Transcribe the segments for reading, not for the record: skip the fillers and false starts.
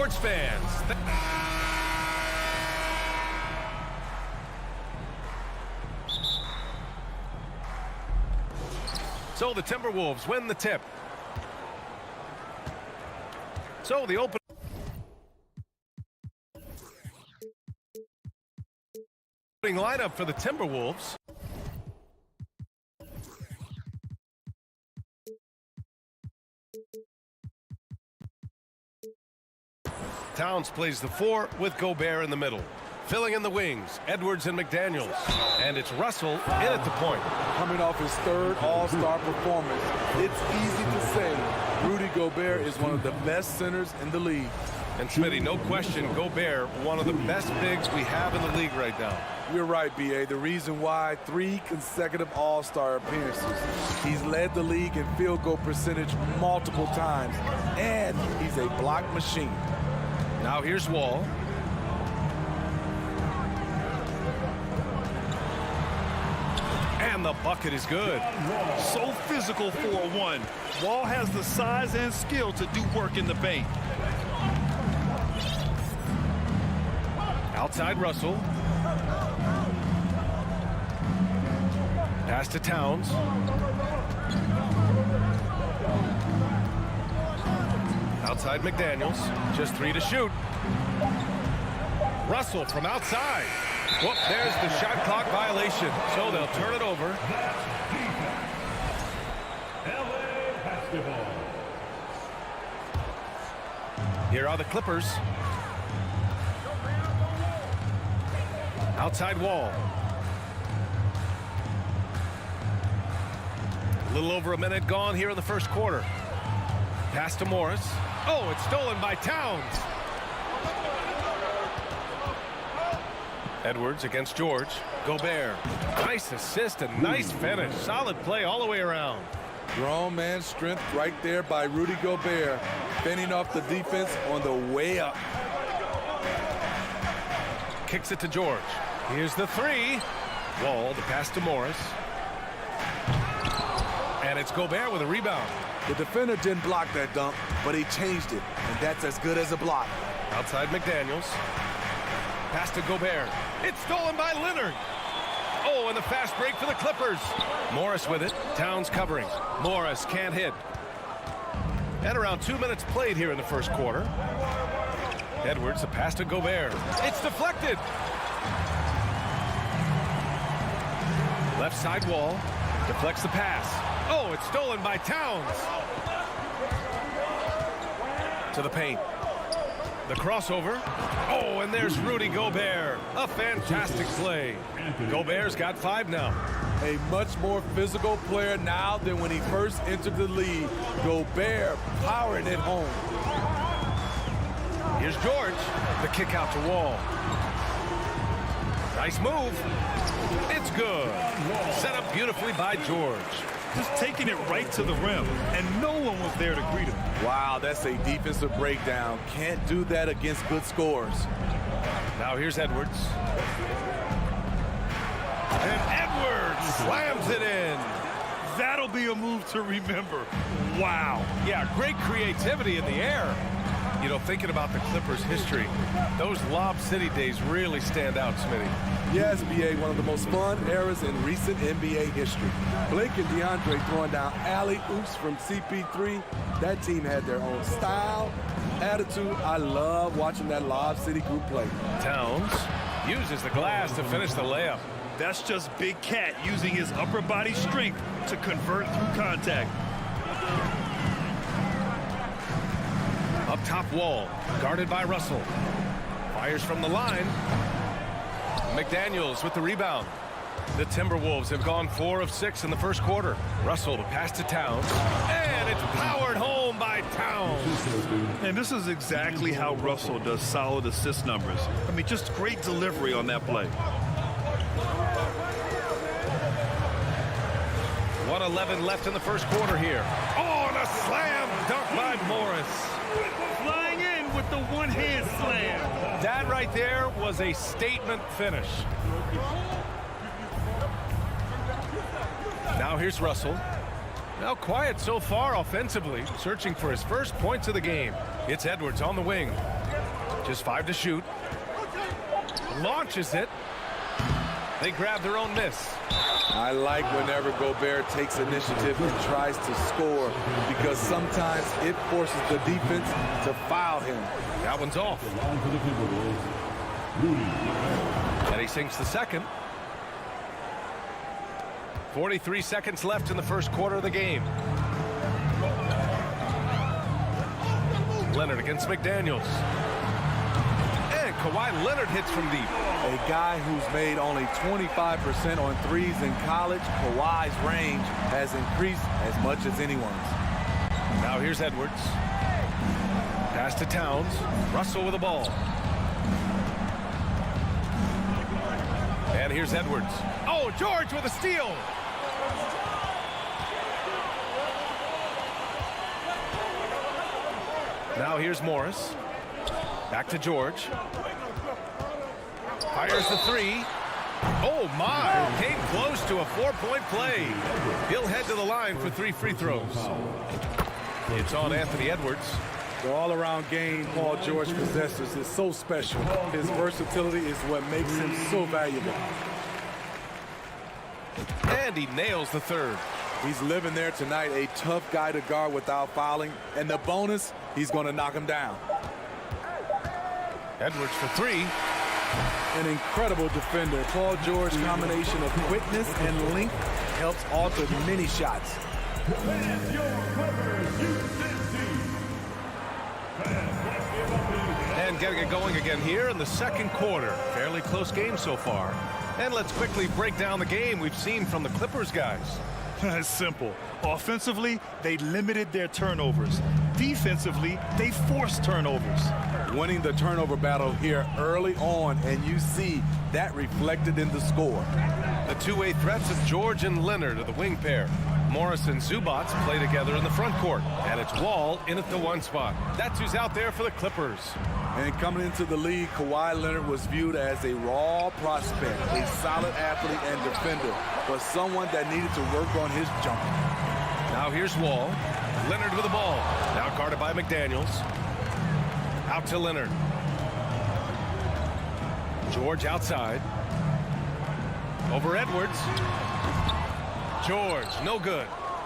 sports fans. So the Timberwolves win the tip. So the opening lineup for the Timberwolves. Towns plays the 4 with Gobert in the middle. Filling in the wings, Edwards and McDaniels. And it's Russell in at the point. Coming off his third All-Star performance, it's easy to say Rudy Gobert is one of the best centers in the league. And Spydi, no question, Gobert, one of the best bigs we have in the league right now. You're right, B.A. The reason why 3 consecutive All-Star appearances. He's led the league in field goal percentage multiple times, and he's a block machine. Now here's Wall. And the bucket is good. So physical for a 1. Wall has the size and skill to do work in the paint. Outside Russell. Pass to Towns. Outside McDaniels. Just 3 to shoot. Russell from outside. Whoop, there's the shot clock violation. So they'll turn it over. Here are the Clippers. Outside Wall. A little over a minute gone here in the first quarter. Pass to Morris. Oh, it's stolen by Towns. Edwards against George. Gobert. Nice assist and nice finish. Solid play all the way around. Grown man strength right there by Rudy Gobert, fending off the defense on the way up. Kicks it to George. Here's the 3. Wall, the pass to Morris. And it's Gobert with a rebound. The defender didn't block that dunk, but he changed it, and that's as good as a block. Outside McDaniels. Pass to Gobert. It's stolen by Leonard. Oh, and the fast break for the Clippers. Morris with it. Towns covering. Morris can't hit. And around 2 minutes played here in the first quarter. Edwards, the pass to Gobert. It's deflected. Left side Wall. Deflects the pass. Oh, it's stolen by Towns. To the paint. The crossover. Oh, and there's Rudy Gobert. A fantastic play. Gobert's got 5 now. A much more physical player now than when he first entered the league. Gobert powering it home. Here's George. The kick out to Wall. Nice move. It's good. Set up beautifully by George. Just taking it right to the rim, and no one was there to greet him. Wow, that's a defensive breakdown. Can't do that against good scores. Now here's Edwards. And Edwards slams it in. That'll be a move to remember. Wow. Yeah, great creativity in the air. You know, thinking about the Clippers' history, those Lob City days really stand out, Smitty. Yes, B.A., one of the most fun eras in recent NBA history. Blake and DeAndre throwing down alley-oops from CP3. That team had their own style, attitude. I love watching that Lob City group play. Towns uses the glass to finish the layup. That's just Big Cat using his upper body strength to convert through contact. Up top Wall, guarded by Russell. Fires from the line. McDaniels with the rebound. The Timberwolves have gone 4 of 6 in the first quarter. Russell to pass to Towns. And it's powered home by Towns. And this is exactly how Russell does solid assist numbers. I mean, just great delivery on that play. 1:11 left in the first quarter here. Oh, and a slam dunk by Morris. Flying in with the one-hand slam. That right there was a statement finish. Now here's Russell. Now quiet so far offensively, searching for his first points of the game. It's Edwards on the wing. Just 5 to shoot. Launches it. They grab their own miss. I like whenever Gobert takes initiative and tries to score because sometimes it forces the defense to foul him. That one's off. And he sinks the second. 43 seconds left in the first quarter of the game. Leonard against McDaniels. And Kawhi Leonard hits from deep. A guy who's made only 25% on threes in college, Kawhi's range has increased as much as anyone's. Now here's Edwards. Pass to Towns. Russell with the ball. And here's Edwards. Oh, George with a steal. Now here's Morris. Back to George. Fires the three. Oh, my. Came close to a 4-point play. He'll head to the line for 3 free throws. It's on Anthony Edwards. The all-around game Paul George possesses is so special. His versatility is what makes him so valuable. And he nails the third. He's living there tonight, a tough guy to guard without fouling. And the bonus, he's going to knock him down. Edwards for 3. An incredible defender. Paul George's combination of quickness and length helps alter many shots. And getting it going again here in the second quarter. Fairly close game so far. And let's quickly break down the game we've seen from the Clippers guys. It's simple. Offensively, they limited their turnovers. Defensively, they forced turnovers. Winning the turnover battle here early on, and you see that reflected in the score. The two-way threats of George and Leonard are the wing pair. Morris and Zubac play together in the front court. And it's Wall in at the 1 spot. That's who's out there for the Clippers. And coming into the league, Kawhi Leonard was viewed as a raw prospect, a solid athlete and defender, but someone that needed to work on his jumper. Now here's Wall. Leonard with the ball. Now guarded by McDaniels. Out to Leonard. George outside. Over Edwards. George, no good.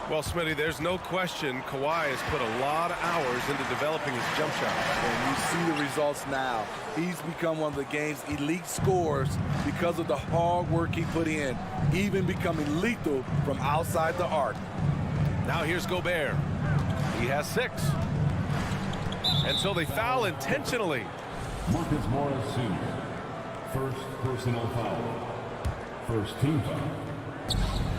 Well, Smitty, there's no question Kawhi has put a lot of hours into developing his jump shot. And you see the results now. He's become one of the game's elite scorers because of the hard work he put in, even becoming lethal from outside the arc. Now here's Gobert. He has 6. And so they foul intentionally. Marcus Morris Sr. First personal foul. First team foul.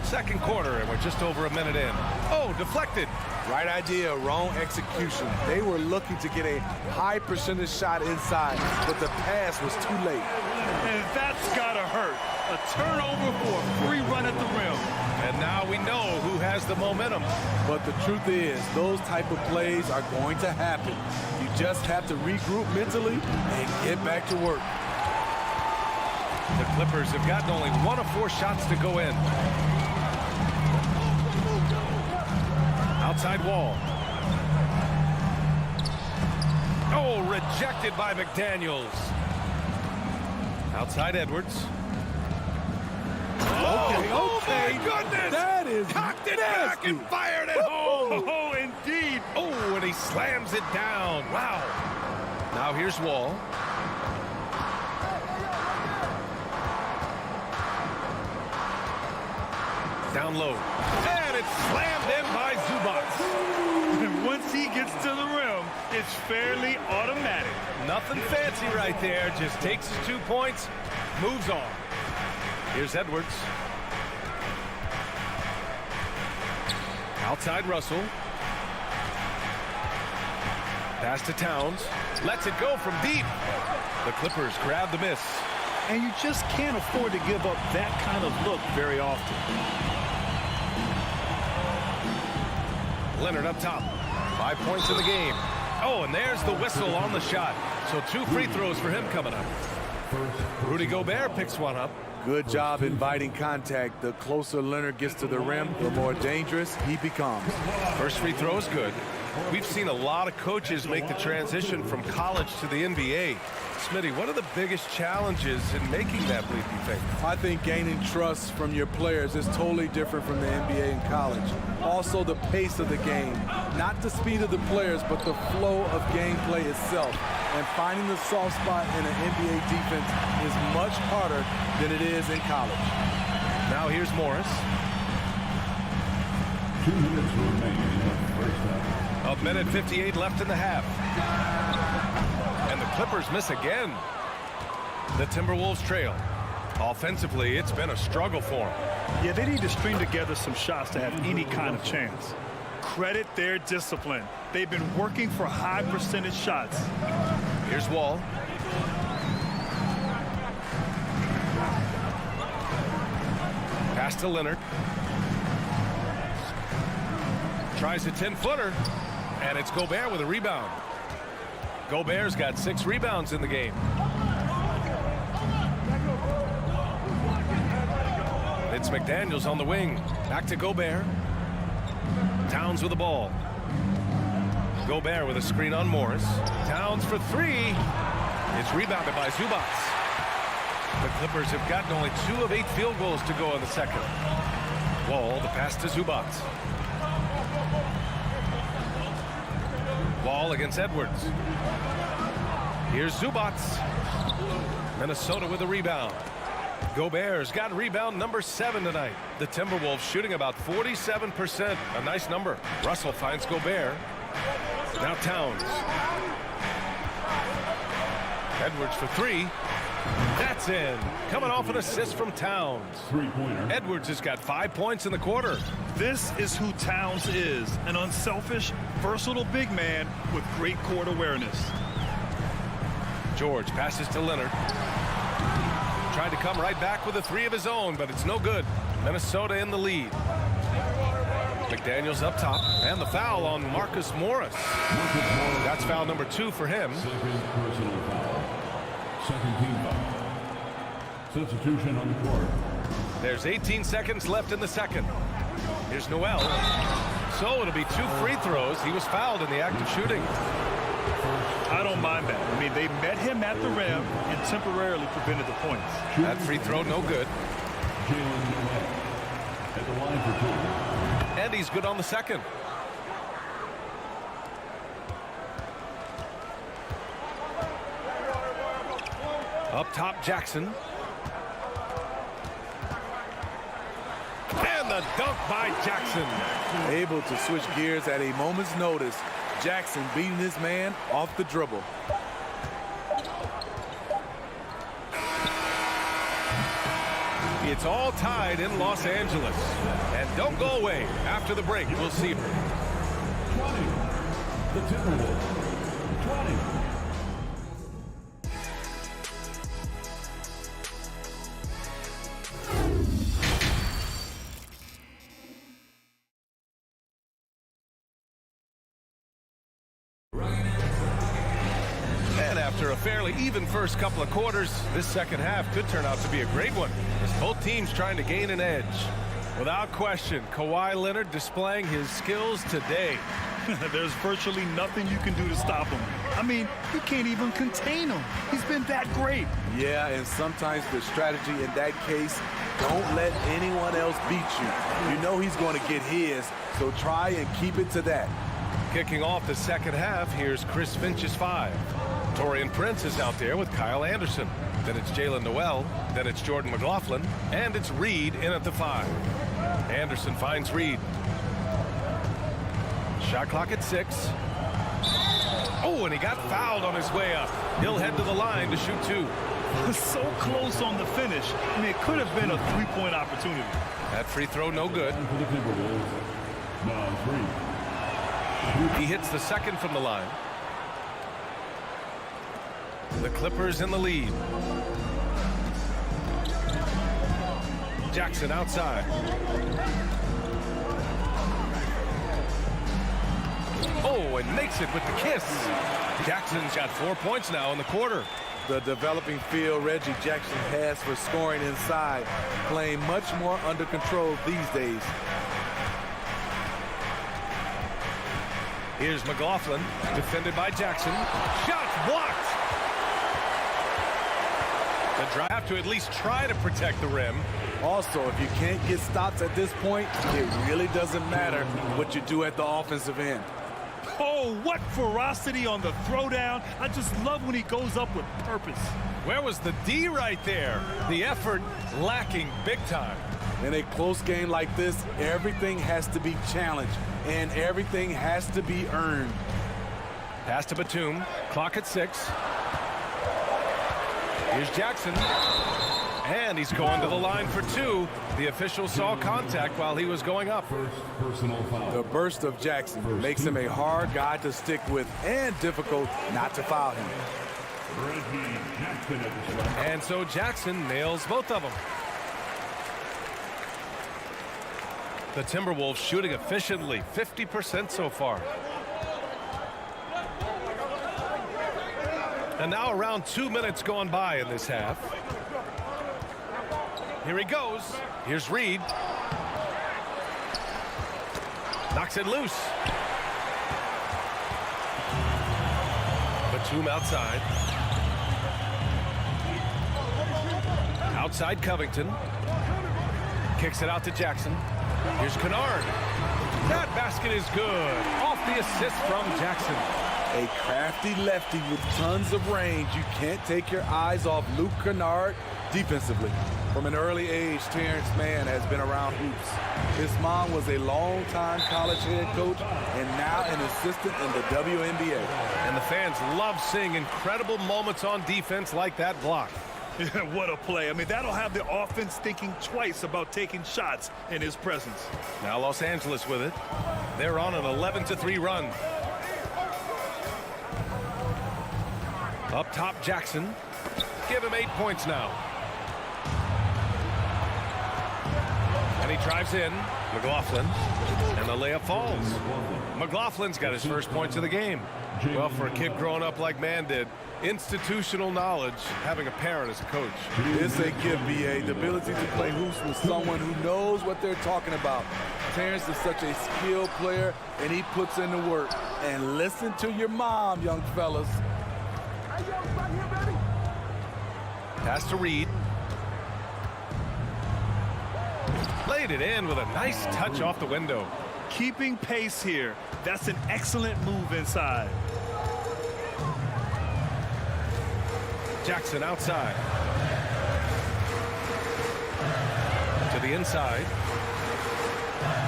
Second quarter, and we're just over a minute in. Oh, deflected. Right idea, wrong execution. They were looking to get a high percentage shot inside, but the pass was too late. And that's gotta hurt. A turnover for a free run at the rim. And now we know who has the momentum. But the truth is, those type of plays are going to happen. You just have to regroup mentally and get back to work. The Clippers have gotten only 1 of 4 shots to go in. Outside Wall. Oh, rejected by McDaniels. Outside Edwards. Oh my goodness! That is cocked it nasty. back and fired it home. Oh, indeed. Oh, and he slams it down. Wow. Now here's Wall. Down low. And it's slammed in by Zubac. And once he gets to the rim, it's fairly automatic. Nothing fancy right there. Just takes his 2 points, moves on. Here's Edwards. Outside Russell. Pass to Towns. Lets it go from deep. The Clippers grab the miss. And you just can't afford to give up that kind of look very often. Leonard up top. 5 points in the game. Oh, and there's the whistle on the shot. So 2 free throws for him coming up. Rudy Gobert picks one up. Good job inviting contact. The closer Leonard gets to the rim, the more dangerous he becomes. First free throw is good. We've seen a lot of coaches make the transition from college to the NBA. Smitty, what are the biggest challenges in making that leap, you think? I think gaining trust from your players is totally different from the NBA and college. Also, the pace of the game. Not the speed of the players, but the flow of gameplay itself. And finding the soft spot in an NBA defense is much harder than it is in college. Now here's Morris. 2 minutes remaining in the first half. A minute 58 left in the half. And the Clippers miss again. The Timberwolves trail. Offensively, it's been a struggle for them. Yeah, they need to string together some shots to have any kind of chance. Credit their discipline. They've been working for high percentage shots. Here's Wall. Pass to Leonard. Tries a 10-footer. And it's Gobert with a rebound. Gobert's got 6 rebounds in the game. It's McDaniels on the wing. Back to Gobert. Towns with the ball. Gobert with a screen on Morris. Towns for 3. It's rebounded by Zubats. The Clippers have gotten only 2 of 8 field goals to go in the second. Wall, the pass to Zubats. Ball against Edwards. Here's Zubats. Minnesota with a rebound. Gobert's got rebound number 7 tonight. The Timberwolves shooting about 47%. A nice number. Russell finds Gobert. Now Towns. Edwards for 3. That's in. Coming off an assist from Towns. 3-pointer. Edwards has got 5 points in the quarter. This is who Towns is, an unselfish, versatile big man with great court awareness. George passes to Leonard. Trying to come right back with a 3 of his own, but it's no good. Minnesota in the lead. McDaniels up top, and the foul on Marcus Morris. That's foul number 2 for him. Second personal foul. Second team foul. Substitution on the court. There's 18 seconds left in the second. Here's Noel. So it'll be 2 free throws. He was fouled in the act of shooting. I don't mind that. I mean, they met him at the rim and temporarily prevented the points. That free throw no good. Jalen Noel at the line for 2. And he's good on the second. Up top, Jackson. And the dunk by Jackson. Able to switch gears at a moment's notice. Jackson beating his man off the dribble. It's all tied in Los Angeles. And don't go away. After the break, we'll see. 20. The Timberwolves. 20. And after a fairly even first couple of quarters, this second half could turn out to be a great one, as both teams trying to gain an edge. Without question, Kawhi Leonard displaying his skills today. There's virtually nothing you can do to stop him. I mean, you can't even contain him. He's been that great. Yeah, and sometimes the strategy in that case, don't let anyone else beat you. You know he's going to get his, so try and keep it to that. Kicking off the second half, here's Chris Finch's 5. Torian Prince is out there with Kyle Anderson. Then it's Jalen Noel. Then it's Jordan McLaughlin. And it's Reed in at the 5. Anderson finds Reed. Shot clock at 6. Oh, and he got fouled on his way up. He'll head to the line to shoot 2. So close on the finish. I mean, it could have been a 3-point opportunity. That free throw no good. For the Timberwolves. Now 3. He hits the second from the line. The Clippers in the lead. Jackson outside. Oh, and makes it with the kiss. Jackson's got 4 points now in the quarter. The developing feel Reggie Jackson has for scoring inside, playing much more under control these days. Here's McLaughlin, defended by Jackson. Shot blocked. The drive have to at least try to protect the rim. Also, if you can't get stops at this point, it really doesn't matter what you do at the offensive end. Oh, what ferocity on the throwdown. I just love when he goes up with purpose. Where was the D right there? The effort lacking big time. In a close game like this, everything has to be challenged, and everything has to be earned. Pass to Batum. Clock at 6. Here's Jackson. And he's going to the line for 2. The official saw contact while he was going up. First personal foul. The burst of Jackson makes him a hard guy to stick with and difficult not to foul him. And so Jackson nails both of them. The Timberwolves shooting efficiently, 50% so far. And now around 2 minutes gone by in this half. Here he goes. Here's Reed. Knocks it loose. Batum outside. Outside Covington. Kicks it out to Jackson. Here's Kennard. That basket is good. Off the assist from Jackson. A crafty lefty with tons of range. You can't take your eyes off Luke Kennard defensively. From an early age, Terrence Mann has been around hoops. His mom was a long-time college head coach and now an assistant in the WNBA. And the fans love seeing incredible moments on defense like that block. What a play. I mean, that'll have the offense thinking twice about taking shots in his presence. Now Los Angeles with it. They're on an 11-3 run. Up top, Jackson. Give him 8 points now. And he drives in. McLaughlin. And the layup falls. McLaughlin's got his first points of the game. Well, for a kid growing up like Mann did, institutional knowledge, having a parent as a coach. It's a gift, B.A. The ability to play hoops with someone who knows what they're talking about. Terrence is such a skilled player, and he puts in the work. And listen to your mom, young fellas. Pass to Reed. Laid it in with a nice touch off the window. Keeping pace here. That's an excellent move inside. Jackson outside. To the inside.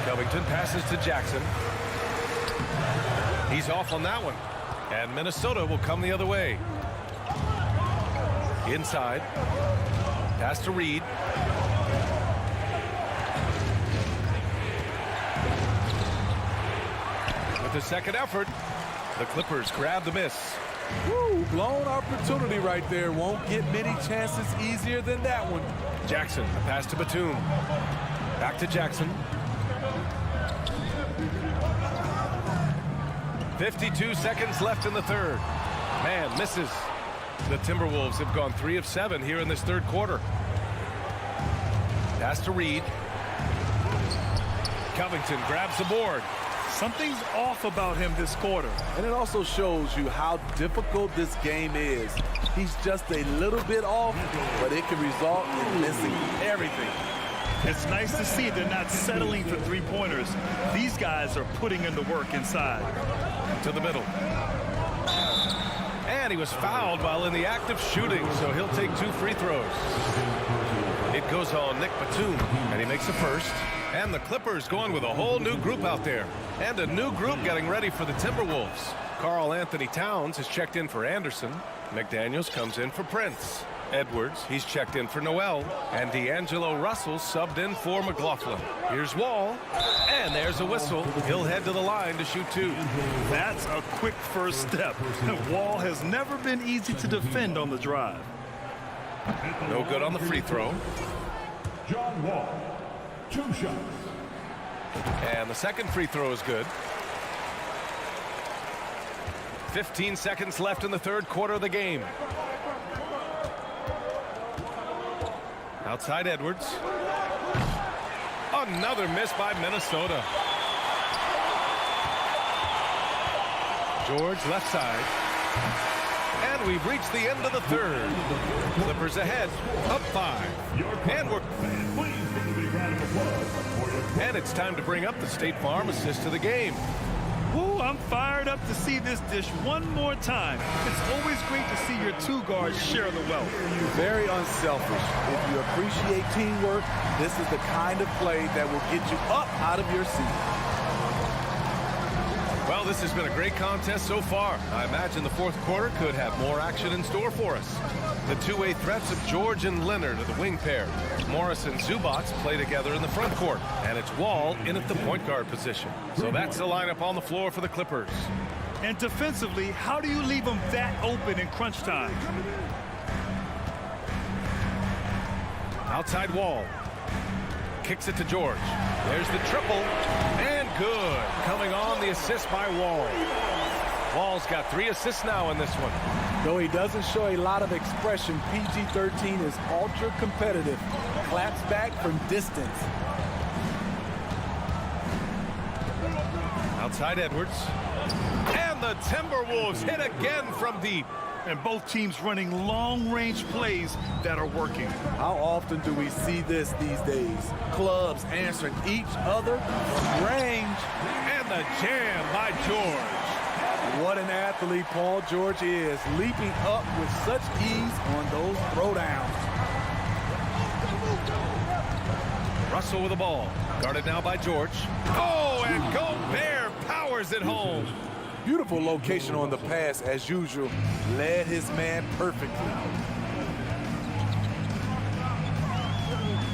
Covington passes to Jackson. He's off on that one. And Minnesota will come the other way. Inside. Pass to Reed. With the second effort, the Clippers grab the miss. Woo, blown opportunity right there. Won't get many chances easier than that one. Jackson, the pass to Batum. Back to Jackson. 52 seconds left in the third. Man, misses. The Timberwolves have gone 3 of 7 here in this third quarter. Pass to Reed. Covington grabs the board. Something's off about him this quarter. And it also shows you how difficult this game is. He's just a little bit off, but it can result in missing everything. It's nice to see they're not settling for three-pointers. These guys are putting in the work inside. To the middle. And he was fouled while in the act of shooting, so he'll take 2 free throws. It goes on Nick Batum, and he makes the first. And the Clippers going with a whole new group out there. And a new group getting ready for the Timberwolves. Karl Anthony Towns has checked in for Anderson. McDaniels comes in for Prince. Edwards, he's checked in for Noel. And D'Angelo Russell subbed in for McLaughlin. Here's Wall. And there's a whistle. He'll head to the line to shoot 2. That's a quick first step. Wall has never been easy to defend on the drive. No good on the free throw. John Wall, 2 shots. And the second free throw is good. 15 seconds left in the third quarter of the game. Outside Edwards. Another miss by Minnesota. George left side. And we've reached the end of the third. Clippers ahead, up 5. And it's time to bring up the State Farm assist to the game. Ooh, I'm fired up to see this dish one more time. It's always great to see your two guards share the wealth. Very unselfish. If you appreciate teamwork, this is the kind of play that will get you up out of your seat. Well, this has been a great contest so far. I imagine the fourth quarter could have more action in store for us. The two-way threats of George and Leonard are the wing pair. Morris and Zubac play together in the front court. And it's Wall in at the point guard position. So that's the lineup on the floor for the Clippers. And defensively, how do you leave them that open in crunch time? Outside Wall. Kicks it to George. There's the triple. And good. Coming on, the assist by Wall. Wall's got 3 assists now in this one. Though he doesn't show a lot of expression, PG-13 is ultra competitive. Claps back from distance. Outside Edwards. And the Timberwolves hit again from deep. And both teams running long-range plays that are working. How often do we see this these days? Clubs answering each other from range. And the jam by George. What an athlete Paul George is, leaping up with such ease on those throwdowns. Russell with the ball. Guarded now by George. Oh, and Gobert powers it home. Beautiful location on the pass, as usual. Led his man perfectly.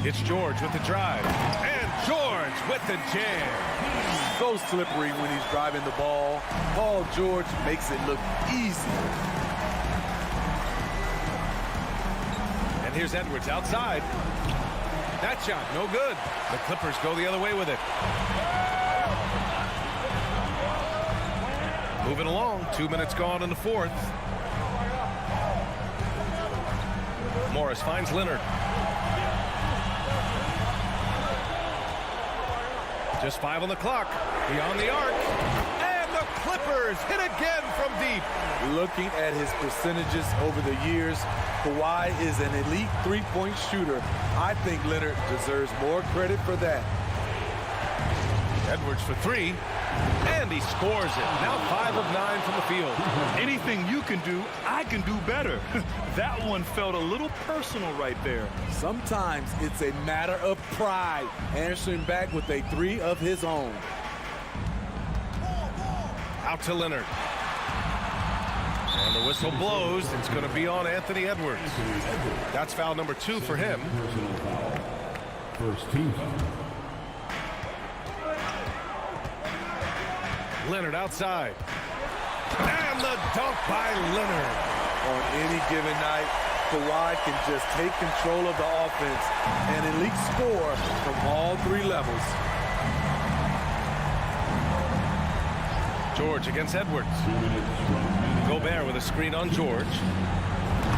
It's George with the drive. And George with the jam. So slippery when he's driving the ball. Paul George makes it look easy. And here's Edwards outside. That shot, no good. The Clippers go the other way with it. Moving along, 2 minutes gone in the fourth. Morris finds Leonard. Just 5 on the clock. Beyond the arc. And the Clippers hit again from deep. Looking at his percentages over the years, Kawhi is an elite three-point shooter. I think Leonard deserves more credit for that. Edwards for 3. And he scores it. Now 5 of 9 from the field. Anything you can do, I can do better. That one felt a little personal right there. Sometimes it's a matter of pride, answering back with a 3 of his own. Out to Leonard. And the whistle blows. It's going to be on Anthony Edwards. That's foul number 2 for him. First team foul. Leonard outside. And the dunk by Leonard. On any given night, Kawhi can just take control of the offense and elite score from all 3 levels. George against Edwards. Gobert with a screen on George.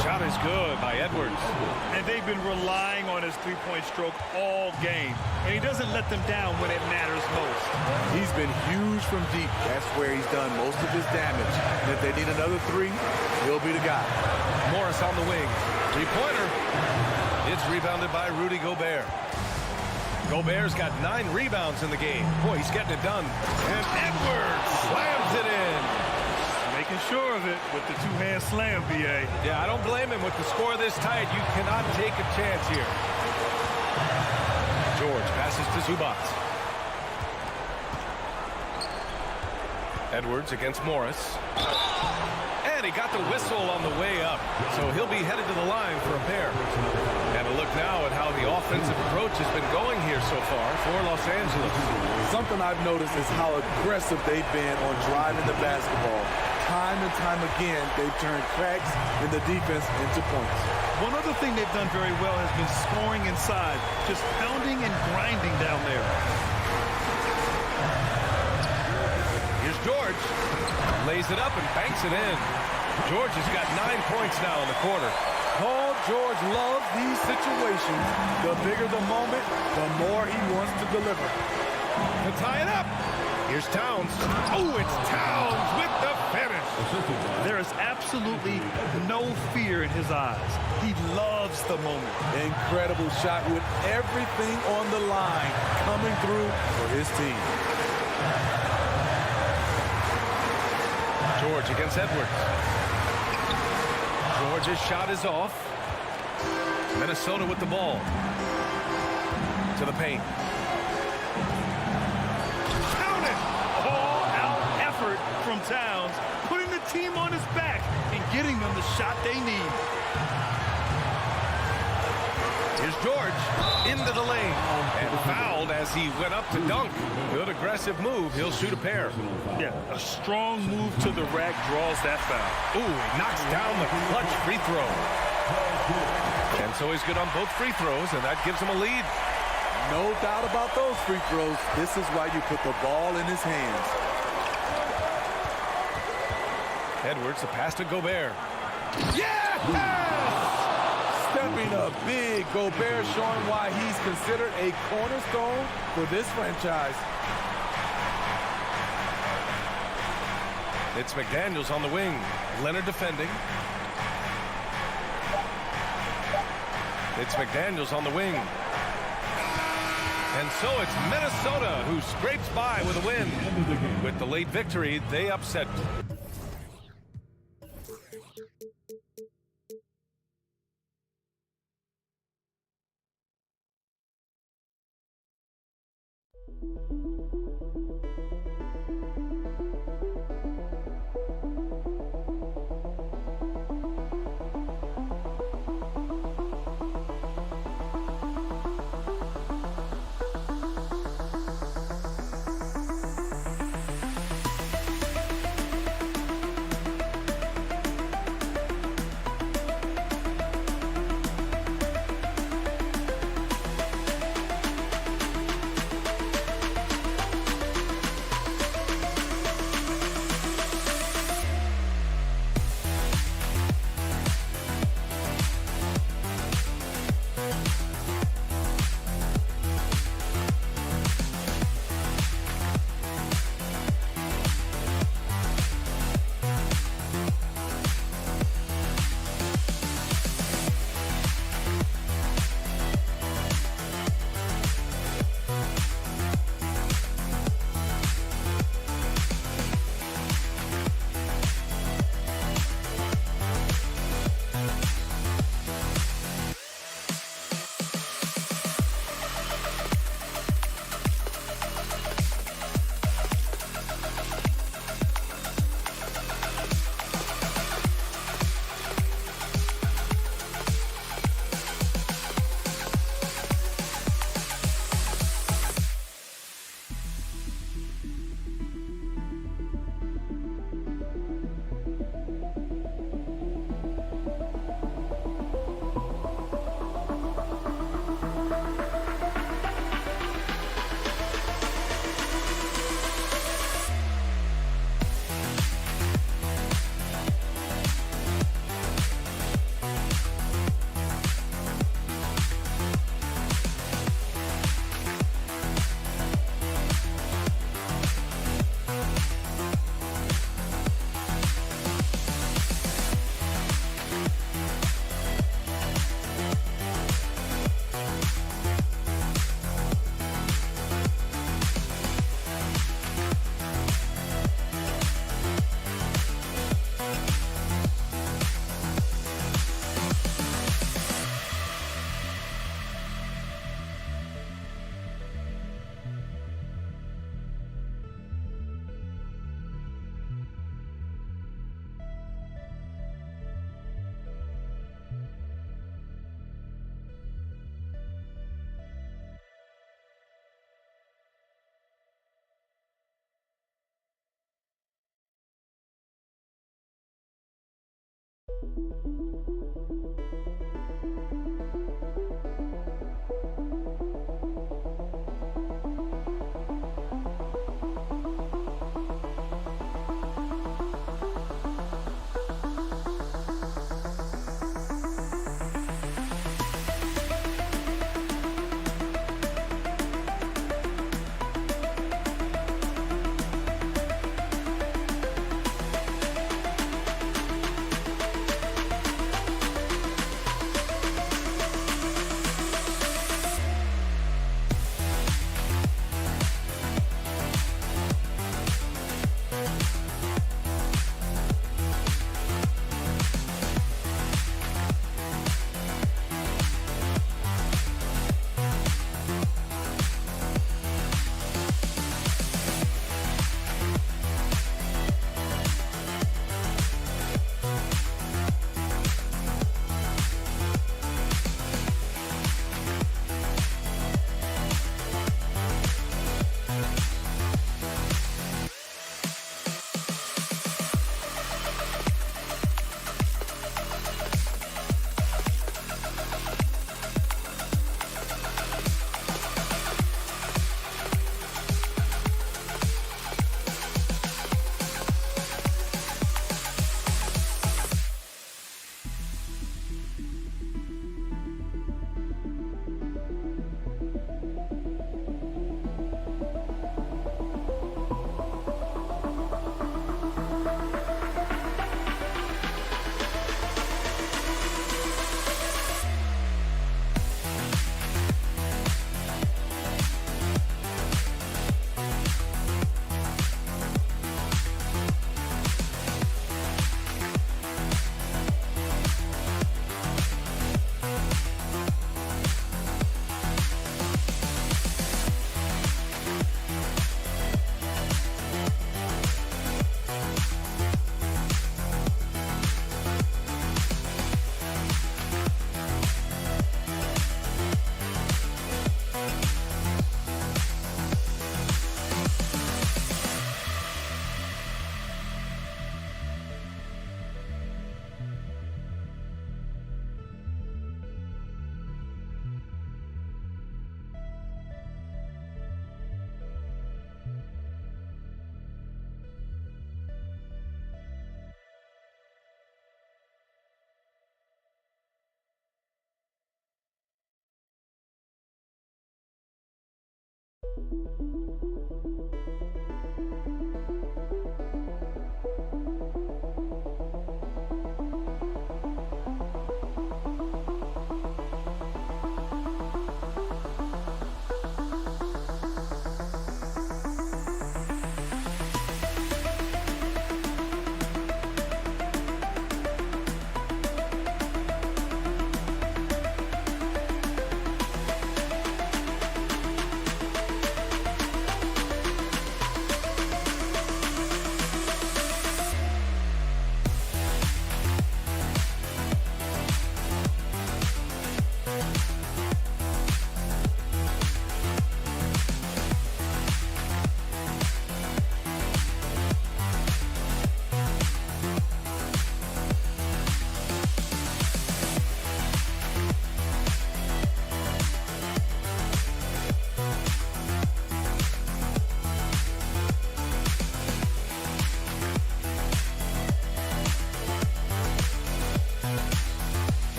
Shot is good by Edwards. And they've been relying on his three-point stroke all game. And he doesn't let them down when it matters most. He's been huge from deep. That's where he's done most of his damage. And if they need another 3, he'll be the guy. Morris on the wing. 3-pointer. It's rebounded by Rudy Gobert. Gobert's got 9 rebounds in the game. Boy, he's getting it done. And Edwards slams it in. Making sure of it with the 2-hand slam, B.A. Yeah, I don't blame him. With the score this tight, you cannot take a chance here. George passes to Zubac. Edwards against Morris. And he got the whistle on the way up. So he'll be headed to the line for a pair. And a look now at how the offensive approach has been going here so far for Los Angeles. Something I've noticed is how aggressive they've been on driving the basketball. Time and time again, they've turned cracks in the defense into points. One other thing they've done very well has been scoring inside, just pounding and grinding down there. Here's George. Lays it up and banks it in. George has got 9 points now in the quarter. Paul George loves these situations. The bigger the moment, the more he wants to deliver. To tie it up. Here's Towns. Oh, it's Towns with the finish. There is absolutely no fear in his eyes. He loves the moment. Incredible shot with everything on the line coming through for his team. George against Edwards. George's shot is off. Minnesota with the ball. To the paint. Count it! All-out effort from Towns, putting the team on his back and getting them the shot they need. Here's George into the lane and fouled as he went up to dunk. Good aggressive move. He'll shoot a pair. Yeah, a strong move to the rack draws that foul. Ooh, he knocks down the clutch free throw. And so he's good on both free throws, and that gives him a lead. No doubt about those free throws. This is why you put the ball in his hands. Edwards, the pass to Gobert. Yeah! Stepping up big, Gobert showing why he's considered a cornerstone for this franchise. It's McDaniels on the wing. Leonard defending. It's McDaniels on the wing. And so it's Minnesota who scrapes by with a win. With the late victory, they upset.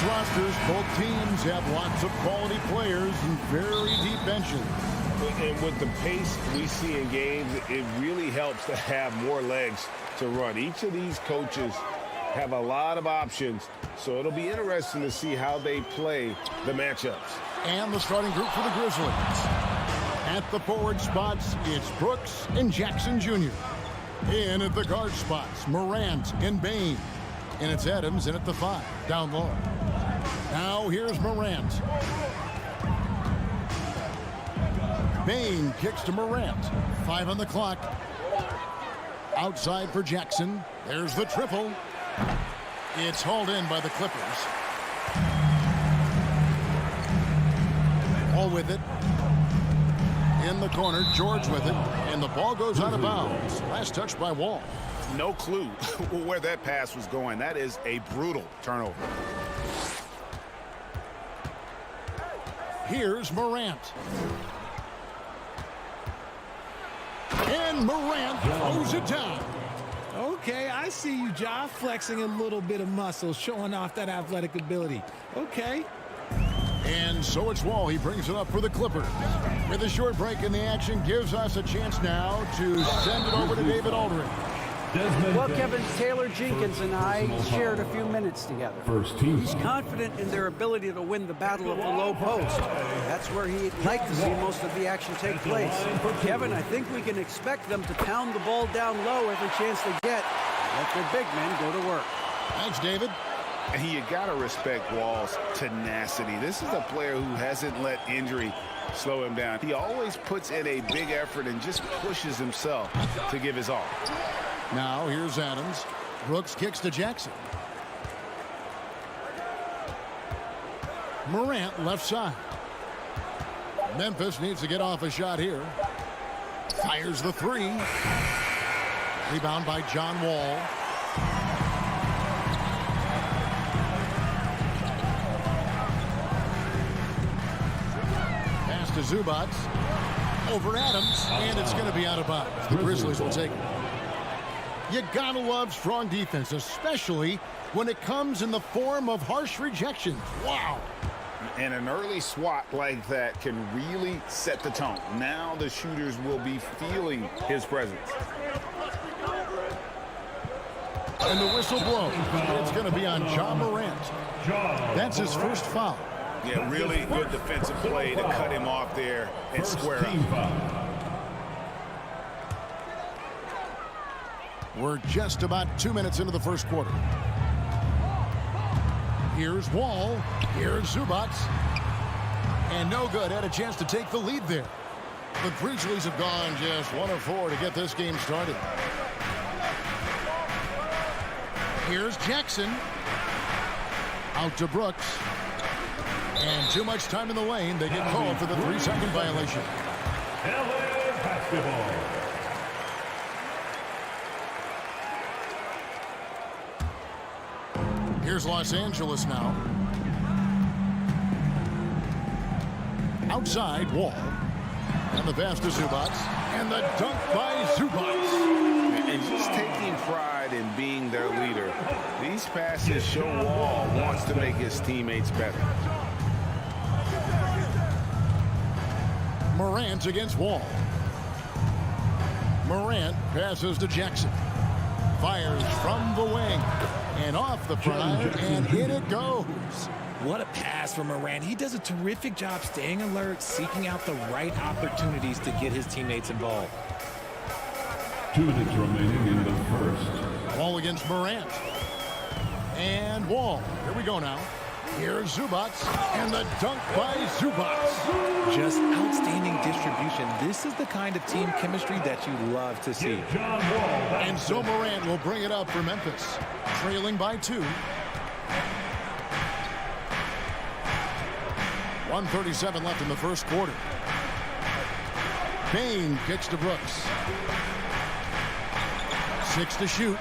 Rosters, both teams have lots of quality players and very deep benches. And with the pace we see in games, it really helps to have more legs to run. Each of these coaches have a lot of options, so it'll be interesting to see how they play the matchups. And the starting group for the Grizzlies. At the forward spots, it's Brooks and Jackson Jr. In at the guard spots, Morant and Bain. And it's Adams in at the 5, down low. Now here's Morant. Bain kicks to Morant. 5 on the clock. Outside for Jackson. There's the triple. It's hauled in by the Clippers. All with it. In the corner, George with it. And the ball goes out of bounds. Last touch by Wall. No clue where that pass was going. That is a brutal turnover. Here's Morant. And Morant throws it down. Okay, I see you, Ja, flexing a little bit of muscle, showing off that athletic ability. Okay. And so it's Wall. He brings it up for the Clippers. With a short break in the action, gives us a chance now to send it over to David Aldridge. Well, Kevin, Taylor Jenkins and I shared a few minutes together. First team He's confident in their ability to win the battle of the low post. That's where he'd like to see most of the action take place. Kevin, I think we can expect them to pound the ball down low every chance they get. Let their big men go to work. Thanks, David. And you got to respect Wall's tenacity. This is a player who hasn't let injury slow him down. He always puts in a big effort and just pushes himself to give his all. Now here's Adams. Brooks kicks to Jackson. Morant left side. Memphis needs to get off a shot here. Fires the three. Rebound by John Wall. Pass to Zubats. Over Adams. And it's going to be out of bounds. The Grizzlies will take it. You gotta love strong defense, especially when it comes in the form of harsh rejections. Wow. And an early swat like that can really set the tone. Now the shooters will be feeling his presence. And the whistle blows. It's going to be on Ja Morant. That's his first foul. Yeah, really good defensive play to cut him off there and square up. We're just about 2 minutes into the first quarter. Here's Wall. Here's Zubats. And no good. Had a chance to take the lead there. The Grizzlies have gone just 1 of 4 to get this game started. Here's Jackson. Out to Brooks. And too much time in the lane. They get called for the 3-second violation. LA basketball. Here's Los Angeles now. Outside, Wall. And the pass to Zubats. And the dunk by Zubats. And just taking pride in being their leader. These passes show Wall wants to make his teammates better. Morant against Wall. Morant passes to Jackson. Fires from the wing. And off the front, and in it goes. What a pass from Morant. He does a terrific job staying alert, seeking out the right opportunities to get his teammates involved. 2 minutes remaining in the first. Wall against Morant. And Wall. Here we go now. Here's Zubats. And the dunk by Zubats. Just outstanding distribution. This is the kind of team chemistry that you love to see. And so Morant will bring it up for Memphis. Trailing by 2. 1:37 left in the first quarter. Bain kicks to Brooks. 6 to shoot.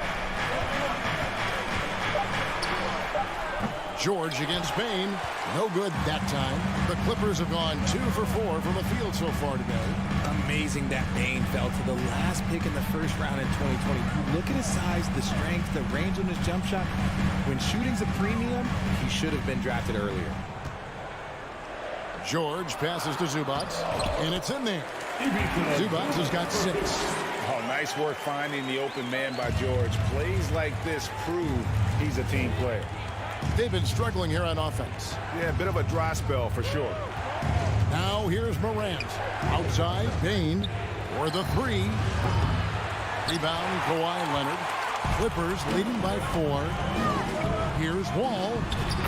George against Bain. No good that time. The Clippers have gone 2 for 4 from the field so far today. Amazing that Bain fell to the last pick in the first round in 2020. Look at his size, the strength, the range on his jump shot. When shooting's a premium, he should have been drafted earlier. George passes to Zubats, and it's in there. Zubats has got 6. Oh, nice work finding the open man by George. Plays like this prove he's a team player. They've been struggling here on offense. Yeah, a bit of a dry spell for sure. Now here's Morant. Outside, Bain for the 3. Rebound, Kawhi Leonard. Clippers leading by 4. Here's Wall.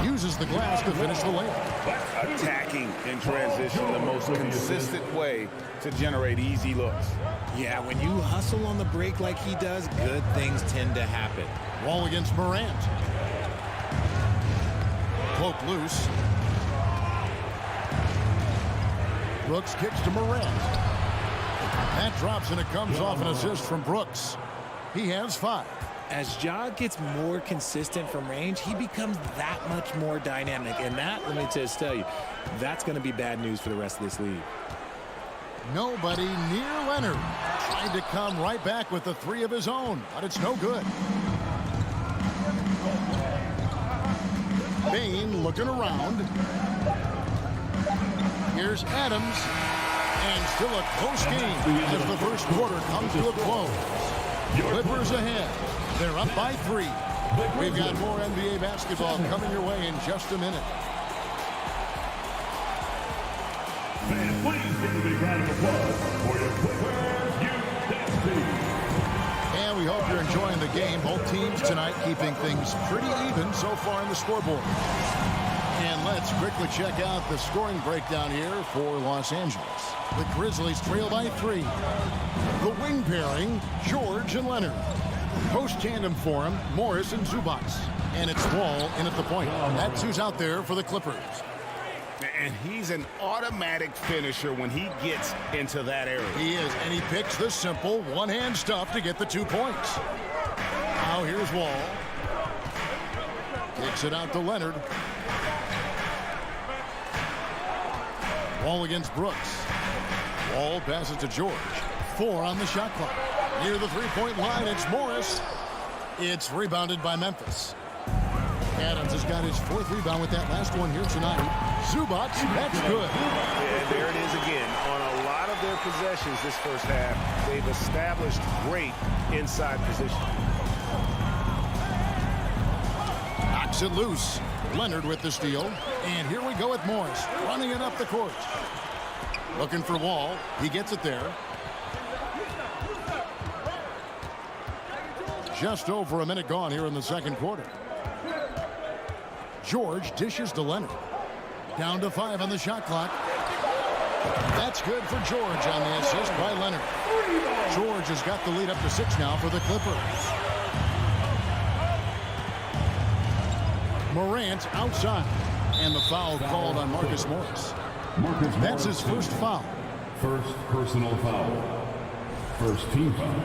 Uses the glass to finish the layup. Attacking in transition, the most consistent way to generate easy looks. Yeah, when you hustle on the break like he does, good things tend to happen. Wall against Morant. Cloak loose. Brooks kicks to Morant. That drops and it comes off an assist from Brooks. He has 5. As Ja gets more consistent from range, he becomes that much more dynamic. And that, let me just tell you, that's going to be bad news for the rest of this league. Nobody near Leonard. Tried to come right back with the 3 of his own, but it's no good. Bain looking around. Here's Adams. And still a close game as the first quarter comes to a close. Clippers ahead. They're up by 3. We've got more NBA basketball coming your way in just a minute. Fans, please give a big round of applause for your Clippers USA. And we hope you're enjoying the game. Both teams tonight keeping things pretty even so far in the scoreboard. And let's quickly check out the scoring breakdown here for Los Angeles. The Grizzlies trail by 3. The wing pairing, George and Leonard. Post tandem for him, Morris and Zubac. And it's Wall in at the point. That's who's out there for the Clippers. And he's an automatic finisher when he gets into that area. He is, and he picks the simple one-hand stuff to get the 2 points. Now here's Wall. Kicks it out to Leonard. Wall against Brooks. Wall passes to George. 4 on the shot clock. Near the three-point line, it's Morris. It's rebounded by Memphis. Adams has got his 4th rebound with that last one here tonight. Zubac, that's good. And there it is again. On a lot of their possessions this first half, they've established great inside position. Knocks it loose. Leonard with the steal. And here we go with Morris, running it up the court. Looking for Wall. He gets it there. Just over a minute gone here in the second quarter. George dishes to Leonard. Down to 5 on the shot clock. That's good for George on the assist by Leonard. George has got the lead up to 6 now for the Clippers. Morant outside. And the foul called on Marcus Morris. That's his first foul. First personal foul. First team foul.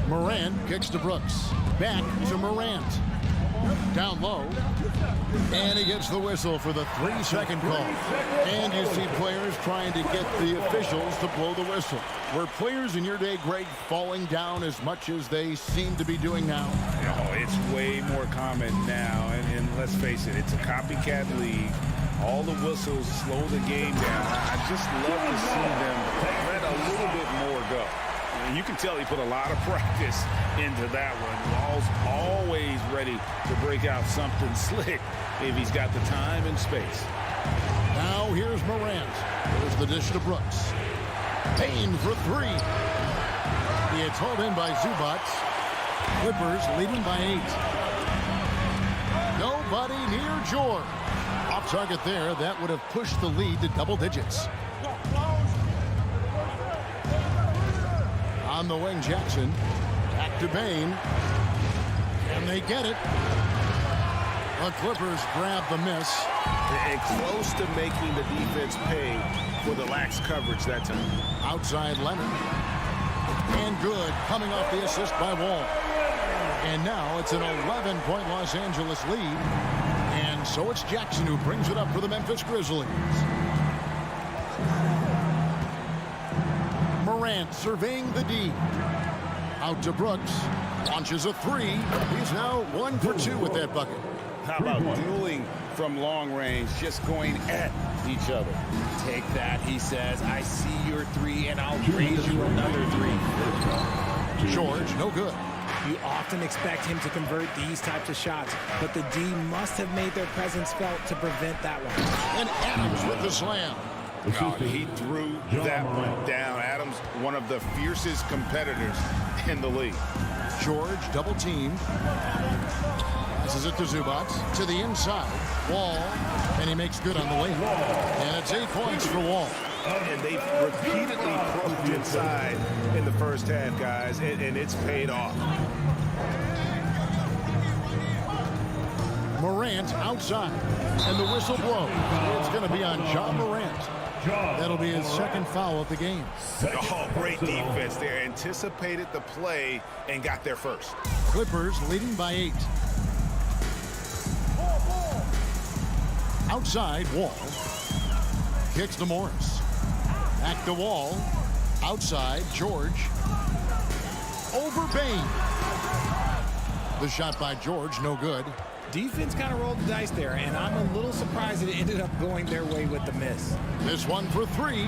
Morant kicks to Brooks. Back to Morant. Down low. And he gets the whistle for the 3-second call. And you see players trying to get the officials to blow the whistle. Were players in your day, Greg, falling down as much as they seem to be doing now? Oh, it's way more common now. And let's face it, it's a copycat league. All the whistles slow the game down. I just love to see them let a little bit more go. And you can tell he put a lot of practice into that one. Wall's always ready to break out something slick if he's got the time and space. Now here's Morant. There's the dish to Brooks. Payne for 3. It's hauled in by Zubac. Clippers leading by 8. Nobody near George. Off target there. That would have pushed the lead to double digits. On the wing, Jackson. Back to Payne. And they get it. The Clippers grab the miss. And close to making the defense pay for the lax coverage that time. Outside Leonard. And good, coming off the assist by Wall. And now it's an 11-point Los Angeles lead. And so it's Jackson who brings it up for the Memphis Grizzlies. Morant surveying the D. Out to Brooks. Launches a 3. He's now 1 for 2 with that bucket. How about dueling from long range, just going at each other? Take that, he says. I see your 3, and I'll raise you another 3. George, no good. You often expect him to convert these types of shots, but the D must have made their presence felt to prevent that one. And Adams with the slam. Oh, he threw that one down. Adams, one of the fiercest competitors in the league. George double teamed. Passes it to Zubac. To the inside. Wall. And he makes good on the wing. And it's 8 points for Wall. And they've repeatedly probed inside in the first half, guys, and it's paid off. Morant outside. And the whistle blows. It's going to be on John Morant. That'll be his second foul of the game. Oh, great defense there. Anticipated the play and got there first. Clippers leading by 8. Outside, Wall. Kicks to Morris. Back to Wall. Outside, George. Over Payne. The shot by George, no good. defense kind of rolled the dice there, and I'm a little surprised that it ended up going their way with the miss. This one for three.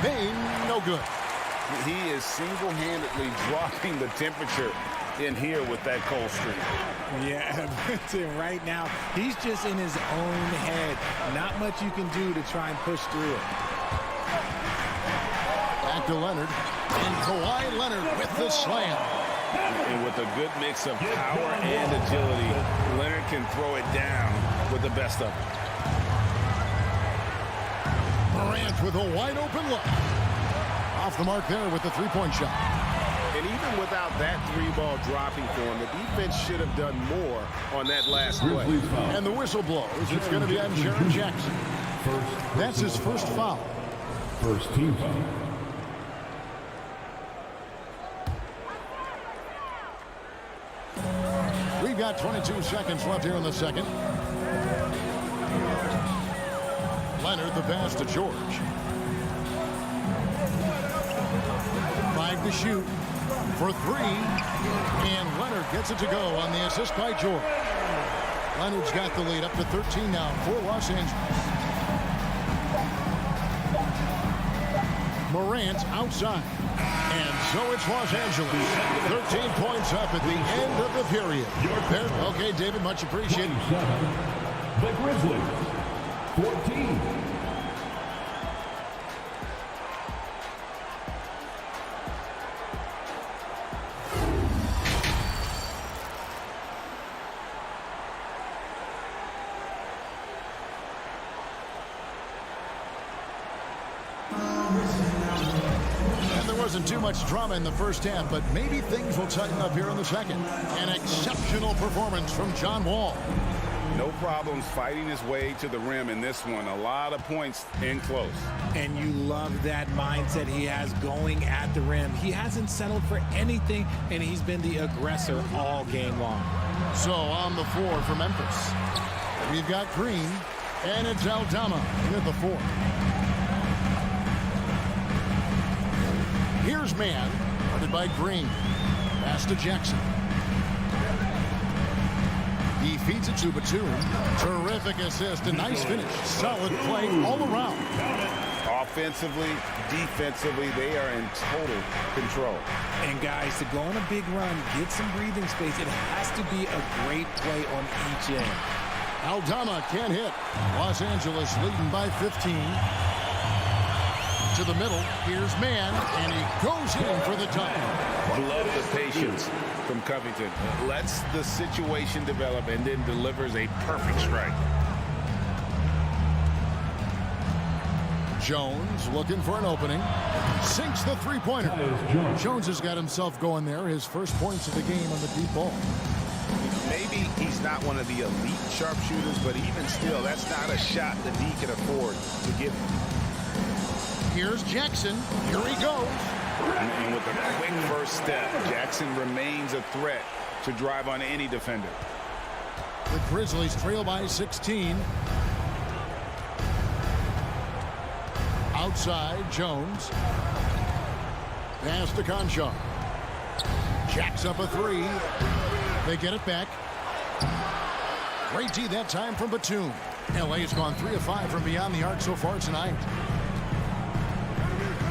Bain, no good. He is single-handedly dropping the temperature in here with that cold streak. Yeah, right now, he's just in his own head. Not much you can do to try and push through it. Back to Leonard. And Kawhi Leonard with the slam. And with a good mix of power and agility, Leonard can throw it down with the best of them. Morant with a wide-open look. Off the mark there with the three-point shot. And even without that three-ball dropping for him, the defense should have done more on that last play. And the whistle blows. It's going to be on Jaren Jackson. That's his first foul. First team foul. We've got 22 seconds left here in the second. Leonard, the pass to George. 5 to shoot for 3. And Leonard gets it to go on the assist by George. Leonard's got the lead up to 13 now for Los Angeles. Morant outside. And so it's Los Angeles. 13 points up at the end of the period. Okay, David, much appreciated. The Grizzlies, 14. Wasn't too much drama in the first half, but maybe things will tighten up here in the second. An exceptional performance from John Wall. No problems fighting his way to the rim in this one. A lot of points in close. And you love that mindset he has going at the rim. He hasn't settled for anything, and he's been the aggressor all game long. So on the floor for Memphis, we've got Green, and it's Aldama in at the 4. Here's man, guarded by Green. Pass to Jackson. He feeds it to Batum. Terrific assist, a nice finish. Solid play all around. Offensively, defensively, they are in total control. And guys, to go on a big run, get some breathing space, it has to be a great play on each end. Aldama can't hit. Los Angeles leading by 15. To the middle, here's man, and he goes in for the tie. Love the patience from Covington. Lets the situation develop and then delivers a perfect strike. Jones looking for an opening. Sinks the three-pointer. Jones has got himself going there. His first points of the game on the deep ball. Maybe he's not one of the elite sharpshooters, but even still, that's not a shot that he can afford to give him. Here's Jackson. Here he goes. And with a quick first step, Jackson remains a threat to drive on any defender. The Grizzlies trail by 16. Outside, Jones. Pass to Conchar. Jacks up a 3. They get it back. Great D that time from Batum. LA's gone 3 of 5 from beyond the arc so far tonight.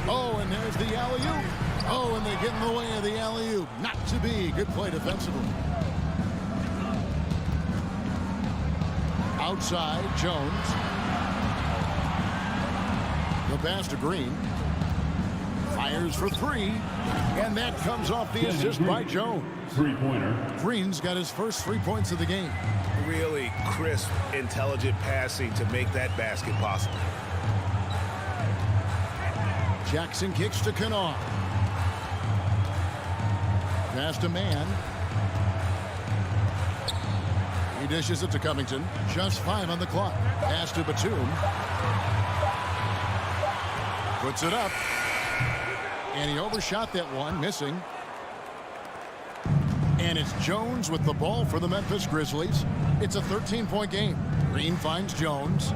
Oh, and there's the alley-oop. Oh, and they get in the way of the alley-oop. Not to be. Good play defensively. Outside, Jones. The pass to Green. Fires for 3. And that comes off the assist by Jones. Three-pointer. Green's got his first 3 points of the game. Really crisp, intelligent passing to make that basket possible. Jackson kicks to Kennard. Pass to man. He dishes it to Covington. Just 5 on the clock. Pass to Batum. Puts it up. And he overshot that one, missing. And it's Jones with the ball for the Memphis Grizzlies. It's a 13-point game. Green finds Jones.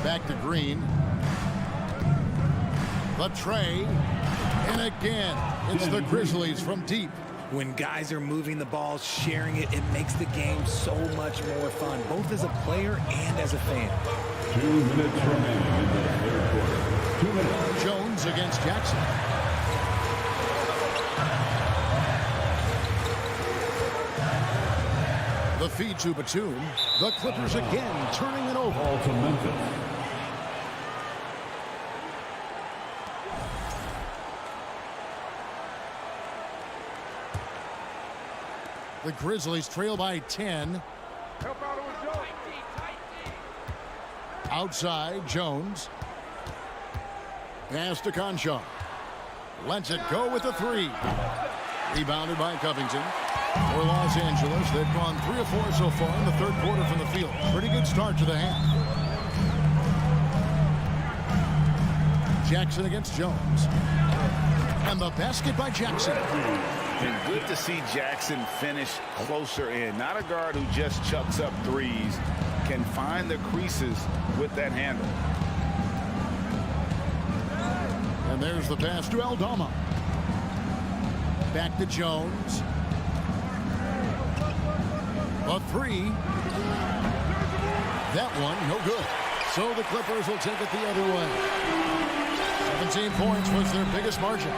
Back to Green. The tray. And again, it's the Grizzlies from deep. When guys are moving the ball, sharing it, it makes the game so much more fun, both as a player and as a fan. 2 minutes remaining in the third quarter. 2 minutes. Jones against Jackson. The feed to Batum. The Clippers again turning it over. Ball to Memphis. The Grizzlies trail by 10. Outside, Jones. Pass to Conchar. Lets it go with the 3. Rebounded by Covington. For Los Angeles, they've gone 3 of 4 so far in the third quarter from the field. Pretty good start to the half. Jackson against Jones. And the basket by Jackson. And good to see Jackson finish closer in. Not a guard who just chucks up threes. Can find the creases with that handle. And there's the pass to Aldama. Back to Jones. A 3. That one, no good. So the Clippers will take it the other way. 17 points was their biggest margin.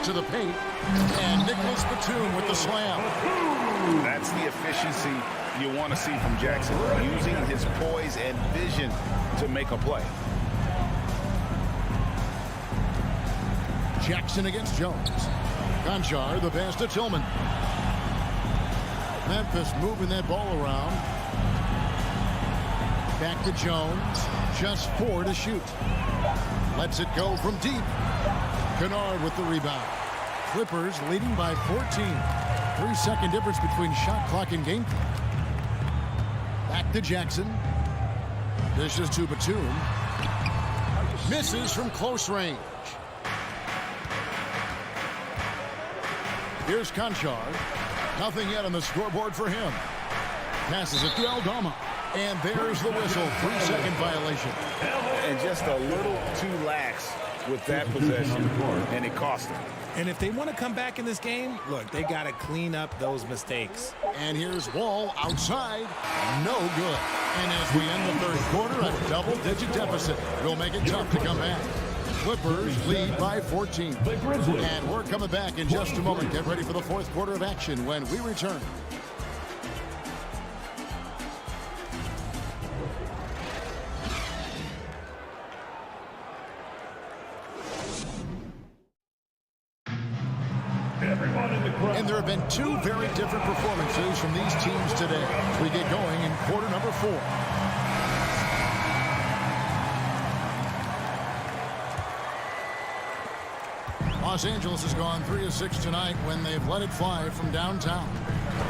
To the paint. And Nicholas Batum with the slam. That's the efficiency you want to see from Jackson. Using his poise and vision to make a play. Jackson against Jones. Conchar, the pass to Tillman. Memphis moving that ball around. Back to Jones. Just 4 to shoot. Lets it go from deep. Kennard with the rebound. Clippers leading by 14. 3-second difference between shot clock and game clock. Back to Jackson. Dishes to Batum. Misses from close range. Here's Conchar. Nothing yet on the scoreboard for him. Passes it to Aldama. And there's the whistle. 3-second violation. And just a little too lax with that possession. And it cost him. And if they want to come back in this game, look, they got to clean up those mistakes. And here's Wall outside. No good. And as we end the third quarter, a double-digit deficit will make it tough to come back. Clippers lead by 14. And we're coming back in just a moment. Get ready for the fourth quarter of action when we return. And there have been 2 very different performances from these teams today. We get going in quarter number 4. Los Angeles has gone 3 of 6 tonight when they've let it fly from downtown.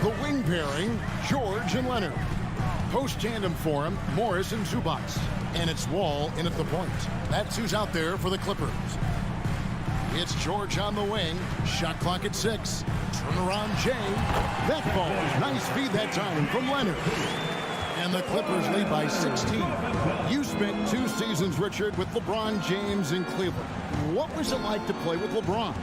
The wing pairing, George and Leonard. Post tandem for him, Morris and Zubac. And it's Wall in at the point. That's who's out there for the Clippers. It's George on the wing. Shot clock at 6. Turnaround Jay. That ball. Nice feed that time from Leonard. And the Clippers lead by 16. You spent 2 seasons, Richard, with LeBron James in Cleveland. What was it like to play with LeBron?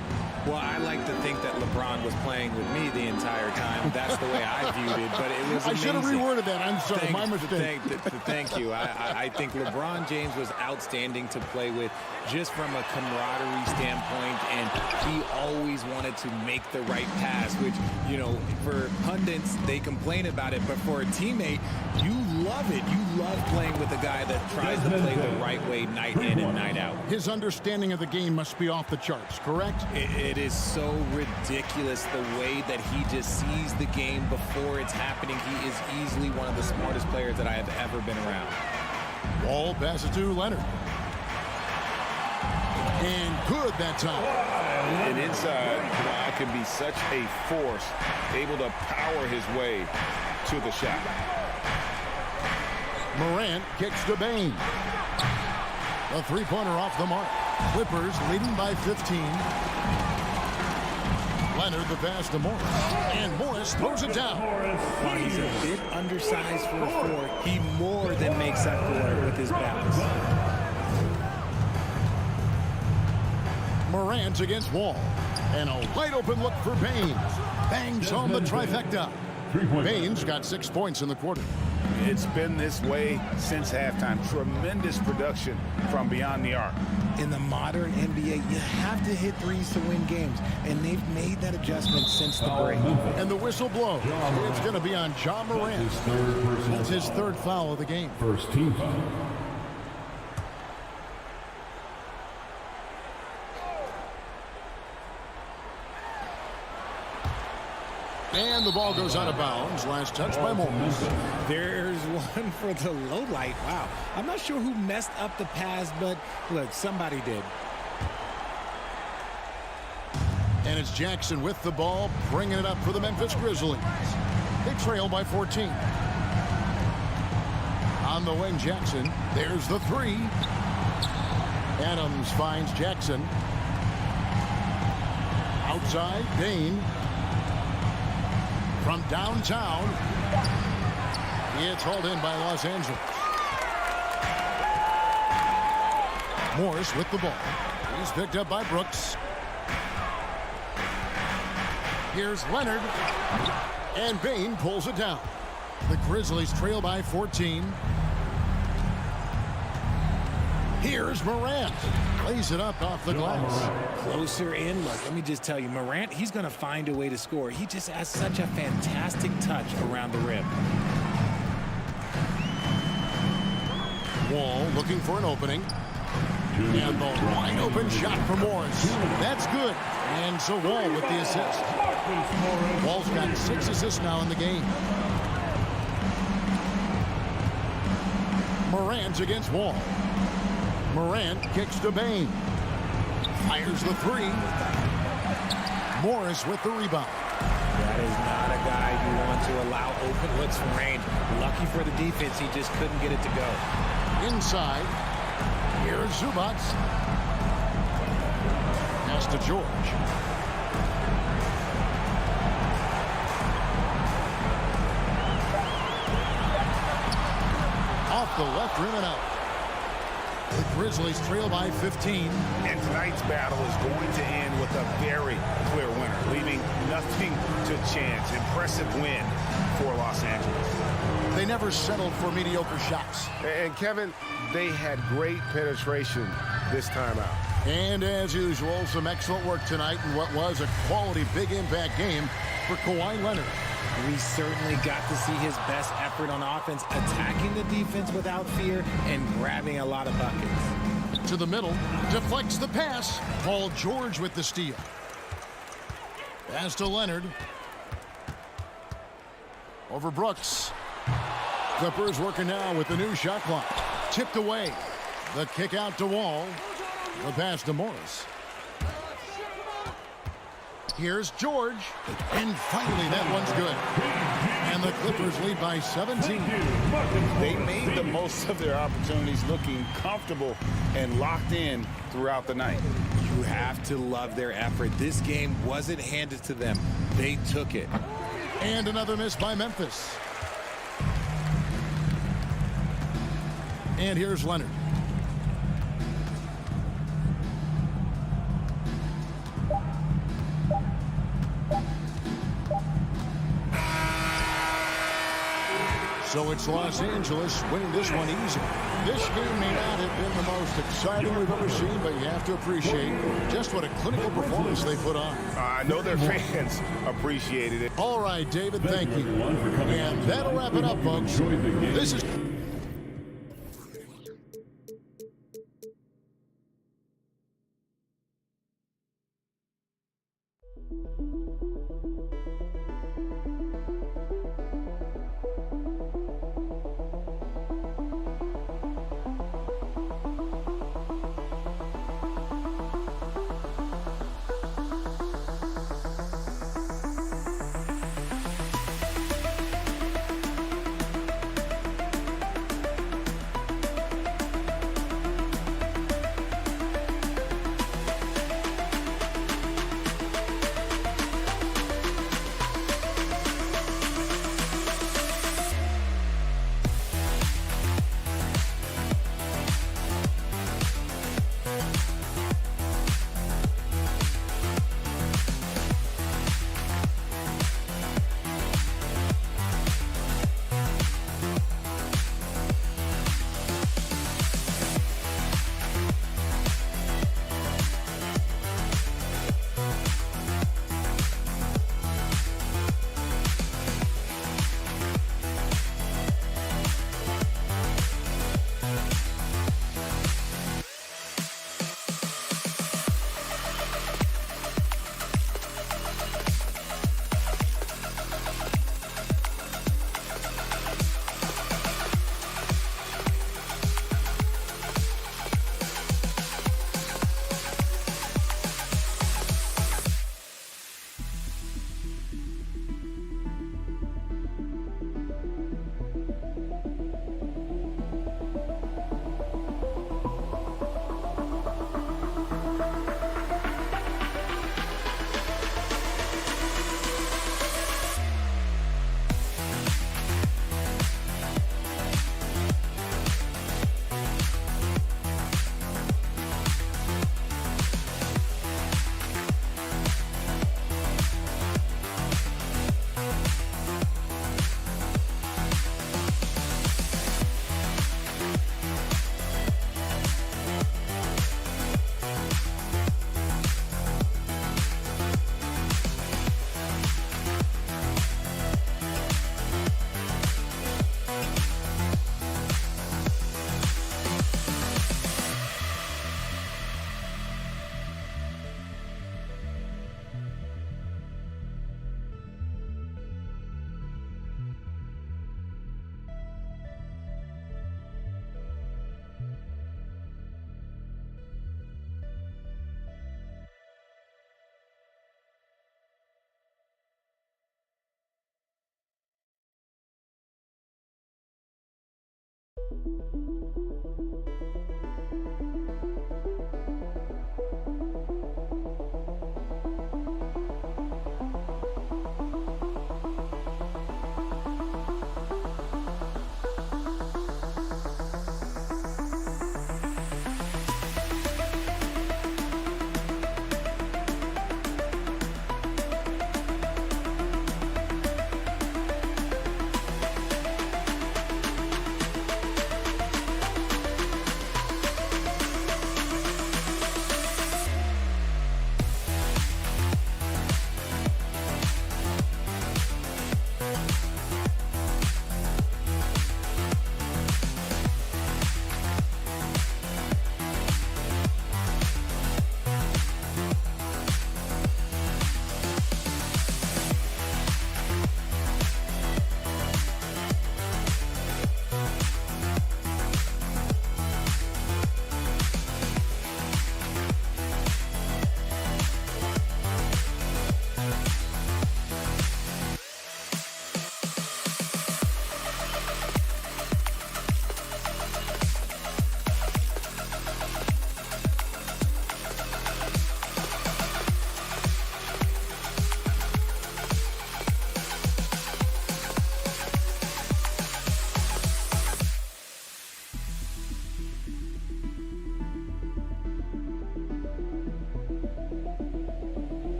Well, I like to think that LeBron was playing with me the entire time. That's the way I viewed it, but it was amazing. I should have reworded that. I'm sorry, my mistake. Thank you. I think LeBron James was outstanding to play with just from a camaraderie standpoint, and he always wanted to make the right pass, which, you know, for pundits, they complain about it, but for a teammate, you love it. You love playing with a guy that tries to play the right way night in and night out. His understanding of the game must be off the charts, correct? It is so ridiculous the way that he just sees the game before it's happening. He is easily one of the smartest players that I have ever been around. Wall passes to Leonard. And good that time. And inside, Kawhi can be such a force, able to power his way to the shot. Morant kicks to Bain. A 3-pointer off the mark. Clippers leading by 15. Leonard the pass to Morris. And Morris throws it down. While he's a bit undersized for a 4, he more than makes up for it with his balance. Morant against Wall. And a wide open look for Bain. bangs home the trifecta. Baines got 6 points in the quarter. It's been this way since halftime. Tremendous production from beyond the arc. In the modern NBA, you have to hit threes to win games, and they've made that adjustment since the break. And the whistle blows. It's going to be on Ja Morant. That's his 3rd foul of the game. First team foul. And the ball goes out of bounds. Last touch by Morris. There's one for the low light. Wow. I'm not sure who messed up the pass, but look, somebody did. And it's Jackson with the ball, bringing it up for the Memphis Grizzlies. They trail by 14. On the wing, Jackson. There's the 3. Adams finds Jackson. Outside, Dane. From downtown, it's hauled in by Los Angeles. Morris with the ball. He's picked up by Brooks. Here's Leonard. And Bain pulls it down. The Grizzlies trail by 14. Here's Morant. Lays it up off the glass. Closer in. Look, let me just tell you, Morant, he's going to find a way to score. He just has such a fantastic touch around the rim. Wall looking for an opening. And the wide open shot for Morris. That's good. And so Wall with the assist. Wall's got 6 assists now in the game. Morant against Wall. Morant kicks to Bain. Fires the 3. Morris with the rebound. That is not a guy you want to allow open looks from range. Lucky for the defense, he just couldn't get it to go. Inside. Here's Zubac. Pass to George. Off the left rim and out. The Grizzlies trail by 15. And tonight's battle is going to end with a very clear winner, leaving nothing to chance. Impressive win for Los Angeles. They never settled for mediocre shots. And Kevin, they had great penetration this time out. And as usual, some excellent work tonight in what was a quality big impact game for Kawhi Leonard. We certainly got to see his best effort on offense, attacking the defense without fear and grabbing a lot of buckets. To the middle, deflects the pass. Paul George with the steal. Pass to Leonard. Over Brooks. Clippers working now with the new shot clock. Tipped away. The kick out to Wall. The pass to Morris. Here's George. And finally, that one's good. And the Clippers lead by 17. They made the most of their opportunities, looking comfortable and locked in throughout the night. You have to love their effort. This game wasn't handed to them. They took it. And another miss by Memphis. And here's Leonard. So it's Los Angeles winning this one easy. This game may not have been the most exciting we've ever seen, but you have to appreciate just what a clinical performance they put on. I know their fans appreciated it. All right, David, thank you. And that'll wrap it up, folks. This is...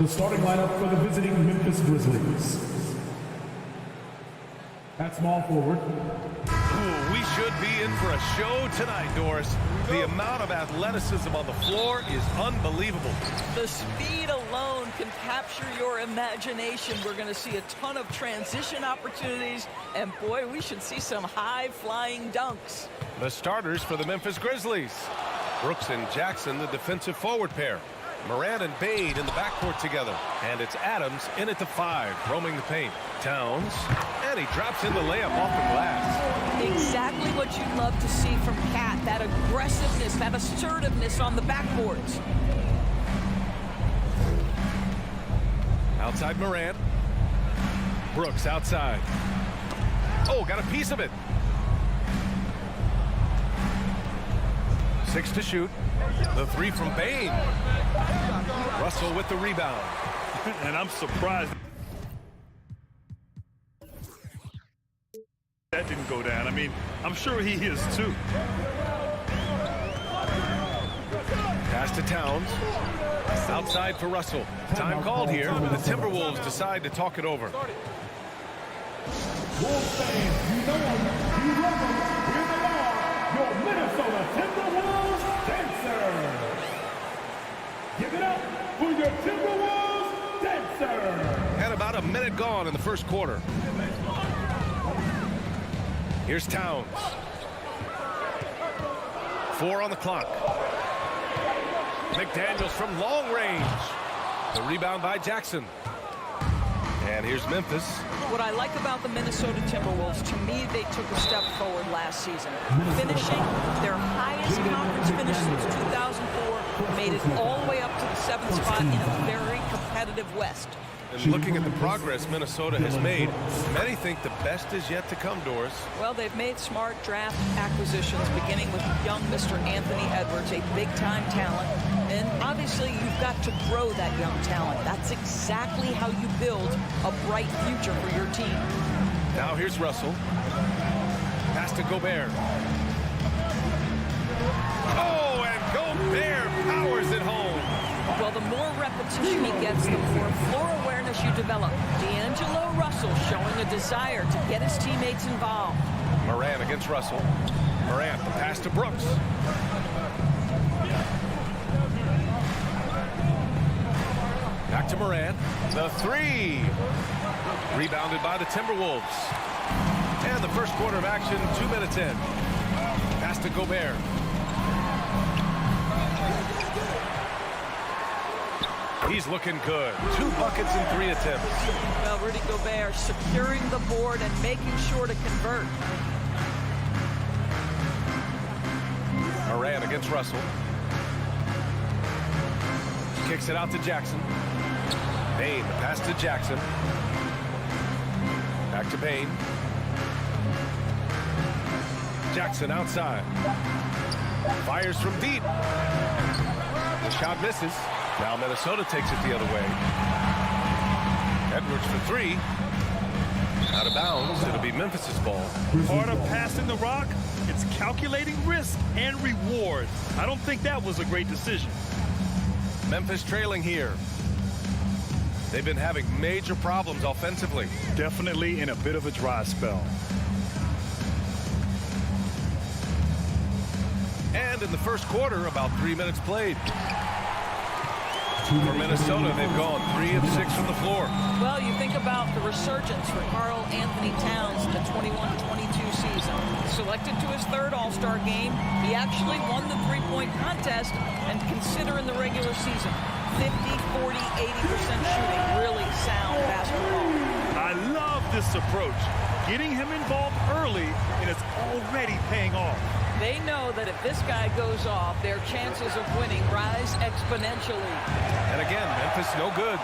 The starting lineup for the visiting Memphis Grizzlies. At small forward. Ooh, we should be in for a show tonight, Doris. The amount of athleticism on the floor is unbelievable. The speed alone can capture your imagination. We're going to see a ton of transition opportunities, and boy, we should see some high-flying dunks. The starters for the Memphis Grizzlies. Brooks and Jackson, the defensive forward pair. Moran and Bade in the backcourt together. And it's Adams in at the 5, roaming the paint. Towns, and he drops in the layup off the glass. Exactly what you'd love to see from Cat, that aggressiveness, that assertiveness on the backboards. Outside Moran. Brooks outside. Oh, got a piece of it. 6 to shoot. The 3 from Bade. Russell with the rebound. And I'm surprised that didn't go down. I mean, I'm sure he is too. Pass to Towns. Outside for Russell. Time called here. The Timberwolves decide to talk it over. Wolves fans, you know them, you love them. Here they are, your Minnesota Timberwolves dancers. Give it up for your Timberwolves dancers. And about a minute gone in the first quarter. Here's Towns. 4 on the clock. McDaniels from long range. The rebound by Jackson. And here's Memphis. What I like about the Minnesota Timberwolves, to me, they took a step forward last season. Finishing their highest conference finish since 2004, made it all the way up to the 7th spot in a very competitive West. And looking at the progress Minnesota has made, many think the best is yet to come, Doris. Well, they've made smart draft acquisitions, beginning with young Mr. Anthony Edwards, a big-time talent. And obviously, you've got to grow that young talent. That's exactly how you build a bright future for your team. Now here's Russell. Pass to Gobert. Oh, and Gobert powers it home. Well, the more repetition he gets, the more floor awareness you develop. D'Angelo Russell showing a desire to get his teammates involved. Moran against Russell. Moran, the pass to Brooks. Back to Moran. The 3. Rebounded by the Timberwolves. And the first quarter of action, 2 minutes in. Pass to Gobert. He's looking good. 2 buckets in 3 attempts. Well, Rudy Gobert securing the board and making sure to convert. Moran against Russell. Kicks it out to Jackson. Bane, the pass to Jackson. Back to Bane. Jackson outside. Fires from deep. The shot misses. Now Minnesota takes it the other way. Edwards for 3. Out of bounds. It'll be Memphis's ball. Part of passing the rock, it's calculating risk and reward. I don't think that was a great decision. Memphis trailing here. They've been having major problems offensively. Definitely in a bit of a dry spell. And in the first quarter, about 3 minutes played. For Minnesota, they've gone 3 of 6 from the floor. Well, you think about the resurgence for Karl Anthony Towns in the 21-22 season. Selected to his 3rd All-Star game, he actually won the 3-point contest, and consider in the regular season, 50, 40, 80% shooting, really sound basketball. I love this approach. Getting him involved early, and it's already paying off. They know that if this guy goes off, their chances of winning rise exponentially. And again, Memphis no good.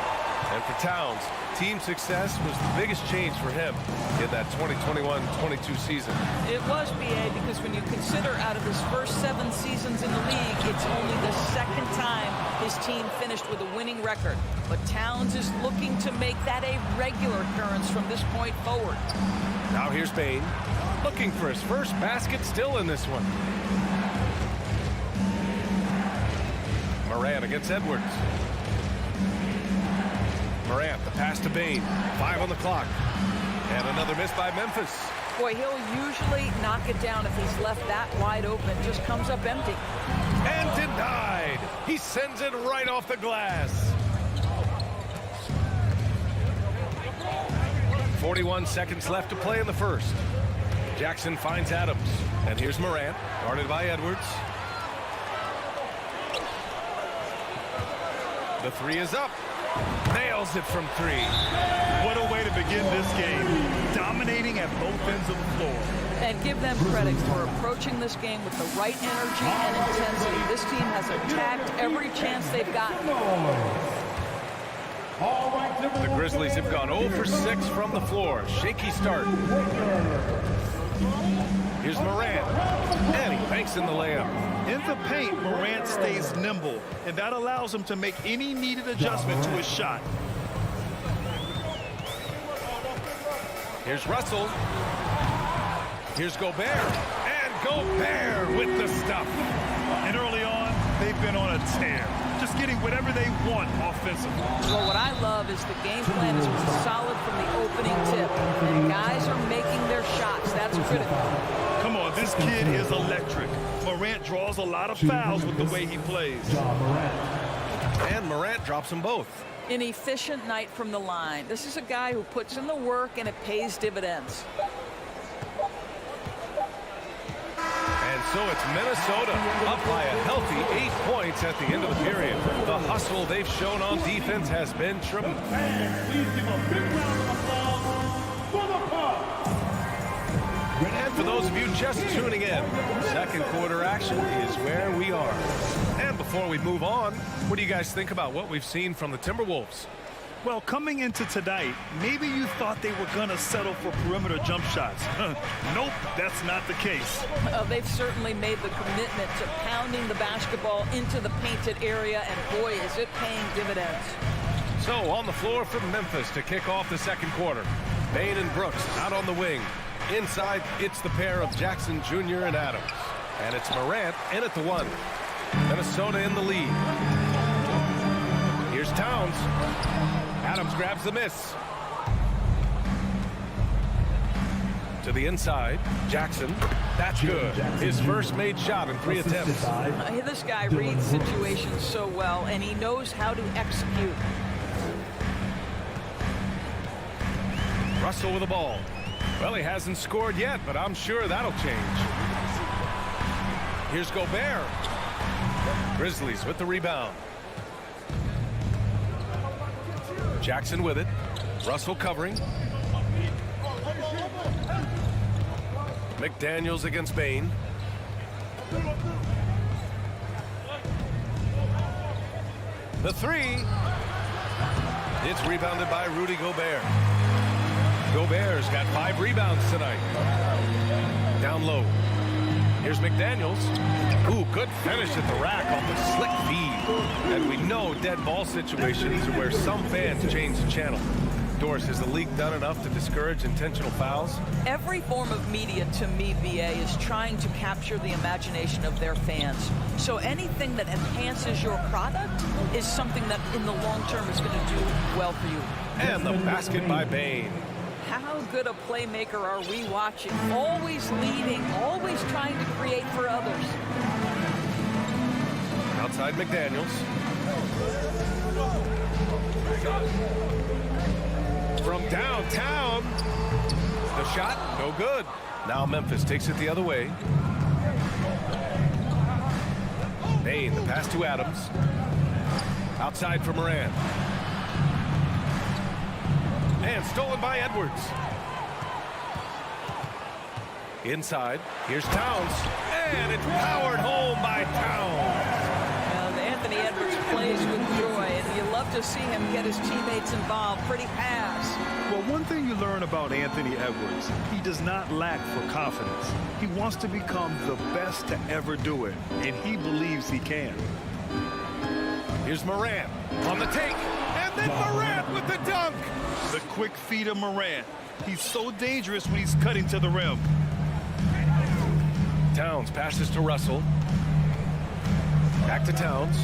And for Towns, team success was the biggest change for him in that 2021-22 season. It was, BA, because when you consider out of his first 7 seasons in the league, it's only the 2nd time his team finished with a winning record. But Towns is looking to make that a regular occurrence from this point forward. Now here's Bane, looking for his first basket, still in this one. Moran against Edwards. Morant, the pass to Bane. 5 on the clock. And another miss by Memphis. Boy, he'll usually knock it down if he's left that wide open. Just comes up empty. And denied. He sends it right off the glass. 41 seconds left to play in the first. Jackson finds Adams. And here's Morant, guarded by Edwards. The three is up. Nails it from three. What a way to begin this game. Dominating at both ends of the floor. And give them credit for approaching this game with the right energy and intensity. This team has attacked every chance they've gotten. The Grizzlies have gone 0 for 6 from the floor. Shaky start. Here's Morant. And he banks in the layup. In the paint, Morant stays nimble, and that allows him to make any needed adjustment to his shot. Here's Russell. Here's Gobert. And Gobert with the stuff. And early on, they've been on a tear, just getting whatever they want offensively. Well, what I love is the game plan has been solid from the opening tip. And guys are making their shots. That's critical. Come on, this kid is electric. Morant draws a lot of fouls with the way he plays. And Morant drops them both. An efficient night from the line. This is a guy who puts in the work and it pays dividends. And so it's Minnesota up by a healthy 8 points at the end of the period. The hustle they've shown on defense has been tremendous. Please give a big round of applause for the Cubs. And for those of you just tuning in, second quarter action is where we are. And before we move on, what do you guys think about what we've seen from the Timberwolves? Well, coming into tonight, maybe you thought they were going to settle for perimeter jump shots. Nope, that's not the case. They've certainly made the commitment to pounding the basketball into the painted area, and boy, is it paying dividends. So on the floor from Memphis to kick off the second quarter. Bain and Brooks out on the wing. Inside, it's the pair of Jackson Jr. and Adams. And it's Morant in at the one. Minnesota in the lead. Here's Towns. Adams grabs the miss. To the inside, Jackson. That's good. His first made shot in 3 attempts. This guy reads situations so well, and he knows how to execute. Russell with the ball. Well, he hasn't scored yet, but I'm sure that'll change. Here's Gobert. Grizzlies with the rebound. Jackson with it. Russell covering. McDaniels against Bain. The three. It's rebounded by Rudy Gobert. Gobert's got 5 rebounds tonight. Down low. Here's McDaniels. Ooh, good finish at the rack off the slick feed. And we know dead ball situations are where some fans change the channel. Doris, has the league done enough to discourage intentional fouls? Every form of media, to me, BA, is trying to capture the imagination of their fans. So anything that enhances your product is something that in the long term is going to do well for you. And the basket by Bain. How good a playmaker are we watching? Always leading, always trying to create for others. Outside McDaniels. From downtown. The shot, no good. Now Memphis takes it the other way. Bain, the pass to Adams. Outside for Morant. And stolen by Edwards. Inside, here's Towns. And it's powered home by Towns. Anthony Edwards plays with joy, and you love to see him get his teammates involved. Pretty pass. Well, one thing you learn about Anthony Edwards, he does not lack for confidence. He wants to become the best to ever do it, and he believes he can. Here's Morant on the take, and then Morant with the dunk. The quick feet of Morant. He's so dangerous when he's cutting to the rim. Towns passes to Russell. Back to Towns.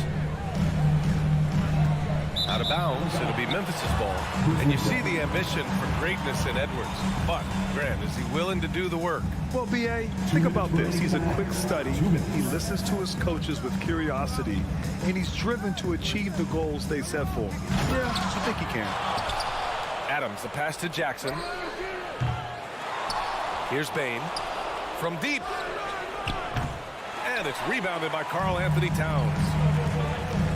Out of of bounds. It'll be Memphis's ball. And you see the ambition for greatness in Edwards. But, Grant, is he willing to do the work? Well, B.A., think about this. He's a quick study. He listens to his coaches with curiosity, and he's driven to achieve the goals they set for him. Yeah, I think he can. Adams, the pass to Jackson. Here's Bain from deep. And it's rebounded by Karl Anthony Towns.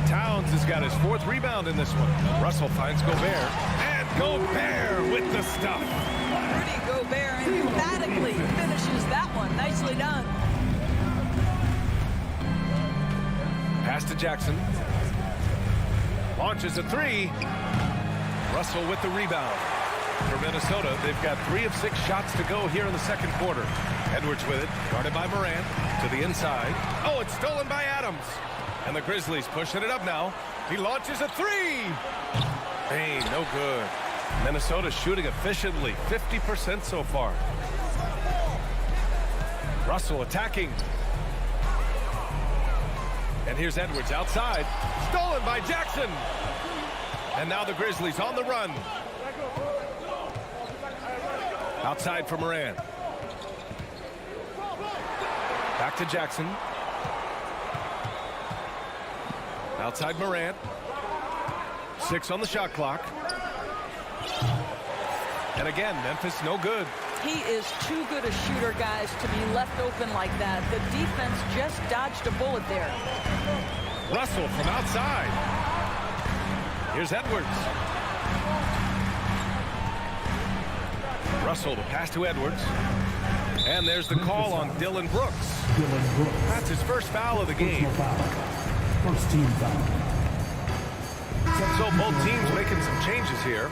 Towns has got his 4th rebound in this one. Russell finds Gobert. And Gobert with the stuff. Rudy Gobert emphatically finishes that one. Nicely done. Pass to Jackson. Launches a 3. Russell with the rebound. For Minnesota, they've got 3 of 6 shots to go here in the second quarter. Edwards with it, guarded by Morant, to the inside. Oh, it's stolen by Adams. And the Grizzlies pushing it up now. He launches a 3. Bain, no good. Minnesota shooting efficiently, 50% so far. Russell attacking. And here's Edwards outside. Stolen by Jackson. And now the Grizzlies on the run. Outside for Morant. Back to Jackson. Outside Morant. 6 on the shot clock. And again, Memphis no good. He is too good a shooter, guys, to be left open like that. The defense just dodged a bullet there. Russell from outside. Here's Edwards. Russell, the pass to Edwards. And there's the call on Dylan Brooks. That's his first foul of the game. First team foul. So both teams making some changes here.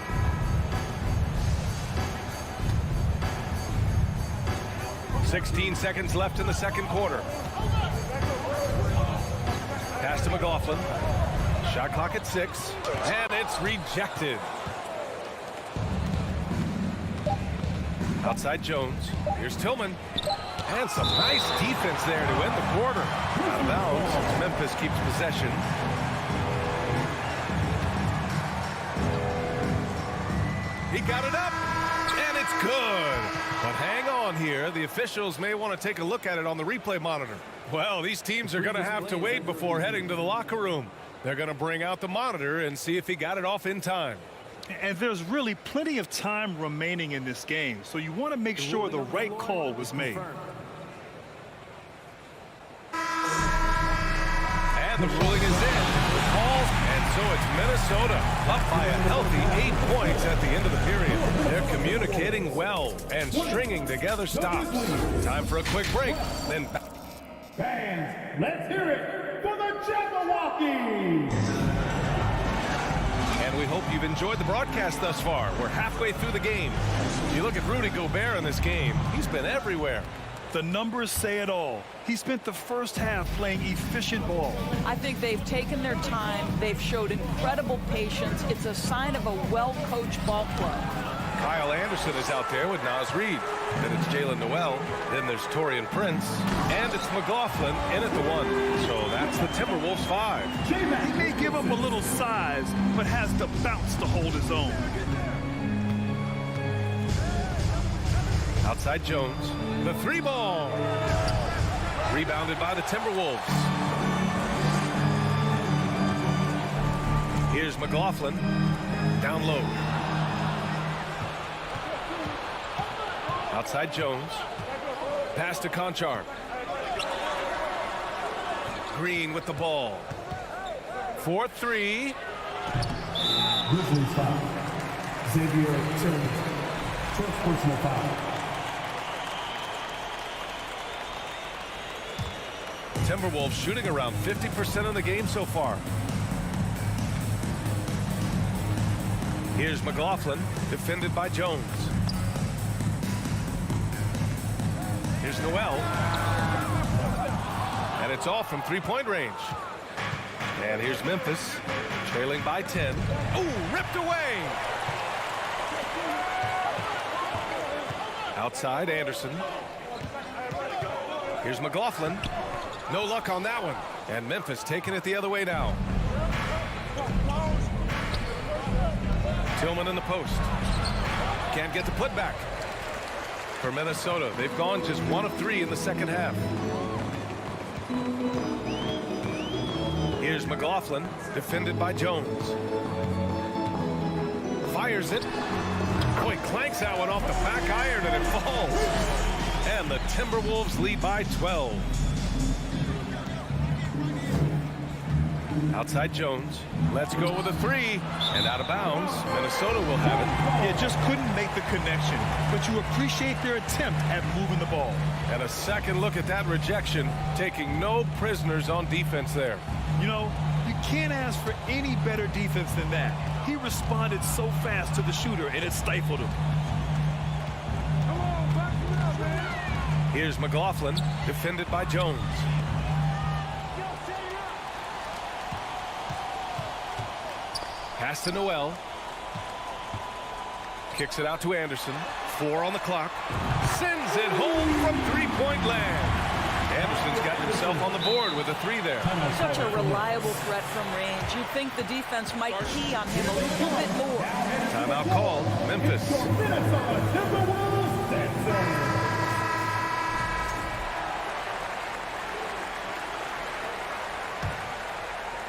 .16 seconds left in the second quarter. Pass to McLaughlin. Shot clock at 6. And it's rejected. Outside Jones. Here's Tillman. And some nice defense there to end the quarter. Out of bounds as Memphis keeps possession. He got it up. And it's good. But hang on here. The officials may want to take a look at it on the replay monitor. Well, these teams are going to have to wait before heading to the locker room. They're going to bring out the monitor and see if he got it off in time. And there's really plenty of time remaining in this game, so you want to make sure the right call was made. And the ruling is in. The call, and so it's Minnesota up by a healthy 8 points at the end of the period. They're communicating well and stringing together stops. Time for a quick break. Then Fans, let's hear it for the Jabberwockies! And we hope you've enjoyed the broadcast thus far. We're halfway through the game. If you look at Rudy Gobert in this game, he's been everywhere. The numbers say it all. He spent the first half playing efficient ball. I think they've taken their time. They've showed incredible patience. It's a sign of a well-coached ball club. Kyle Anderson is out there with Naz Reid. Then it's Jalen Noel. Then there's Torian Prince. And it's McLaughlin in at the 1. So that's the Timberwolves 5. He may give up a little size, but has the bounce to hold his own. Outside Jones. The 3 ball. Rebounded by the Timberwolves. Here's McLaughlin. Down low. Outside Jones. Pass to Conchar. Green with the ball. 4-3. Grizzlies foul. Xavier Tillman. First personal foul. Timberwolves shooting around 50% of the game so far. Here's McLaughlin, defended by Jones. Here's Noel. And it's off from 3-point range. And here's Memphis, trailing by 10. Oh, ripped away! Outside, Anderson. Here's McLaughlin. No luck on that one. And Memphis taking it the other way now. Tillman in the post. Can't get the putback. For Minnesota, they've gone just 1 of 3 in the second half. Here's McLaughlin, defended by Jones. Fires it. Boy, clanks that one off the back iron and it falls. And the Timberwolves lead by 12. Outside Jones. Let's go with a 3. And out of bounds. Minnesota will have it. Yeah, just couldn't make the connection. But you appreciate their attempt at moving the ball. And a second look at that rejection. Taking no prisoners on defense there. You know, you can't ask for any better defense than that. He responded so fast to the shooter, and it stifled him. Here's McLaughlin, defended by Jones. Pass to Noel. Kicks it out to Anderson. 4 on the clock. Sends it home from three-point land. Anderson's got himself on the board with a 3 there. Such a reliable threat from range. You'd think the defense might key on him a little bit more. Timeout called. Memphis.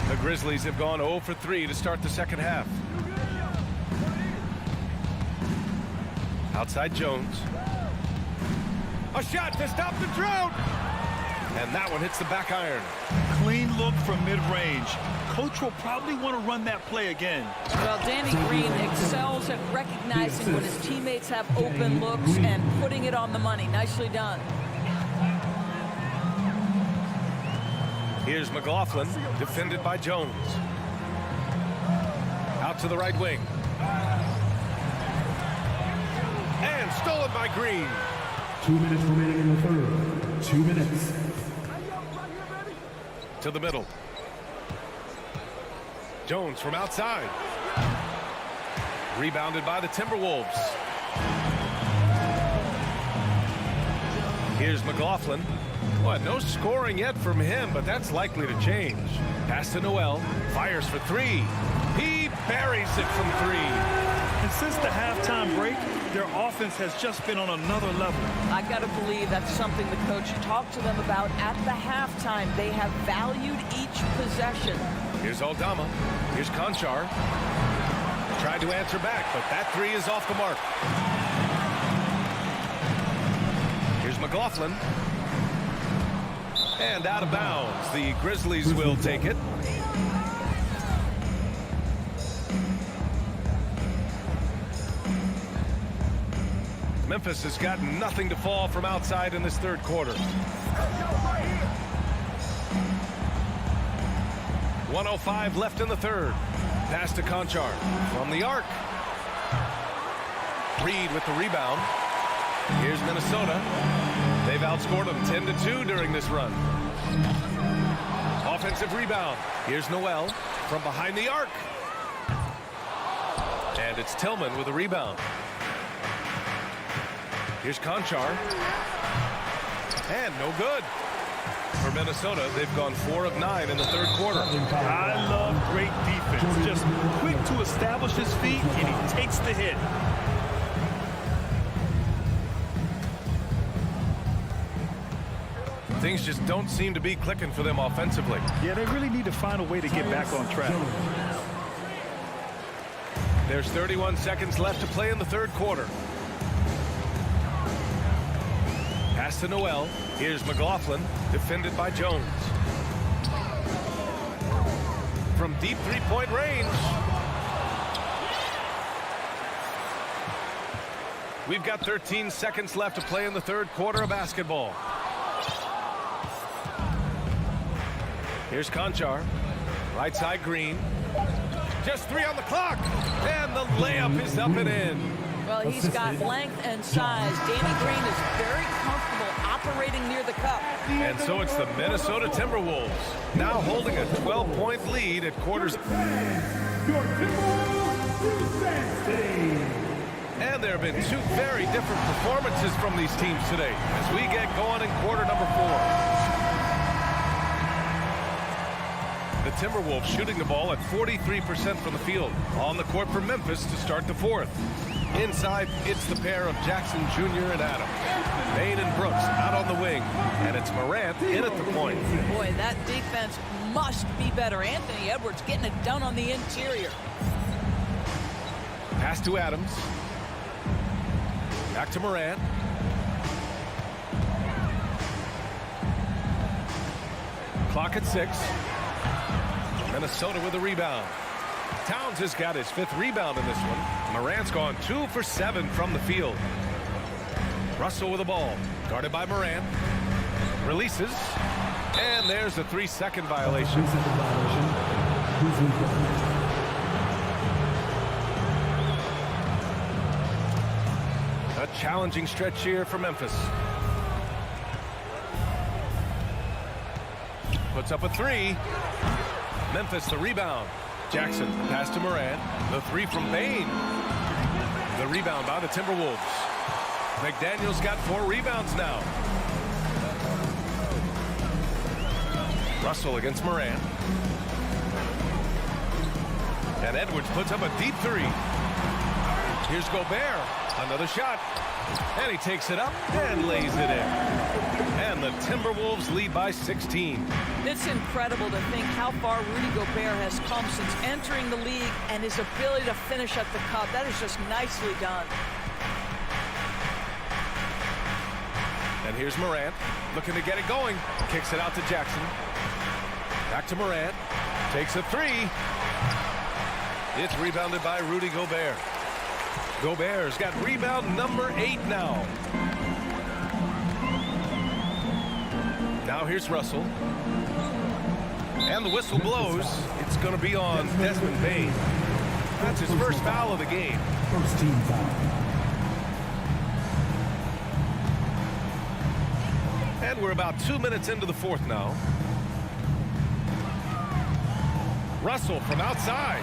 The Grizzlies have gone 0 for 3 to start the second half. Outside Jones. A shot to stop the drought. And that one hits the back iron. Clean look from mid-range. Coach will probably want to run that play again. Well, Danny Green excels at recognizing when his teammates have open looks and putting it on the money. Nicely done. Here's McLaughlin, defended by Jones. Out to the right wing. And stolen by Green. 2 minutes remaining in the third. 2 minutes. To the middle. Jones from outside. Rebounded by the Timberwolves. Here's McLaughlin. Well, no scoring yet from him, but that's likely to change. Pass to Noel. Fires for 3. He buries it from 3. And since the halftime break, their offense has just been on another level. I got to believe that's something the coach talked to them about at the halftime. They have valued each possession. Here's Aldama. Here's Conchar. Tried to answer back, but that 3 is off the mark. Here's McLaughlin. And out of bounds. The Grizzlies will take it. Memphis has got nothing to fall from outside in this third quarter. 1:05 left in the third. Pass to Conchar from the arc. Reed with the rebound. Here's Minnesota. They've outscored them 10-2 during this run. Offensive rebound. Here's Noel from behind the arc. And it's Tillman with a rebound. Here's Conchar. And no good. For Minnesota, they've gone 4 of 9 in the third quarter. I love great defense. Just quick to establish his feet, and he takes the hit. Things just don't seem to be clicking for them offensively. Yeah, they really need to find a way to get back on track. There's 31 seconds left to play in the third quarter. Pass to Noel. Here's McLaughlin, defended by Jones. From deep three-point range. We've got 13 seconds left to play in the third quarter of basketball. Here's Conchar. Right side Green. Just 3 on the clock. And the layup is up and in. Well, he's got length and size. Danny Green is very comfortable operating near the cup. And so it's the Minnesota Timberwolves now holding a 12-point lead at quarters. And there have been 2 very different performances from these teams today as we get going in quarter number 4. The Timberwolves shooting the ball at 43% from the field. On the court for Memphis to start the fourth. Inside, it's the pair of Jackson Jr. and Adams. Bain and Brooks out on the wing. And it's Morant in at the point. Boy, that defense must be better. Anthony Edwards getting it done on the interior. Pass to Adams. Back to Morant. Clock at 6. Minnesota with a rebound. Towns has got his 5th rebound in this one. Morant's gone 2 for 7 from the field. Russell with the ball. Guarded by Morant. Releases. And there's a 3-second violation. A challenging stretch here for Memphis. Puts up a 3. Memphis the rebound. Jackson pass to Morant. The 3 from Bain. The rebound by the Timberwolves. McDaniel's got 4 rebounds now. Russell against Morant. And Edwards puts up a deep 3. Here's Gobert. Another shot. And he takes it up and lays it in. And the Timberwolves lead by 16. It's incredible to think how far Rudy Gobert has come since entering the league and his ability to finish at the cup. That is just nicely done. And here's Morant looking to get it going. Kicks it out to Jackson. Back to Morant. Takes a 3. It's rebounded by Rudy Gobert. Gobert's got rebound number 8 now. Now here's Russell. And the whistle blows. It's going to be on Desmond Bain. That's his first foul of the game. First team foul. And we're about 2 minutes into the fourth now. Russell from outside.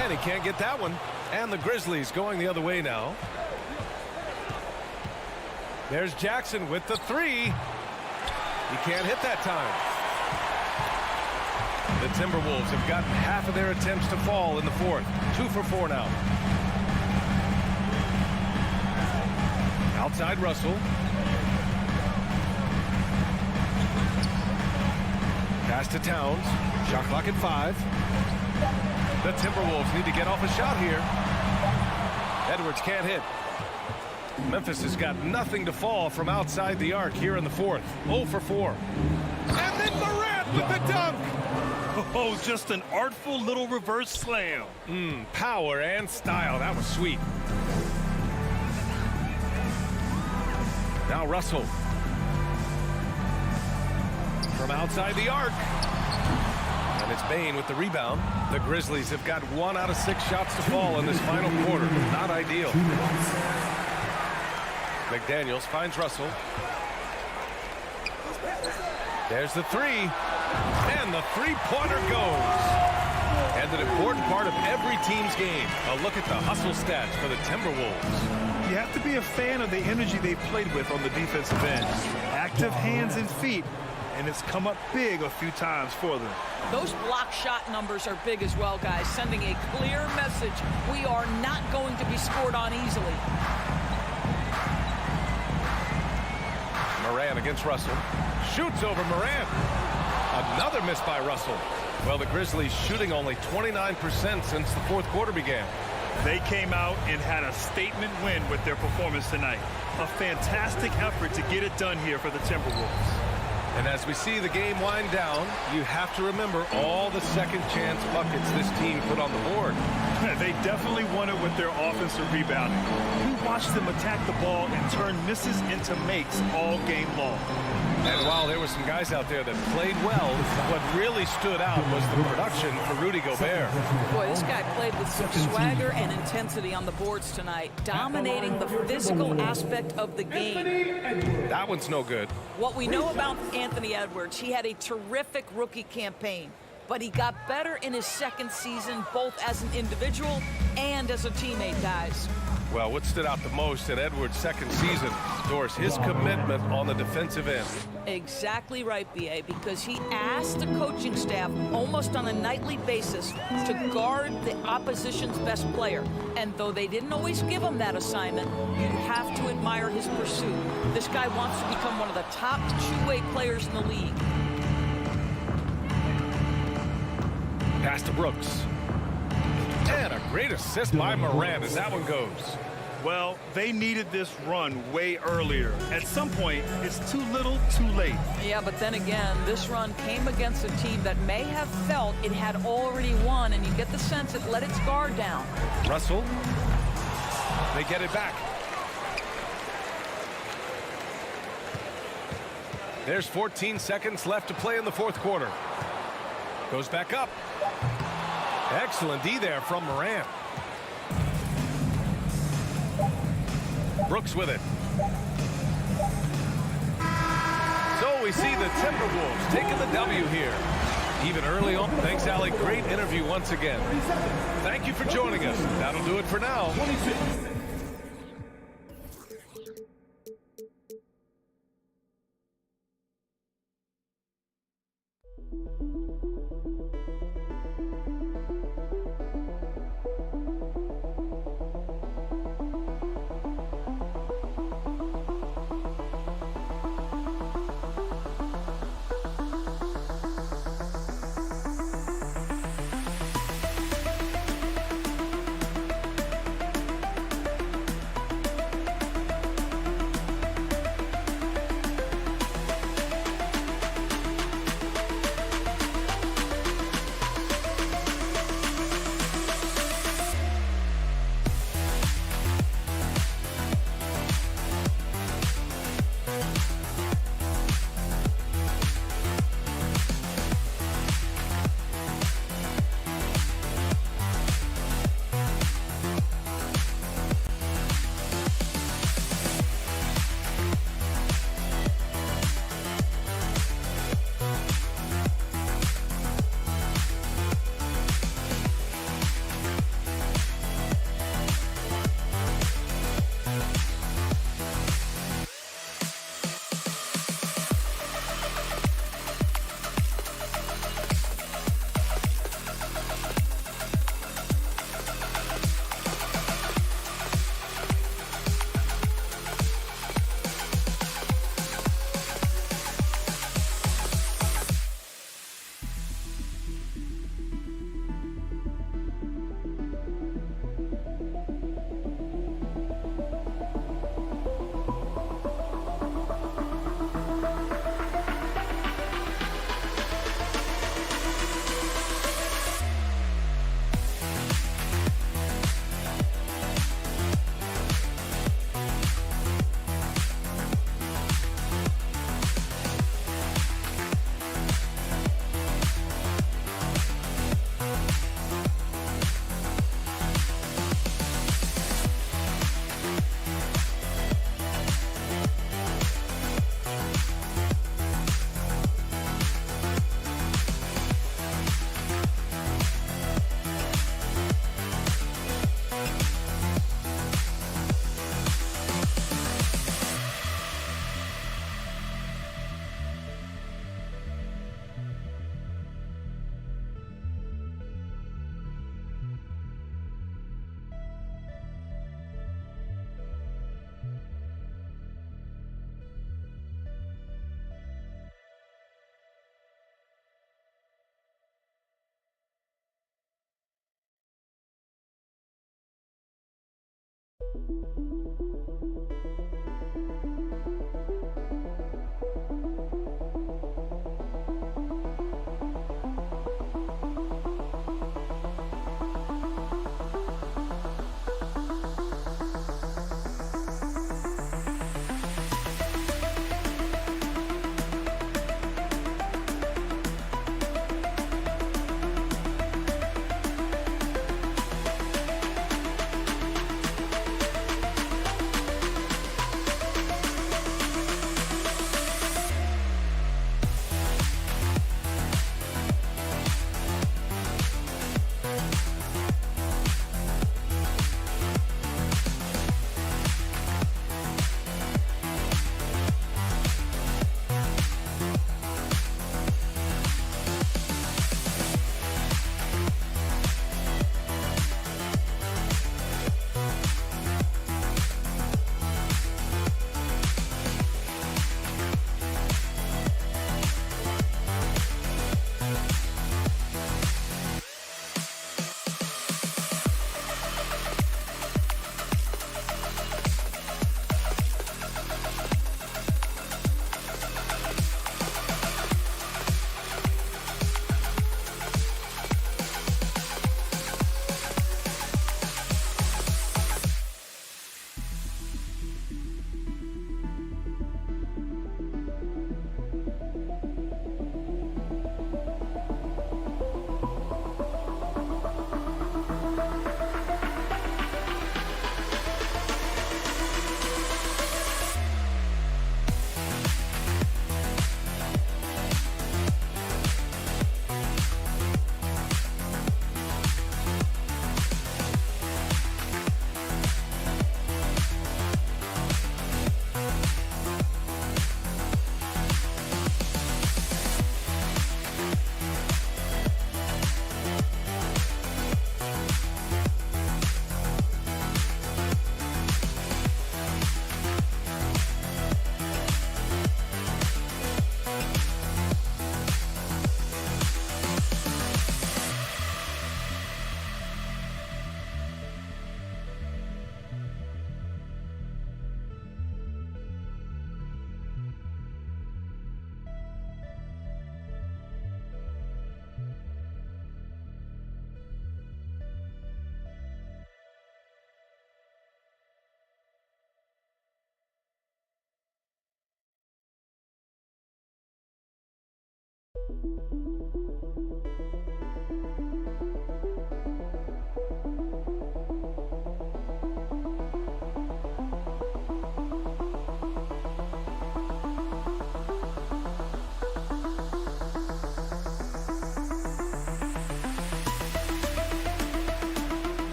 And he can't get that one. And the Grizzlies going the other way now. There's Jackson with the 3. He can't hit that time. The Timberwolves have gotten half of their attempts to fall in the fourth. 2 for 4 now. Outside Russell. Pass to Towns. Shot clock at 5. The Timberwolves need to get off a shot here. Edwards can't hit. Memphis has got nothing to fall from outside the arc here in the fourth. 0 for 4. And then Morant with the dunk. Oh, just an artful little reverse slam. Power and style. That was sweet. Now Russell. From outside the arc. And it's Bain with the rebound. The Grizzlies have got 1 out of 6 shots to fall in this final quarter. Not ideal. McDaniels finds Russell. There's the 3. And the 3-pointer goes. And an important part of every team's game. A look at the hustle stats for the Timberwolves. You have to be a fan of the energy they've played with on the defensive end. Active hands and feet. And it's come up big a few times for them. Those block shot numbers are big as well, guys, sending a clear message. We are not going to be scored on easily. Morant against Russell. Shoots over Morant. Another miss by Russell. Well, the Grizzlies shooting only 29% since the fourth quarter began. They came out and had a statement win with their performance tonight. A fantastic effort to get it done here for the Timberwolves. And as we see the game wind down, you have to remember all the second chance buckets this team put on the board. They definitely won it with their offensive rebounding. We watched them attack the ball and turn misses into makes all game long. And while there were some guys out there that played well, what really stood out was the production for Rudy Gobert. Boy, this guy played with some swagger and intensity on the boards tonight, dominating the physical aspect of the game. That one's no good. What we know about Anthony Edwards, he had a terrific rookie campaign, but he got better in his second season, both as an individual and as a teammate, guys. Well, what stood out the most in Edwards' second season, Doris, his commitment on the defensive end. Exactly right, B.A., because he asked the coaching staff almost on a nightly basis to guard the opposition's best player. And though they didn't always give him that assignment, you have to admire his pursuit. This guy wants to become one of the top two-way players in the league. Pass to Brooks. And a great assist by Moran as that one goes. Well, they needed this run way earlier. At some point, it's too little, too late. Yeah, but then again, this run came against a team that may have felt it had already won, and you get the sense it let its guard down. Russell. They get it back. There's 14 seconds left to play in the fourth quarter. Goes back up. Excellent D there from Moran. Brooks with it. So we see the Timberwolves taking the W here. Even early on. Thanks, Allie. Great interview once again. Thank you for joining us. That'll do it for now.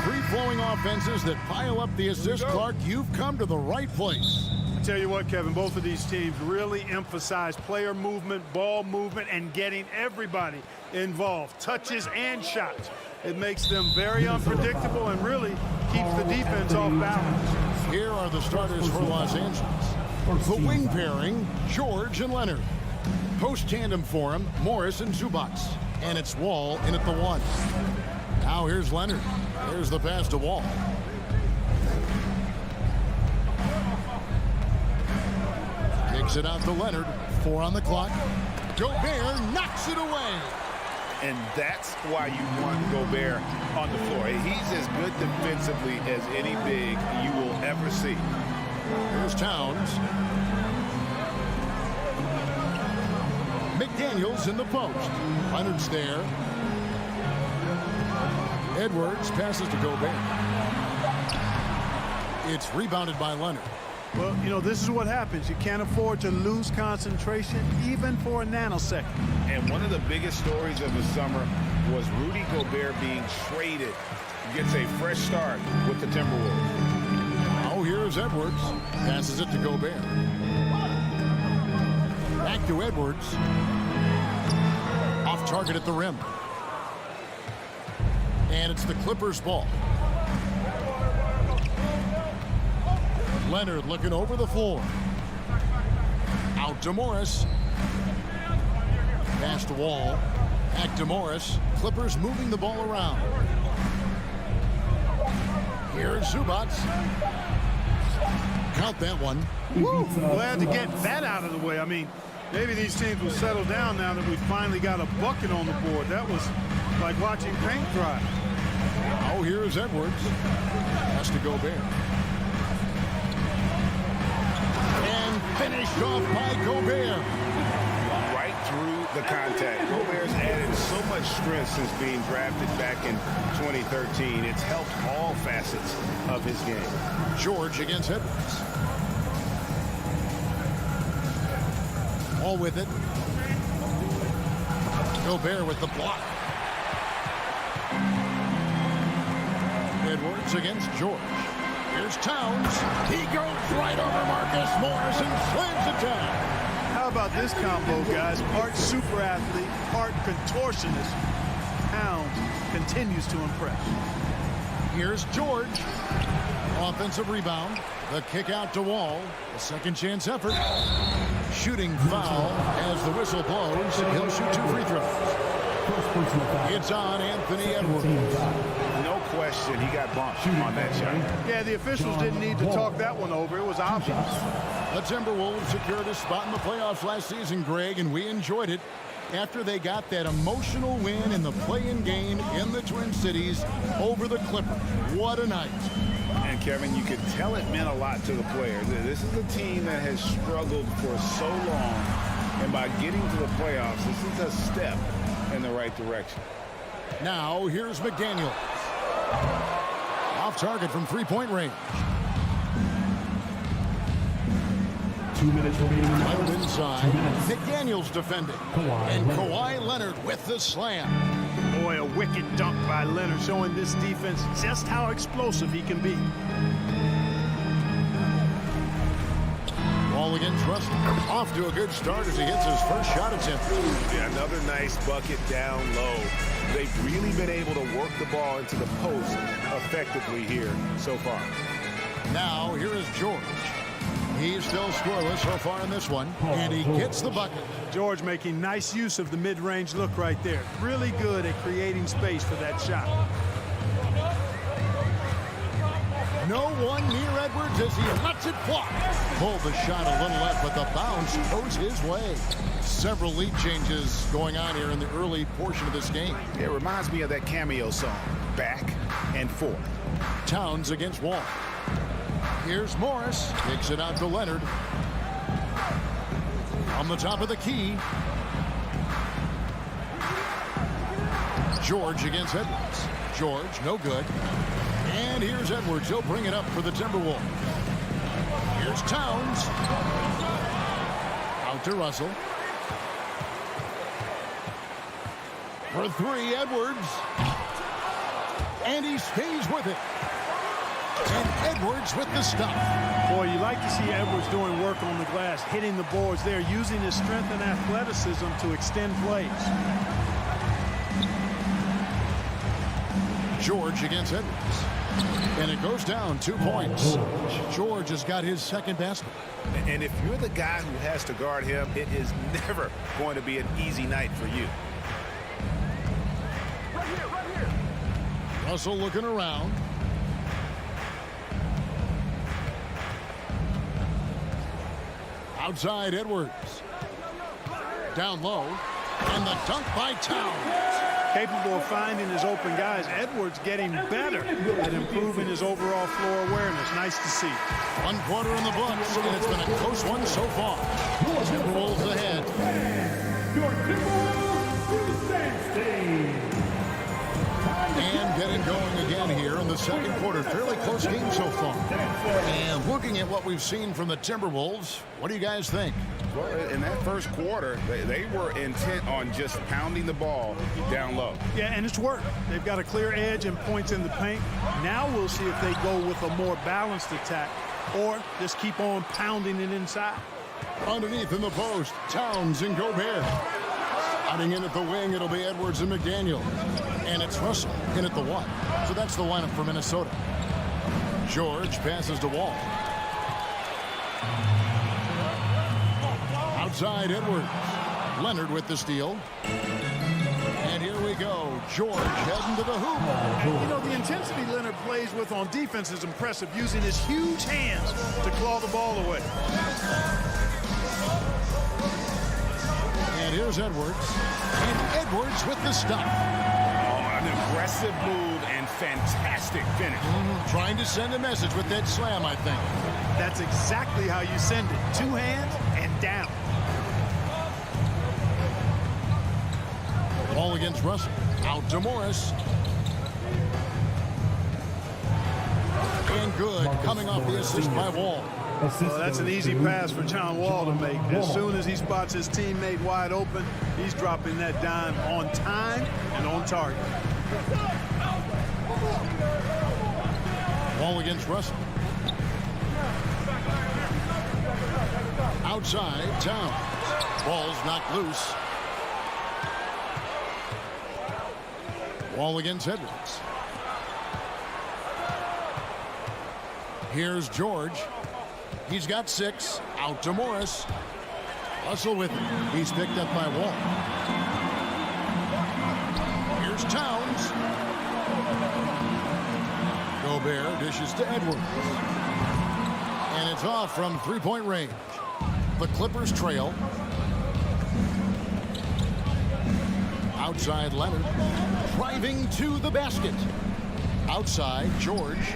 Free-flowing offenses that pile up the assist, Clark, you've come to the right place. I tell you what, Kevin, both of these teams really emphasize player movement, ball movement, and getting everybody involved, touches and shots. It makes them very unpredictable and really keeps the defense off balance. Here are the starters for Los Angeles. The wing pairing, George and Leonard. Post tandem for him, Morris and Zubac. And it's Wall in at the one. Now here's Leonard. There's the pass to Wall. Kicks it out to Leonard. 4 on the clock. Gobert knocks it away. And that's why you want Gobert on the floor. He's as good defensively as any big you will ever see. Here's Towns. McDaniels in the post. Leonard's there. Edwards passes to Gobert. It's rebounded by Leonard. Well, you know, this is what happens. You can't afford to lose concentration even for a nanosecond. And one of the biggest stories of the summer was Rudy Gobert being traded. He gets a fresh start with the Timberwolves. Oh, here's Edwards. Passes it to Gobert. Back to Edwards. Off target at the rim. And it's the Clippers' ball. Leonard looking over the floor. Out to Morris. Pass to Wall. Back to Morris. Clippers moving the ball around. Here's Zubac. Count that one. Woo! Glad to get that out of the way. I mean, maybe these teams will settle down now that we finally got a bucket on the board. That was like watching paint dry. Oh, here's Edwards. Has to Gobert. And finished off by Gobert. Right through the contact. Gobert's added so much strength since being drafted back in 2013. It's helped all facets of his game. George against Edwards. All with it. Gobert with the block. Edwards against George. Here's Towns. He goes right over Marcus Morris and slams it down. How about this combo, guys? Part super athlete, part contortionist. Towns continues to impress. Here's George. Offensive rebound. The kick out to Wall. A second chance effort. Shooting foul as the whistle blows. He'll shoot 2 free throws. It's on Anthony Edwards. No question, he got bumped on that shot. Yeah, the officials didn't need to talk that one over. It was obvious. The Timberwolves secured a spot in the playoffs last season, Greg, and we enjoyed it after they got that emotional win in the play-in game in the Twin Cities over the Clippers. What a night. And Kevin, you could tell it meant a lot to the players. This is a team that has struggled for so long, and by getting to the playoffs, this is a step in the right direction. Now here's McDaniels. Off target from three-point range. 2 minutes remaining. Leonard inside. McDaniels defending. And Kawhi Leonard with the slam. Boy, a wicked dunk by Leonard, showing this defense just how explosive he can be. Ball against Russell. Off to a good start as he hits his first shot attempt. Yeah, another nice bucket down low. They've really been able to work the ball into the post effectively here so far. Now here is George. He's still scoreless so far in this one, and he gets the bucket. George making nice use of the mid-range look right there. Really good at creating space for that shot. No one near Edwards as he lets it fly. Pulled the shot a little left, but the bounce goes his way. Several lead changes going on here in the early portion of this game. It reminds me of that cameo song, Back and Forth. Towns against Wall. Here's Morris. Takes it out to Leonard. On the top of the key. George against Edwards. George, no good. And here's Edwards. He'll bring it up for the Timberwolves. Here's Towns. Out to Russell. For 3, Edwards. And he stays with it. And Edwards with the stop. Boy, you like to see Edwards doing work on the glass, hitting the boards there, using his strength and athleticism to extend plays. George against Edwards. And it goes down 2 points. George has got his second basket. And if you're the guy who has to guard him, it is never going to be an easy night for you. Right here. Russell looking around. Outside Edwards. Down low. And the dunk by Towns. Capable of finding his open guys. Edwards getting better at improving his overall floor awareness. Nice to see. 1 quarter in the books, and it's been a close one so far. Timberwolves ahead. your Timberwolves defense team. And getting going again here in the second quarter. Fairly close game so far. And looking at what we've seen from the Timberwolves, what do you guys think? Well, in that first quarter, they were intent on just pounding the ball down low. Yeah, and it's worked. They've got a clear edge and points in the paint. Now we'll see if they go with a more balanced attack or just keep on pounding it inside. Underneath in the post, Towns and Gobert. Cutting in at the wing, it'll be Edwards and McDaniel. And it's Russell in at the one. So that's the lineup for Minnesota. George passes to Wall. Outside Edwards. Leonard with the steal. And here we go. George heading to the hoop. You know, the intensity Leonard plays with on defense is impressive, using his huge hands to claw the ball away. And here's Edwards. And Edwards with the stop. An aggressive move and fantastic finish. Trying to send a message with that slam, I think. That's exactly how you send it. Two hands and down. Ball against Russell. Out to Morris. And good. Coming off the assist by Wall. Well, that's an easy pass for John Wall to make. As soon as he spots his teammate wide open, he's dropping that dime on time and on target. Ball against Russell. Outside, Towns. Ball's knocked loose. Ball against Edwards. Here's George. He's got 6. Out to Morris. Russell with him. He's picked up by Wall. Here's Towns. Gobert dishes to Edwards. And it's off from three-point range. The Clippers trail. Outside Leonard. Driving to the basket. Outside George.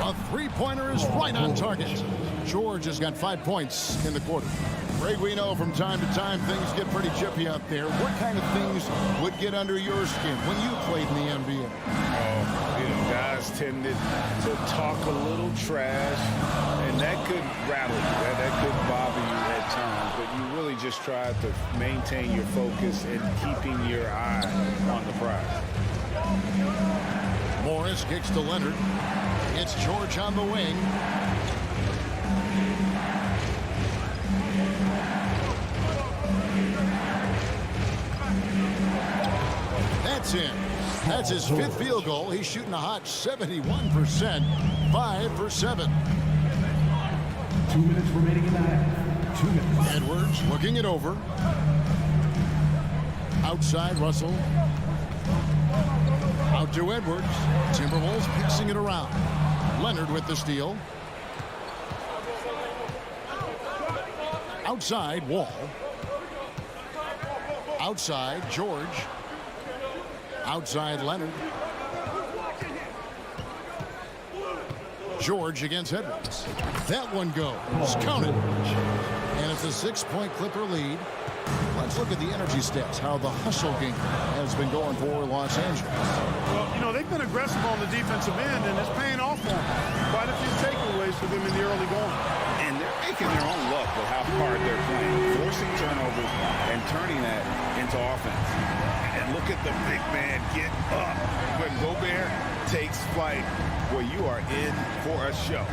A three-pointer is right on target. George has got 5 points in the quarter. Greg, we know from time to time things get pretty chippy out there. What kind of things would get under your skin when you played in the NBA? Guys tended to talk a little trash, and that could rattle you. That could bother you at times, but you really just try to maintain your focus and keeping your eye on the prize. Morris kicks to Leonard. It's George on the wing. That's in. That's his 5th field goal. He's shooting a hot 71%. 5 for 7. 2 minutes remaining in the half. 2 minutes. Edwards looking it over. Outside Russell. Out to Edwards. Timberwolves passing it around. Leonard with the steal. Outside Wall. Outside George. Outside Leonard. George against Edwards. That one goes. Counted. And it's a 6-point Clipper lead. Let's look at the energy stats, how the hustle game has been going for Los Angeles. Well, you know, they've been aggressive on the defensive end, and it's paying off for them. Quite a few takeaways for them in the early going. And they're making their own luck with how hard they're playing, forcing turnovers and turning that into offense. And look at the big man get up. When Gobert takes flight, well, you are in for a show.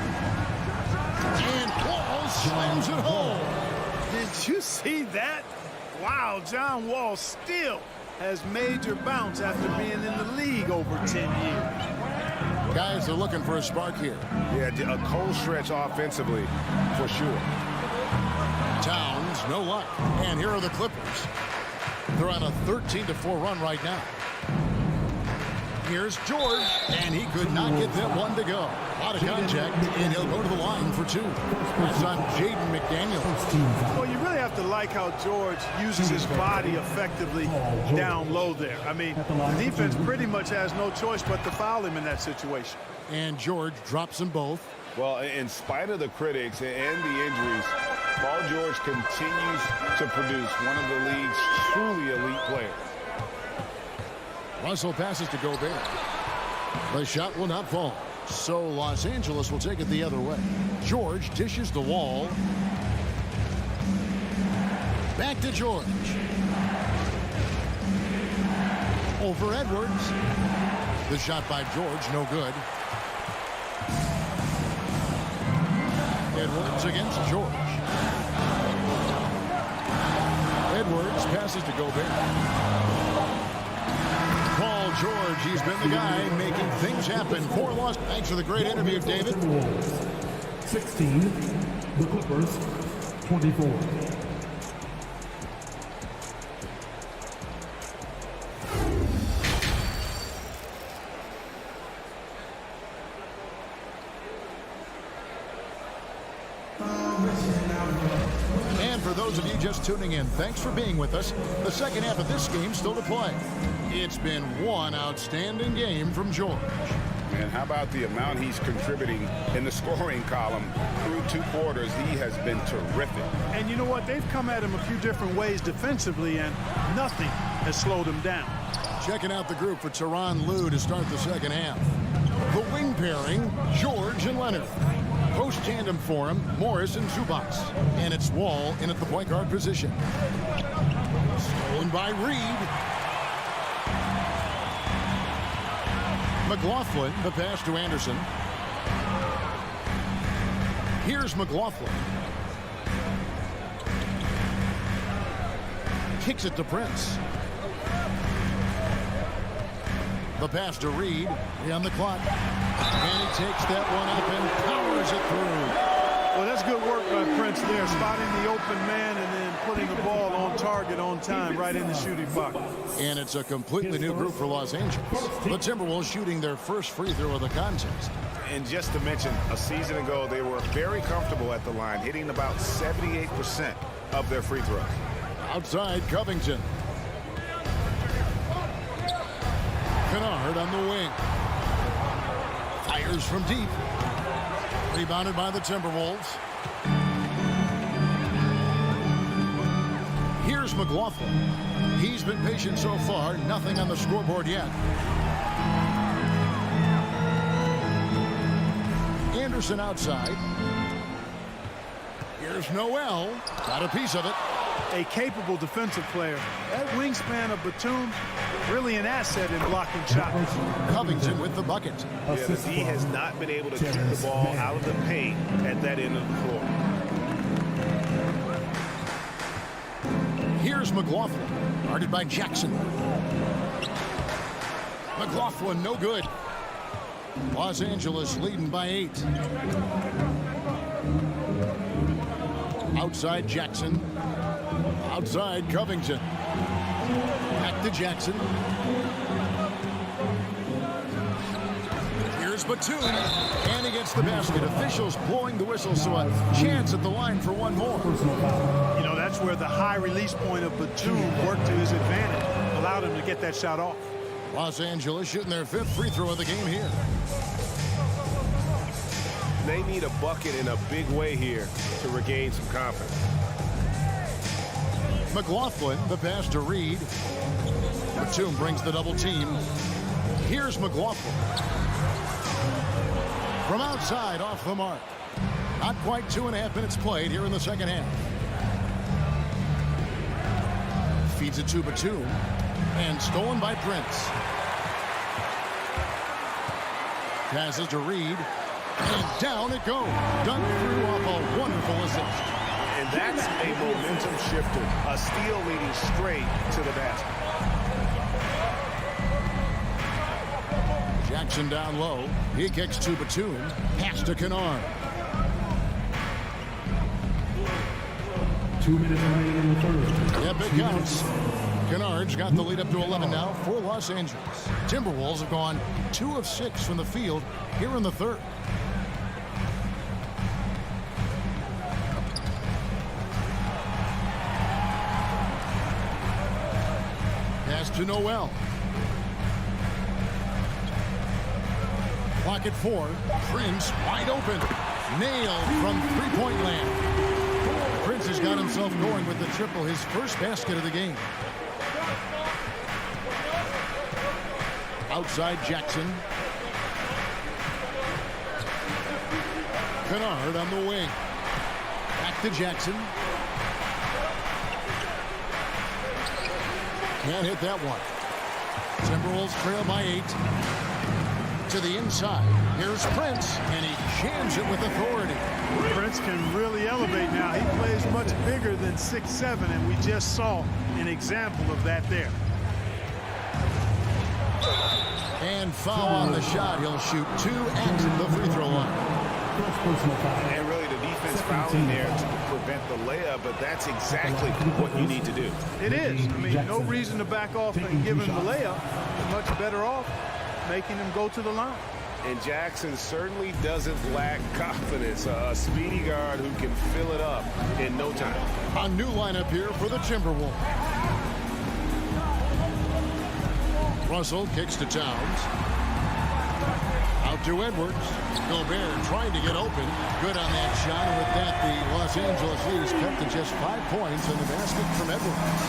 And Wall slams it home. Did you see that? Wow, John Wall still has major bounce after being in the league over 10 years. Guys are looking for a spark here. Yeah, a cold stretch offensively, for sure. Towns, no luck. And here are the Clippers. They're on a 13-4 run right now. Here's George, and he could not get that one to go. A lot of contact, and he'll go to the line for 2. That's on Jaden McDaniel. Well, you really have to like how George uses his body effectively down low there. I mean, the defense pretty much has no choice but to foul him in that situation. And George drops them both. Well, in spite of the critics and the injuries, Paul George continues to produce one of the league's truly elite players. Russell passes to Gobert. The shot will not fall. So Los Angeles will take it the other way. George dishes the wall. Back to George. Over Edwards. The shot by George, no good. Edwards against George. Edwards passes to Gobert. Paul George, he's been the guy making things happen for Los. Thanks for the great interview, David. 16, the Clippers, 24. And for those of you just tuning in, thanks for being with us. The second half of this game still to play. It's been one outstanding game from George. And how about the amount he's contributing in the scoring column through 2 quarters? He has been terrific. And you know what? They've come at him a few different ways defensively, and nothing has slowed him down. Checking out the group for Tyronn Lue to start the second half. The wing pairing, George and Leonard. Post tandem for him, Morris and Zubac. And it's Wall in at the point guard position. Stolen by Reed. McLaughlin, the pass to Anderson. Here's McLaughlin. Kicks it to Prince. The pass to Reed. On the clock. And he takes that one up and powers it through. Well, that's good work by Prince there, spotting the open man and then putting the ball on target on time right in the shooting box. And it's a completely new group for Los Angeles. The Timberwolves shooting their first free throw of the contest. And just to mention, a season ago, they were very comfortable at the line, hitting about 78% of their free throws. Outside, Covington. Kennard on the wing. Fires from deep. Rebounded by the Timberwolves. Here's McLaughlin. He's been patient so far. Nothing on the scoreboard yet. Anderson outside. Here's Noel. Got a piece of it. A capable defensive player. That wingspan of Batum, really an asset in blocking shots. Covington with the bucket. Yeah, the D has not been able to keep the ball out of the paint at that end of the floor. Here's McLaughlin. Guarded by Jackson. McLaughlin, no good. Los Angeles leading by 8. Outside Jackson. Outside Covington. Back to Jackson. Here's Batum. And he gets the basket. Officials blowing the whistle, so a chance at the line for one more. You know, that's where the high release point of Batum worked to his advantage. Allowed him to get that shot off. Los Angeles shooting their 5th free throw of the game here. They need a bucket in a big way here to regain some confidence. McLaughlin, the pass to Reed. Batum brings the double team. Here's McLaughlin. From outside, off the mark. Not quite 2.5 minutes played here in the second half. Feeds it to Batum. And stolen by Prince. Passes to Reed. And down it goes. Done through off a wonderful assist. And that's a momentum shifter. A steal leading straight to the basket. Jackson down low. He kicks to Batum. Pass to Kennard. 2 minutes remaining in the third. Yep, it counts. Kennard's got the lead up to 11 now for Los Angeles. Timberwolves have gone 2 of 6 from the field here in the third. Pass to Noel. Clock at 4. Prince wide open. Nailed from three-point land. Prince has got himself going with the triple, his first basket of the game. Outside Jackson. Kennard on the wing. Back to Jackson. Can't hit that one. Timberwolves trail by 8. To the inside. Here's Prince, and he jams it with authority. Prince can really elevate now. He plays much bigger than 6'7", and we just saw an example of that there. And foul on the shot. He'll shoot 2 at the free throw line. And really the defense fouling there to prevent the layup, but that's exactly what you need to do. It is. I mean, no reason to back off and give him the layup. You're much better off making him go to the line. And Jackson certainly doesn't lack confidence. A speedy guard who can fill it up in no time. A new lineup here for the Timberwolves. Russell kicks to Towns. Out to Edwards. Gobert trying to get open. Good on that shot. And with that, the Los Angeles Leafs cut to just 5 points in the basket from Edwards.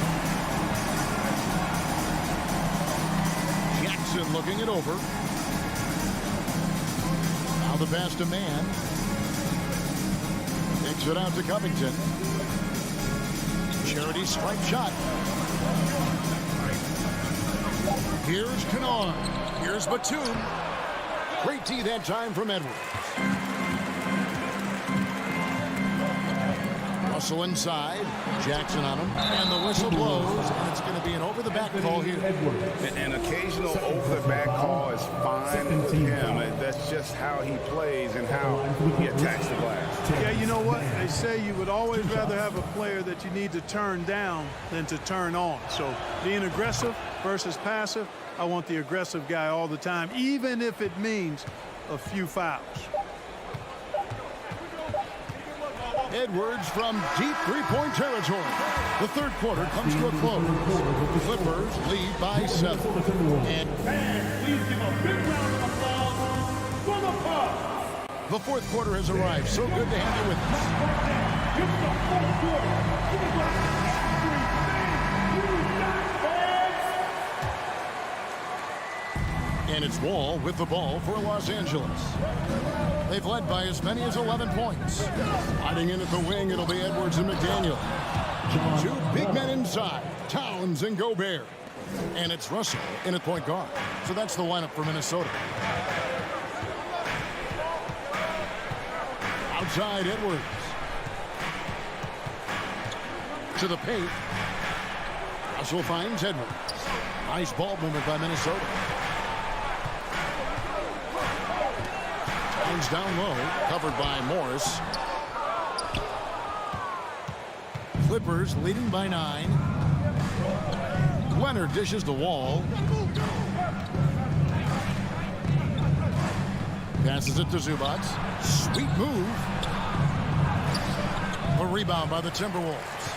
Jackson looking it over. Now the pass to Mann. Takes it out to Covington. Charity strike shot. Here's Kennard. Here's Batum. Great D that time from Edwards. Russell inside. Jackson on him. And the whistle blows. And it's going to be an over-the-back call here. An occasional over-the-back call is fine with him. That's just how he plays and how he attacks the glass. Yeah, you know what? They say you would always rather have a player that you need to turn down than to turn on. So being aggressive versus passive, I want the aggressive guy all the time, even if it means a few fouls. Edwards from deep three-point territory. The third quarter comes to a close. Clippers lead by 7. And please give a big round of applause for the Bucks. The fourth quarter has arrived. So good to have you with us. It's the fourth quarter. And it's Wall with the ball for Los Angeles. They've led by as many as 11 points. Hiding in at the wing, it'll be Edwards and McDaniel. 2 big men inside, Towns and Gobert. And it's Russell in at point guard. So that's the lineup for Minnesota. Outside Edwards. To the paint. Russell finds Edwards. Nice ball movement by Minnesota. Down low, covered by Morris. Clippers leading by 9. Leonard dishes the Wall. Passes it to Zubac. Sweet move. A rebound by the Timberwolves.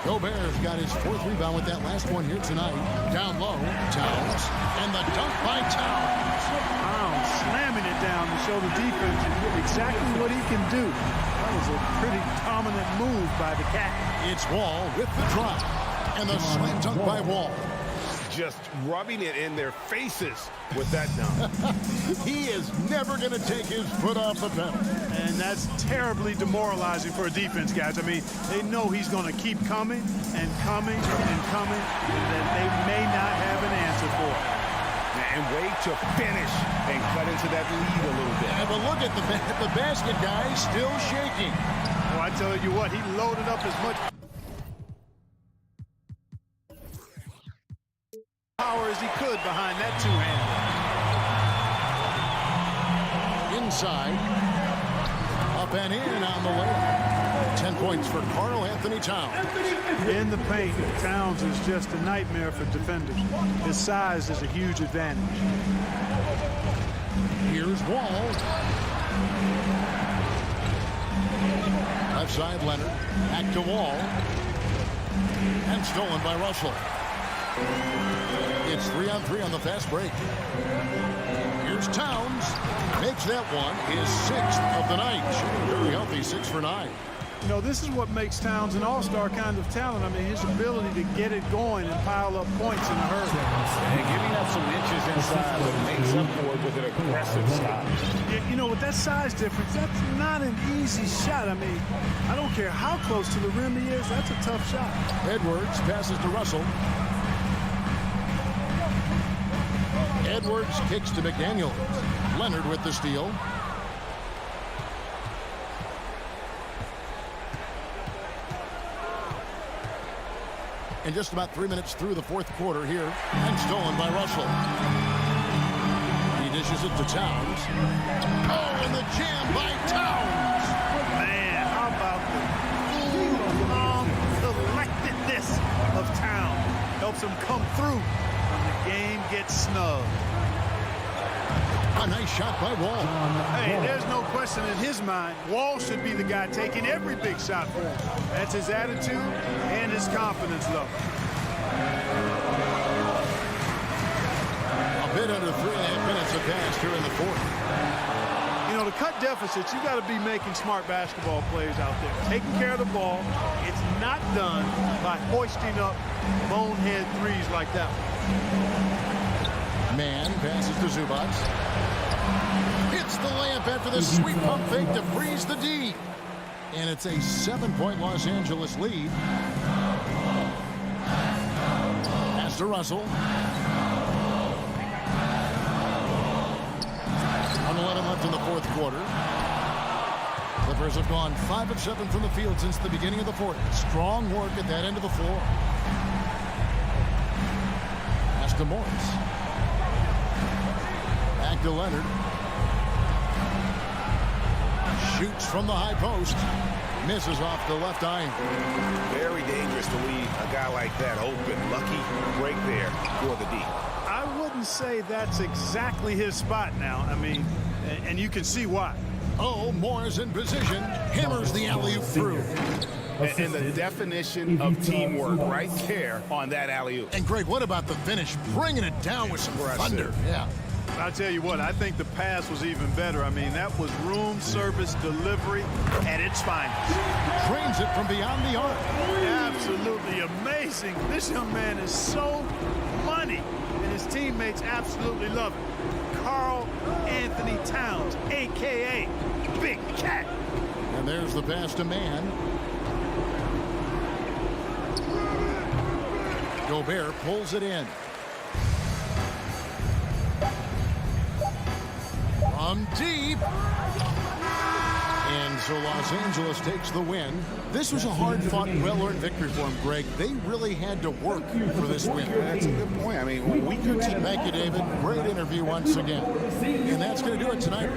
Gobert's got his 4th rebound with that last one here tonight. Down low, Towns. And the dunk by Towns. Towns slamming it down to show the defense exactly what he can do. That was a pretty dominant move by the Cat. It's Wall with the drop. And the slam dunk by Wall. Just rubbing it in their faces with that dunk. He is never going to take his foot off the pedal. And that's terribly demoralizing for a defense, guys. I mean, they know he's going to keep coming and coming and coming, and they may not have an answer for it. And wait to finish and cut into that lead a little bit. Yeah, but look at the basket, guys, still shaking. Oh, I tell you what, he loaded up as much power as he could behind that two-hander. Inside. Up and in on the way. 10 points for Karl Anthony Towns. In the paint, Towns is just a nightmare for defenders. His size is a huge advantage. Here's Wall. Left side, Leonard. Back to Wall. And stolen by Russell. It's 3-on-3 on the fast break. Here's Towns. Makes that one his 6th of the night. Shooting very healthy, 6 for 9. You know, this is what makes Towns an all-star kind of talent. I mean, his ability to get it going and pile up points in a hurry. And giving up some inches inside, but makes up for it with an aggressive stop. Yeah, you know, with that size difference, that's not an easy shot. I mean, I don't care how close to the rim he is, that's a tough shot. Edwards passes to Russell. Edwards kicks to McDaniels. Leonard with the steal. And just about 3 minutes through the fourth quarter here, and stolen by Russell. He dishes it to Towns. Oh, and the jam by Towns. Man, how about the collectedness of Towns? Helps him come through when the game gets snug. A nice shot by Wall. Hey, there's no question in his mind. Wall should be the guy taking every big shot for him. That's his attitude and his confidence level. A bit under 3.5 minutes have passed here in the fourth. You know, to cut deficits, you got to be making smart basketball plays out there. Taking care of the ball. It's not done by hoisting up bonehead threes like that one. Man passes to Zubac. Hits the layup after the sweep pump fake to freeze the D. And it's a 7-point Los Angeles lead. Pass to Russell. 1:11 left in the fourth quarter. Clippers have gone 5 of 7 from the field since the beginning of the fourth. Strong work at that end of the floor. Pass to Morris. Back to Leonard. Shoots from the high post. Misses off the left iron. Very dangerous to leave a guy like that open. Lucky break there for the D. I wouldn't say that's exactly his spot now. I mean, and you can see why. Oh, Moore's in position. Hammers the alley-oop through. And the definition of teamwork right there on that alley-oop. And Greg, what about the finish? Bringing it down with some thunder. Yeah. I'll tell you what, I think the pass was even better. I mean, that was room service delivery at its finest. Trains it from beyond the arc. Absolutely amazing. This young man is so money, and his teammates absolutely love it. Karl Anthony Towns, a.k.a. Big Cat. And there's the pass to Man. Gobert pulls it in. From deep. And so Los Angeles takes the win. This was a hard-fought, well-earned victory for them, Greg. They really had to work for this win. That's a good point. I mean, we could... Thank you, David. Great interview once again. And that's going to do it tonight.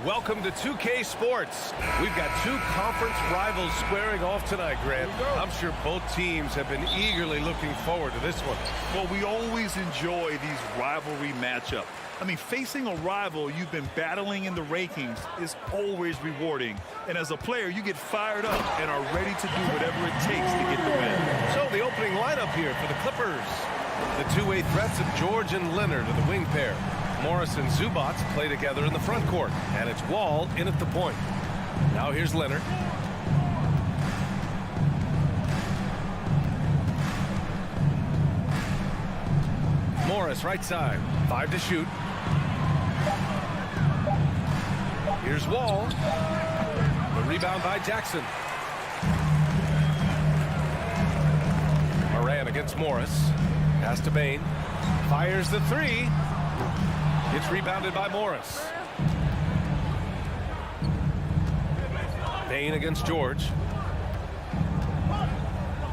Welcome to 2K Sports. We've got two conference rivals squaring off tonight, Grant. I'm sure both teams have been eagerly looking forward to this one. Well, we always enjoy these rivalry matchups. I mean, facing a rival you've been battling in the rankings is always rewarding. And as a player, you get fired up and are ready to do whatever it takes to get the win. So the opening lineup here for the Clippers. The two-way threats of George and Leonard are the wing pair. Morris and Zubats play together in the front court, and it's Wall in at the point. Now here's Leonard. Morris right side, 5 to shoot. Here's Wall. The rebound by Jackson. Moran against Morris. Pass to Bain. Fires the three. It's rebounded by Morris. Bain against George.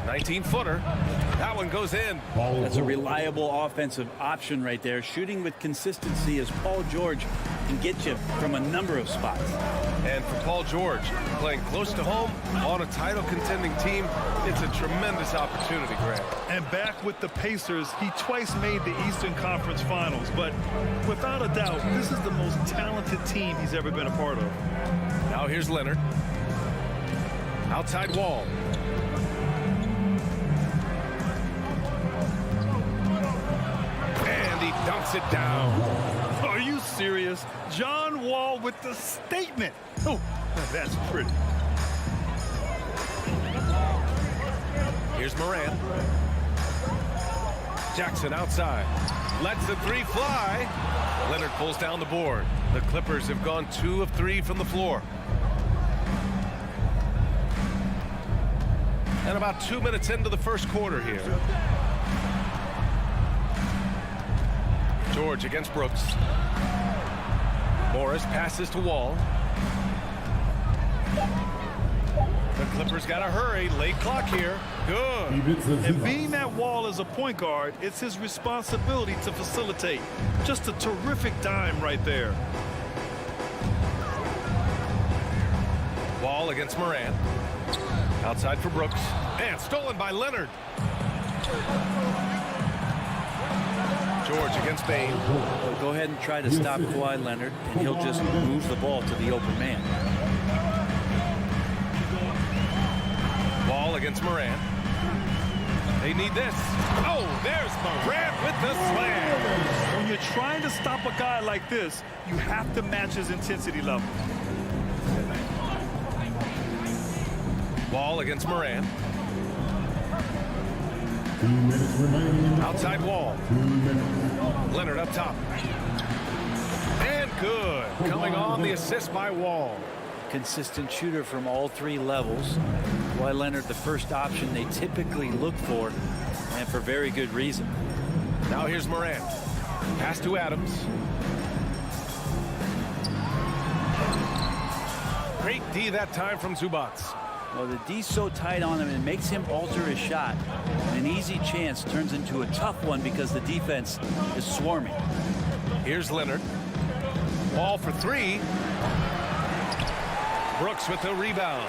19-footer. That one goes in. That's a reliable offensive option right there. Shooting with consistency as Paul George can get you from a number of spots. And for Paul George, playing close to home on a title contending team, it's a tremendous opportunity, Grant. And back with the Pacers, he twice made the Eastern Conference Finals. But without a doubt, this is the most talented team he's ever been a part of. Now here's Leonard. Outside Wall. And he dunks it down. Are you serious? John and Wall with the statement. Oh, that's pretty. Here's Morant. Jackson outside. Lets the three fly. Leonard pulls down the board. The Clippers have gone 2 of 3 from the floor. And about 2 minutes into the first quarter here. George against Brooks. Morris passes to Wall. The Clippers got to hurry. Late clock here. Good. And being that Wall is a point guard, it's his responsibility to facilitate. Just a terrific dime right there. Wall against Morant. Outside for Brooks. And stolen by Leonard. George against Bain. Well, go ahead and try to stop Kawhi Leonard, and he'll just move the ball to the open man. Wall against Morant. They need this. Oh, there's Morant with the slam. When you're trying to stop a guy like this, you have to match his intensity level. Wall against Morant. 2 minutes remaining. Outside Wall. Leonard up top. And good. Coming on the assist by Wall. Consistent shooter from all 3 levels. Kawhi Leonard, the first option they typically look for, and for very good reason. Now here's Morant. Pass to Adams. Great D that time from Zubats. Well, the D's so tight on him, it makes him alter his shot. An easy chance turns into a tough one because the defense is swarming. Here's Leonard. Wall for 3. Brooks with the rebound.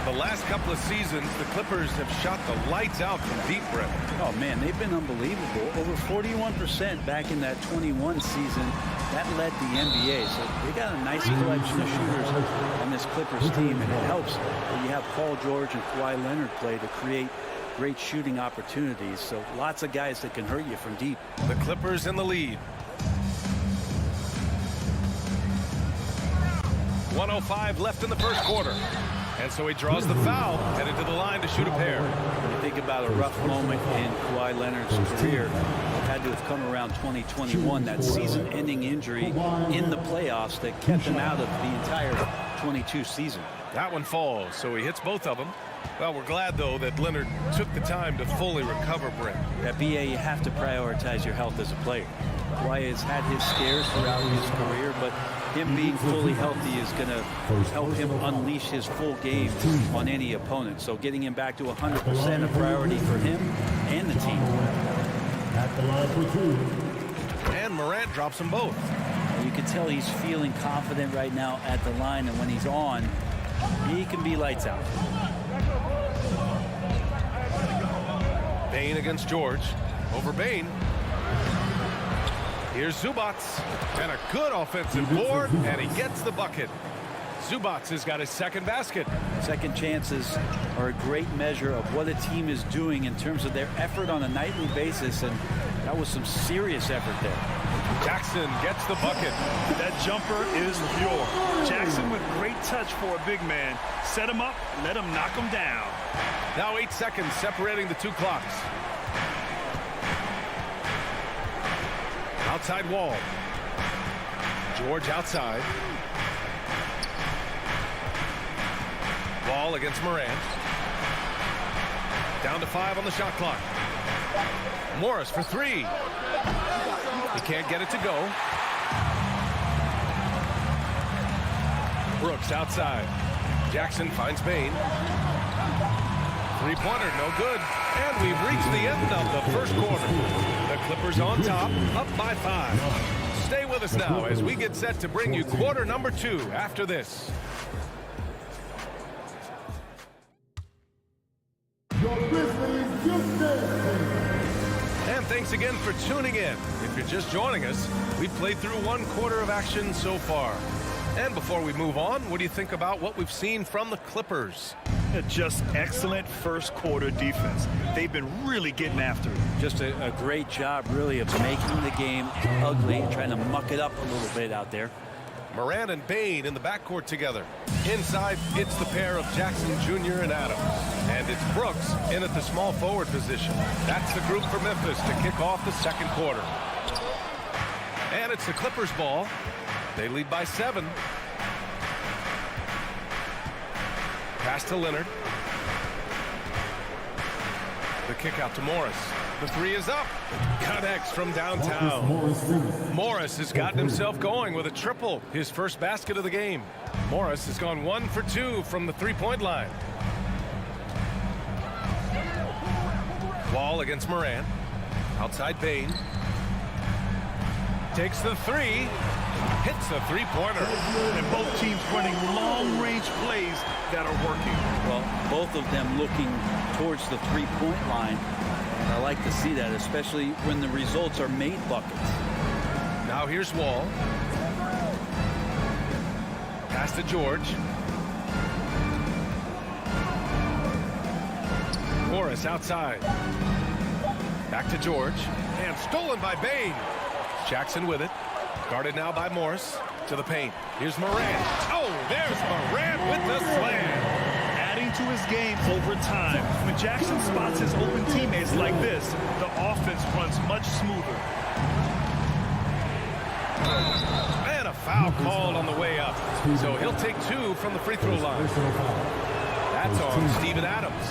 The last couple of seasons, the Clippers have shot the lights out from deep rim. Oh, man, they've been unbelievable. Over 41% back in that 21 season. That led the NBA. So they got a nice collection of shooters on this Clippers team, and it helps when you have Paul George and Kawhi Leonard play to create great shooting opportunities. So lots of guys that can hurt you from deep. The Clippers in the lead. 1:05 left in the first quarter. And so he draws the foul, headed to the line to shoot a pair. When you think about a rough moment in Kawhi Leonard's career, it had to have come around 2021, that season-ending injury in the playoffs that kept him out of the entire 22 season. That one falls, so he hits both of them. Well, we're glad, though, that Leonard took the time to fully recover, Brent. At BA, you have to prioritize your health as a player. Kawhi has had his scares throughout his career, but him being fully healthy is going to help him unleash his full game on any opponent. So getting him back to 100% a priority for him and the team. At the line for 2. And Morant drops them both. You can tell he's feeling confident right now at the line, and when he's on, he can be lights out. Bain against George. Over Bain. Here's Zubats. And a good offensive board, and he gets the bucket. Zubats has got his second basket. Second chances are a great measure of what a team is doing in terms of their effort on a nightly basis, and that was some serious effort there. Jackson gets the bucket. That jumper is pure. Jackson with great touch for a big man. Set him up, let him knock him down. Now 8 seconds separating the 2 clocks. Outside Wall. George outside. Wall against Morant. Down to 5 on the shot clock. Morris for 3. He can't get it to go. Brooks outside. Jackson finds Bain. Three-pointer, no good. And we've reached the end of the first quarter. The Clippers on top, up by 5. Stay with us now as we get set to bring you quarter number 2 after this. Your Grizzlies And thanks again for tuning in. If you're just joining us, we've played through 1 quarter of action so far. And before we move on, what do you think about what we've seen from the Clippers? Just excellent first quarter defense. They've been really getting after it. Just a great job, really, of making the game ugly, trying to muck it up a little bit out there. Moran and Bain in the backcourt together. Inside, it's the pair of Jackson Jr. and Adams. And it's Brooks in at the small forward position. That's the group for Memphis to kick off the second quarter. And it's the Clippers ball. They lead by 7. Pass to Leonard. The kick out to Morris. The 3 is up. Connects from downtown. Morris has gotten himself going with a triple. His first basket of the game. Morris has gone 1 for 2 from the 3-point line. Wall against Moran. Outside Bain. Takes the 3. Hits a 3-pointer. And both teams running long-range plays that are working. Well, both of them looking towards the 3-point line. And I like to see that, especially when the results are made buckets. Now here's Wall. Pass to George. Morris outside. Back to George. And stolen by Bain. Jackson with it. Guarded now by Morris. To the paint. Here's Moran. Oh, there's Moran with the slam. Adding to his game over time. When Jackson spots his open teammates like this, the offense runs much smoother. And a foul called on the way up. So he'll take 2 from the free throw line. That's on Steven Adams.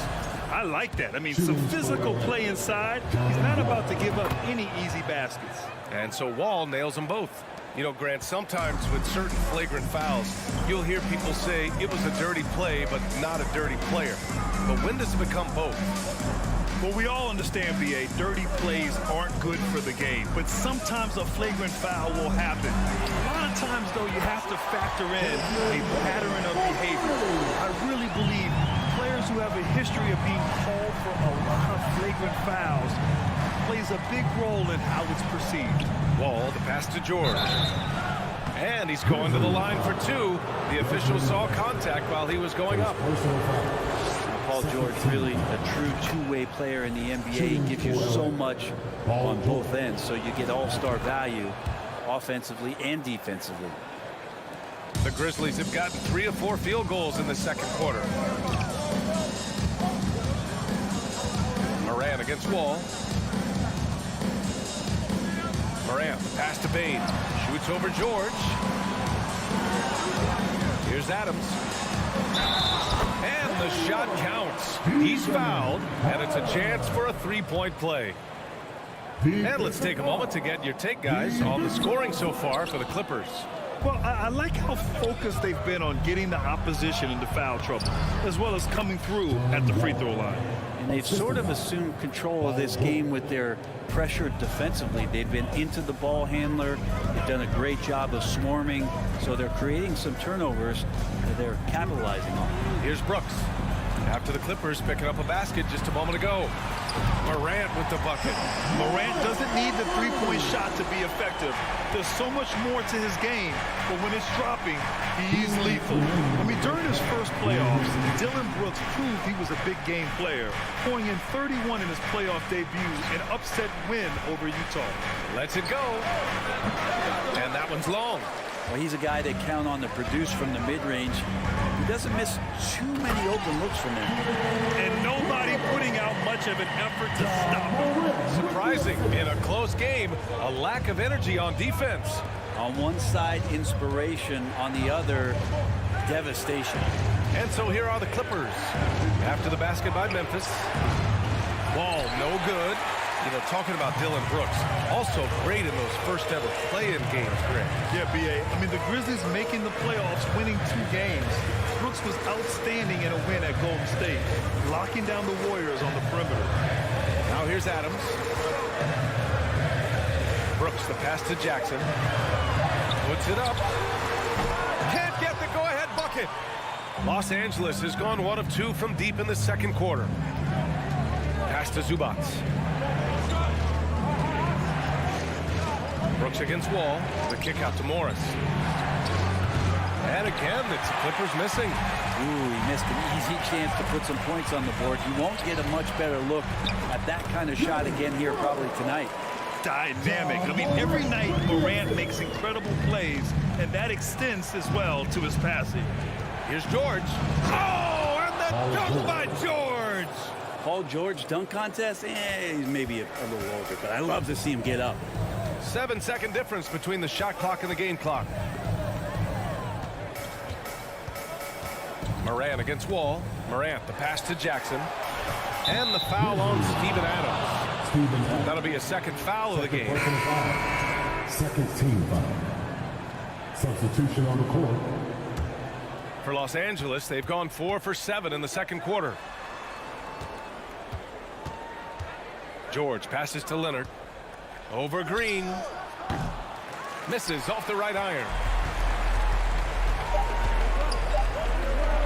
I like that. I mean, some physical play inside. He's not about to give up any easy baskets. And so Wall nails them both. You know, Grant, sometimes with certain flagrant fouls, you'll hear people say it was a dirty play, but not a dirty player. But when does it become both? Well, we all understand, B.A., dirty plays aren't good for the game, but sometimes a flagrant foul will happen. A lot of times, though, you have to factor in a pattern of behavior. I really believe players who have a history of being called for a lot of flagrant fouls plays a big role in how it's perceived. Wall, the pass to George. And he's going to the line for 2. The official saw contact while he was going up. Paul George, really a true two-way player in the NBA. He gives you so much on both ends, so you get all-star value offensively and defensively. The Grizzlies have gotten 3 of 4 field goals in the second quarter. Moran against Wall. Moran, pass to Bain. Shoots over George. Here's Adams. And the shot counts. He's fouled, and it's a chance for a 3-point play. And let's take a moment to get your take, guys, on the scoring so far for the Clippers. Well, I like how focused they've been on getting the opposition into foul trouble, as well as coming through at the free throw line. And they've sort of assumed control of this game with their pressure defensively. They've been into the ball handler. They've done a great job of swarming, so they're creating some turnovers that they're capitalizing on. Here's Brooks. After the Clippers picking up a basket just a moment ago. Morant with the bucket. Morant doesn't need the three-point shot to be effective. There's so much more to his game, but when it's dropping, he's lethal. I mean, during his first playoffs, Dillon Brooks proved he was a big game player, pouring in 31 in his playoff debut, an upset win over Utah. Lets it go. And that one's long. Well, he's a guy that count on to produce from the mid-range. He doesn't miss too many open looks from him. And nobody putting out much of an effort to stop him. Surprising, in a close game, a lack of energy on defense. On one side, inspiration. On the other, devastation. And so here are the Clippers. After the basket by Memphis. Wall, no good. You know, talking about Dillon Brooks, also great in those first ever play-in games, Greg. Yeah, B.A. I mean, the Grizzlies making the playoffs, winning 2 games. Brooks was outstanding in a win at Golden State, locking down the Warriors on the perimeter. Now here's Adams. Brooks, the pass to Jackson. Puts it up. Can't get the go-ahead bucket. Los Angeles has gone 1 of 2 from deep in the second quarter. Pass to Zubac. Brooks against Wall. The kick out to Morris. And again, it's the Clippers missing. Ooh, he missed an easy chance to put some points on the board. He won't get a much better look at that kind of shot again here probably tonight. dynamic. I mean, every night Morant makes incredible plays, and that extends as well to his passing. Here's George. Oh, and the dunk by George. Paul George dunk contest? He's maybe a little over, but I love to see him get up. 7-second difference between the shot clock and the game clock. Morant against Wall. Morant, the pass to Jackson. And the foul on Steven Adams. That'll be a second foul of the game. Second team foul. Substitution on the court. For Los Angeles, they've gone 4 for 7 in the second quarter. George passes to Leonard. Over Green. Misses off the right iron.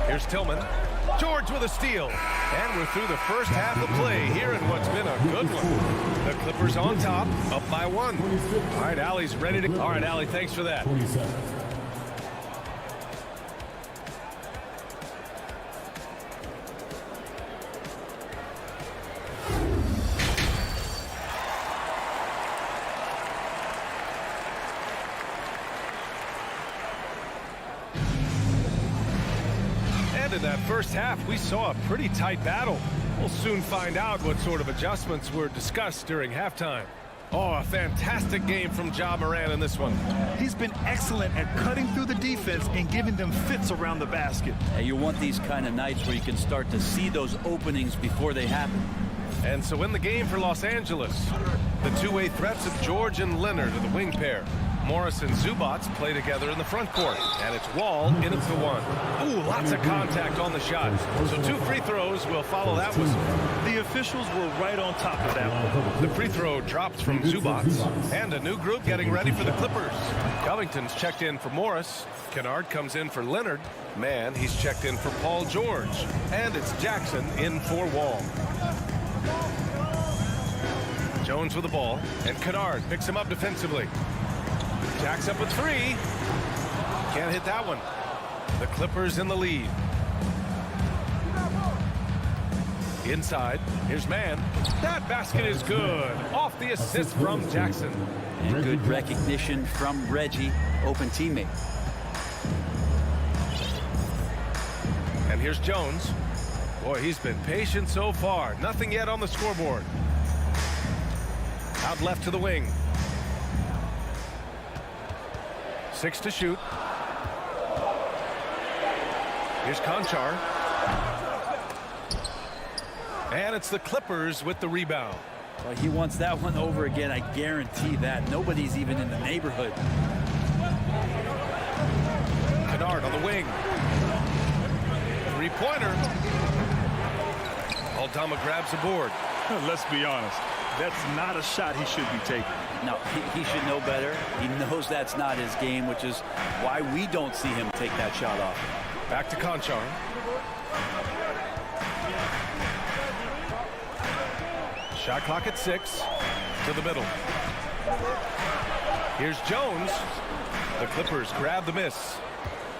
Here's Tillman. George with a steal. And we're through the first half of play here in what's been a good one. The Clippers on top, up by 1. All right, Allie's ready to... All right, Allie, thanks for that. 27. In that first half, we saw a pretty tight battle. We'll soon find out what sort of adjustments were discussed during halftime. Oh, a fantastic game from Ja Morant in this one. He's been excellent at cutting through the defense and giving them fits around the basket. Yeah, you want these kind of nights where you can start to see those openings before they happen. And so in the game for Los Angeles, the two-way threats of George and Leonard are the wing pair. Morris and Zubac play together in the front court. And it's Wall in it for 1. Ooh, lots of contact on the shot. So 2 free throws will follow that whistle. The officials were right on top of that one. The free throw drops from Zubac. And a new group getting ready for the Clippers. Covington's checked in for Morris. Kennard comes in for Leonard. Mann, he's checked in for Paul George. And it's Jackson in for Wall. Jones with the ball. And Kennard picks him up defensively. Jack's up with 3. Can't hit that one. The Clippers in the lead. Inside. Here's Mann. That basket is good. Off the assist from Jackson. And good recognition from Reggie, open teammate. And here's Jones. Boy, he's been patient so far. Nothing yet on the scoreboard. Out left to the wing. 6 to shoot. Here's Conchar. And it's the Clippers with the rebound. Well, he wants that one over again, I guarantee that. Nobody's even in the neighborhood. Kennard on the wing. 3-pointer. Aldama grabs the board. Let's be honest. That's not a shot he should be taking. No, he should know better. He knows that's not his game, which is why we don't see him take that shot off. Back to Conchar. Shot clock at 6. To the middle. Here's Jones. The Clippers grab the miss.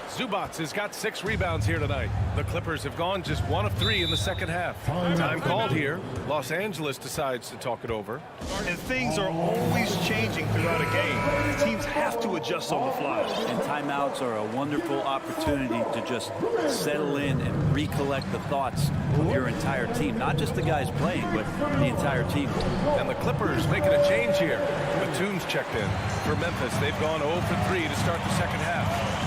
Zubac has got 6 rebounds here tonight. The Clippers have gone just 1 of 3 in the second half. Time called here. Los Angeles decides to talk it over. And things are always changing throughout a game. Teams have to adjust on the fly. And timeouts are a wonderful opportunity to just settle in and recollect the thoughts of your entire team. Not just the guys playing, but the entire team. And the Clippers making a change here. Batum's checked in. For Memphis, they've gone 0 for 3 to start the second half.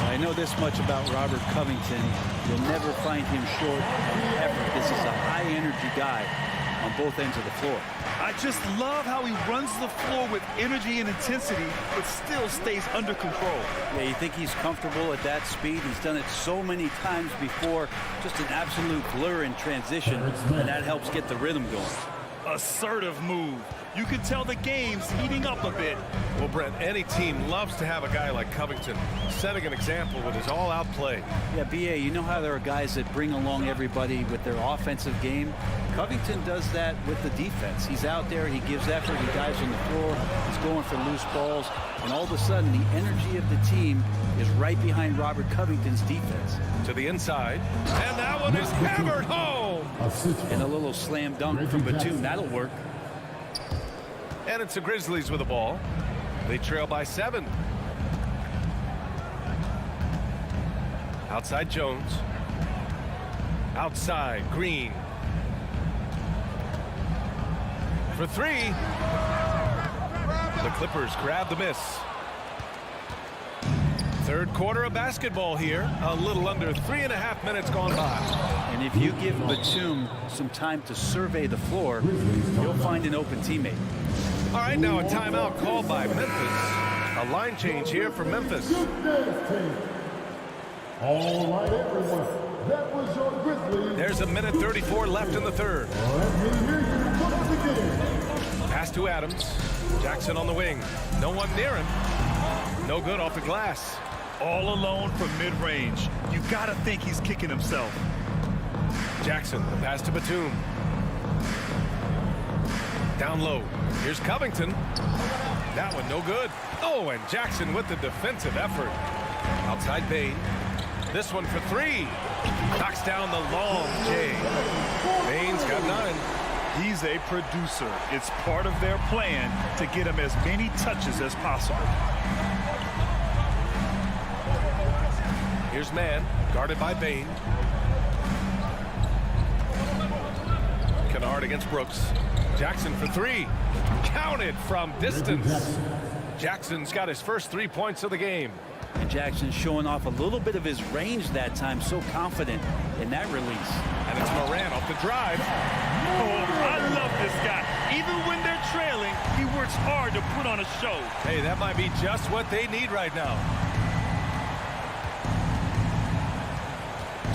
I know this much about Robert Covington. You'll never find him short on effort. This is a high-energy guy on both ends of the floor. I just love how he runs the floor with energy and intensity, but still stays under control. Yeah, you think he's comfortable at that speed? He's done it so many times before. Just an absolute blur in transition, and that helps get the rhythm going. Assertive move. You can tell the game's heating up a bit. Well, Brent, any team loves to have a guy like Covington setting an example with his all-out play. Yeah, B.A., you know how there are guys that bring along everybody with their offensive game? Covington does that with the defense. He's out there, he gives effort, he dives on the floor, he's going for loose balls, and all of a sudden the energy of the team is right behind Robert Covington's defense. To the inside, and that one is hammered home! And a little slam dunk from Batum, that'll work. And it's the Grizzlies with the ball. They trail by 7. Outside Jones. Outside Green. For 3. The Clippers grab the miss. Third quarter of basketball here. A little under 3.5 minutes gone by. And if you give Batum some time to survey the floor, you'll find an open teammate. All right, now a timeout called by Memphis. A line change here for Memphis. All right, everyone. That was your Grizzlies. There's a minute 34 left in the third. Pass to Adams. Jackson on the wing. No one near him. No good off the glass. All alone from mid-range. You got to think he's kicking himself. Jackson, the pass to Batum. Down low. Here's Covington. That one no good. Oh, and Jackson with the defensive effort. Outside Bain. This one for 3. Knocks down the long J. Bain's got 9. He's a producer. It's part of their plan to get him as many touches as possible. Here's Mann, guarded by Bain. Kennard against Brooks. Jackson for 3. Counted from distance. Jackson's got his first 3 points of the game. And Jackson's showing off a little bit of his range that time, so confident in that release. And it's Moran off the drive. Oh, I love this guy. Even when they're trailing, he works hard to put on a show. Hey, that might be just what they need right now.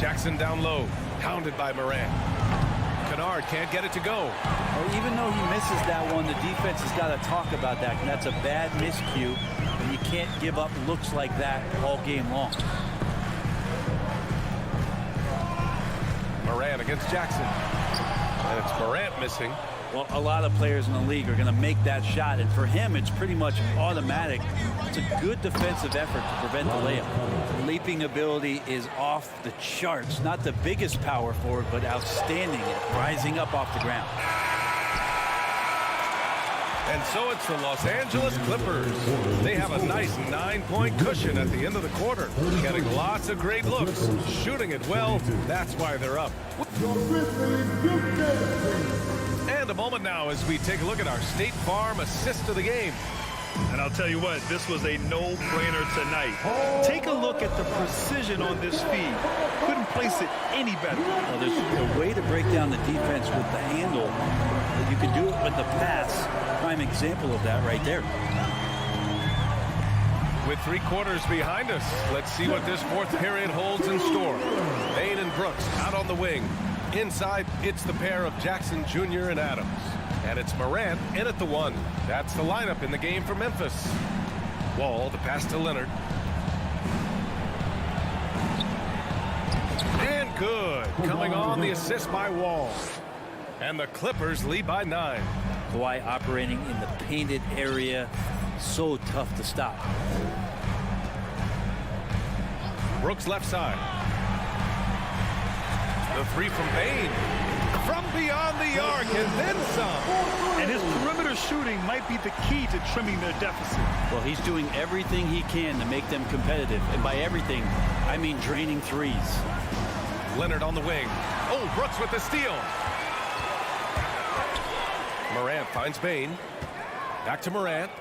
Jackson down low, pounded by Moran. Kennard can't get it to go. Well, even though he misses that one, the defense has got to talk about that. And that's a bad miscue. And you can't give up looks like that all game long. Moran against Jackson. And it's Morant missing. Well, a lot of players in the league are going to make that shot. And for him, it's pretty much automatic. It's a good defensive effort to prevent the layup. Leaping ability is off the charts. Not the biggest power forward, but outstanding at rising up off the ground. And so it's the Los Angeles Clippers. They have a nice 9-point cushion at the end of the quarter. Getting lots of great looks. Shooting it well. That's why they're up. And a moment now as we take a look at our State Farm assist of the game. And I'll tell you what, this was a no-brainer tonight. Take a look at the precision on this feed. Couldn't place it any better. Well, there's a way to break down the defense with the handle. You can do it with the pass. Prime example of that right there. With 3 quarters behind us, let's see what this fourth period holds in store. Bain and Brooks out on the wing. Inside, it's the pair of Jackson Jr. and Adams. And it's Morant in at the 1. That's the lineup in the game for Memphis. Wall, the pass to Leonard. And good. Coming on the assist by Wall. And the Clippers lead by 9. Kawhi operating in the painted area. So tough to stop. Brooks left side. The 3 from Bain. From beyond the arc and then some. And his perimeter shooting might be the key to trimming their deficit. Well, he's doing everything he can to make them competitive. And by everything, I mean draining threes. Leonard on the wing. Oh, Brooks with the steal. Morant finds Bain. Back to Morant.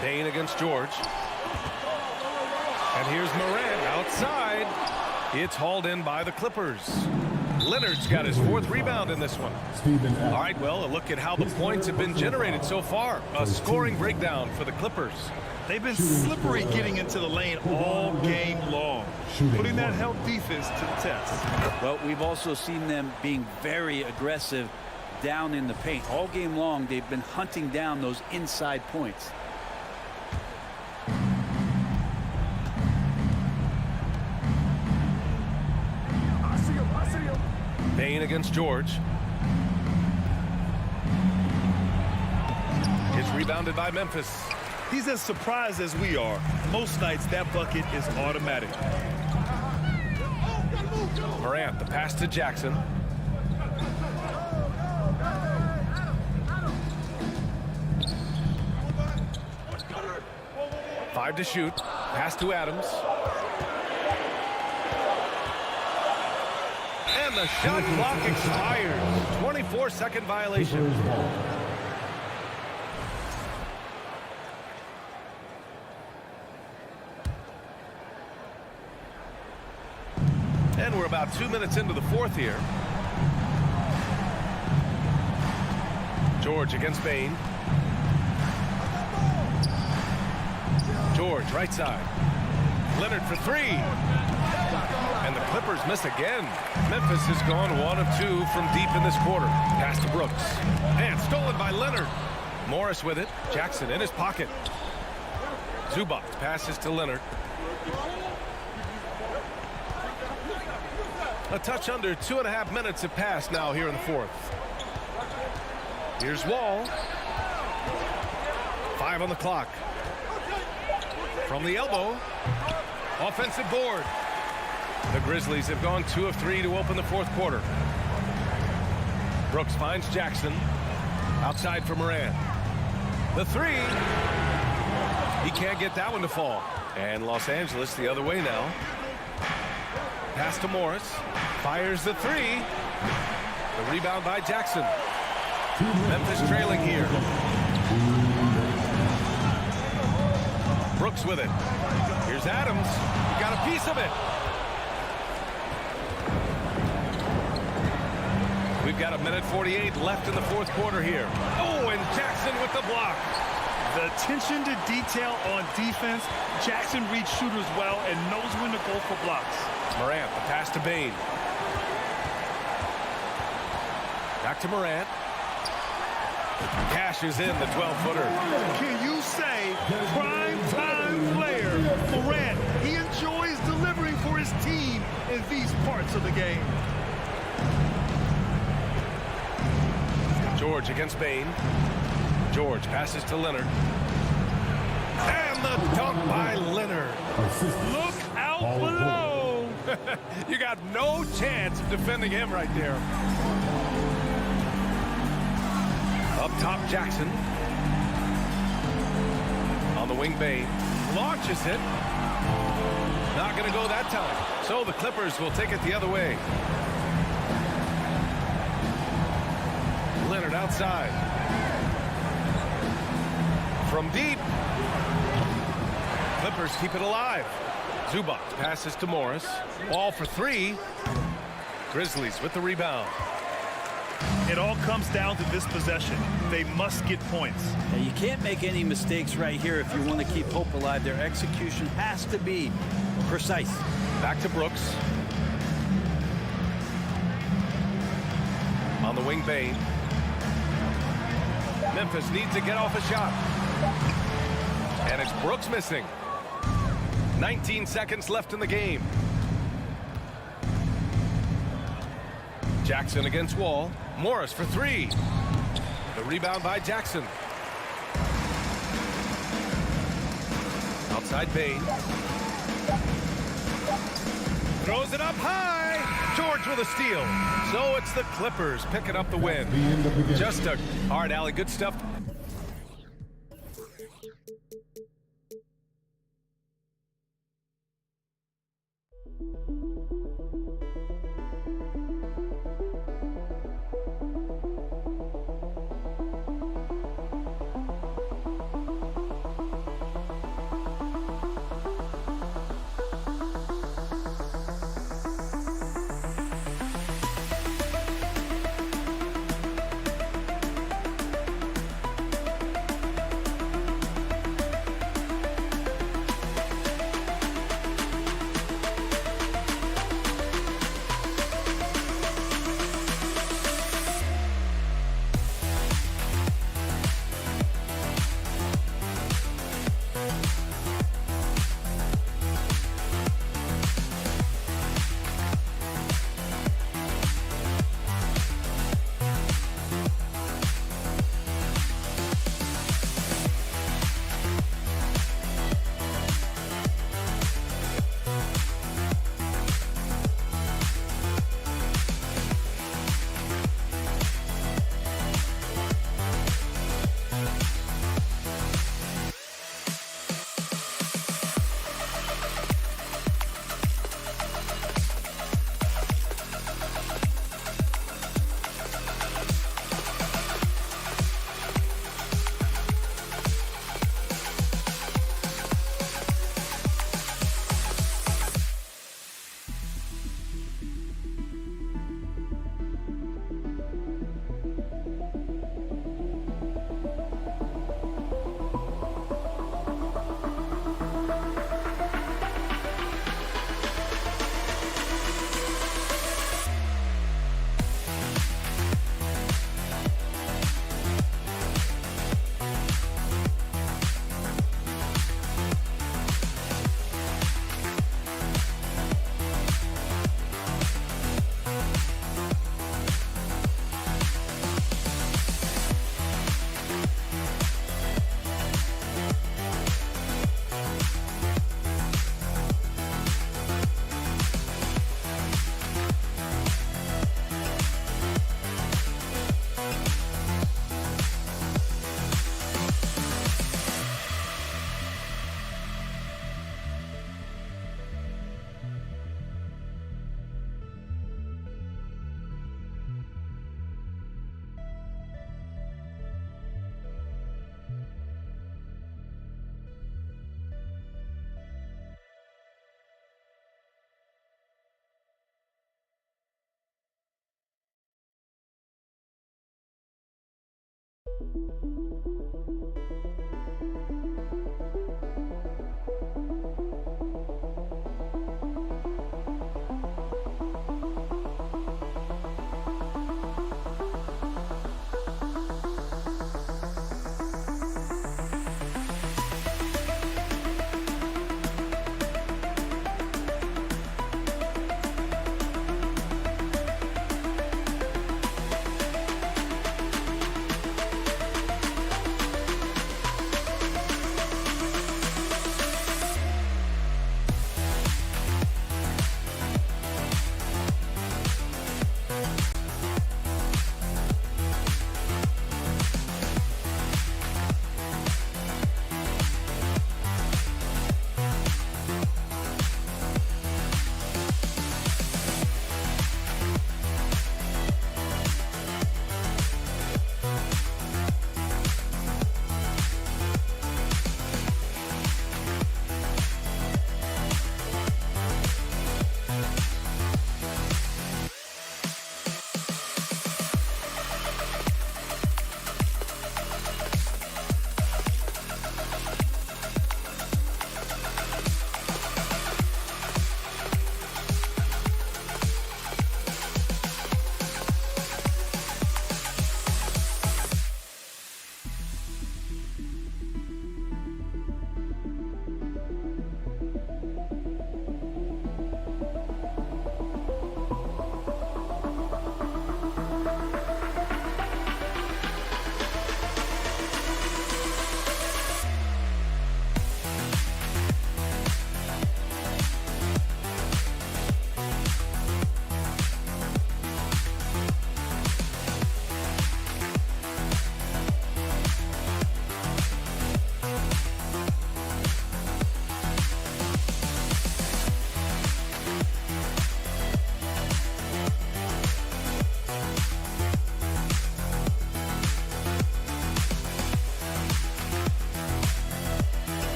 Bain against George. And here's Morant outside. It's hauled in by the Clippers. Leonard's got his 4th rebound in this one. All right, well, a look at how the points have been generated so far. A scoring breakdown for the Clippers. They've been slippery getting into the lane all game long, putting that help defense to the test. Well, we've also seen them being very aggressive down in the paint. All game long, they've been hunting down those inside points. Bain against George. It's rebounded by Memphis. He's as surprised as we are. Most nights that bucket is automatic. Morant, the pass to Jackson. 5 to shoot. Pass to Adams. And the shot clock expires. 24-second violation. And we're about 2 minutes into the fourth here. George against Bain. George, right side. Leonard for 3. And the Clippers miss again. Memphis has gone 1 of 2 from deep in this quarter. Pass to Brooks. And stolen by Leonard. Morris with it. Jackson in his pocket. Zubac passes to Leonard. A touch under 2.5 minutes have passed now here in the fourth. Here's Wall. 5 on the clock. From the elbow. Offensive board. The Grizzlies have gone 2 of 3 to open the fourth quarter. Brooks finds Jackson. Outside for Moran. The 3. He can't get that one to fall. And Los Angeles the other way now. Pass to Morris. Fires the 3. The rebound by Jackson. Memphis trailing here. Brooks with it. Here's Adams. Got a piece of it. We've got 1:48 left in the fourth quarter here. Oh, and Jackson with the block. The attention to detail on defense. Jackson reads shooters well and knows when to go for blocks. Morant, the pass to Bain. Back to Morant. Cashes in the 12-footer. Can you say prime-time player Morant? He enjoys delivering for his team in these parts of the game. George against Bain. George passes to Leonard. And the dunk by Leonard. Look out below. You got no chance of defending him right there. Up top, Jackson. On the wing, Bain. Launches it. Not going to go that time. So the Clippers will take it the other way. Leonard outside. From deep. Clippers keep it alive. Zubac passes to Morris. Ball for 3. Grizzlies with the rebound. It all comes down to this possession. They must get points. Now, you can't make any mistakes right here if you want to keep hope alive. Their execution has to be precise. Back to Brooks. On the wing, Bain. Memphis needs to get off a shot. And it's Brooks missing. 19 seconds left in the game. Jackson against Wall. Morris for 3. The rebound by Jackson. Outside Bain. Throws it up high. George with a steal. So it's the Clippers picking up the win. Just a hard alley. Good stuff.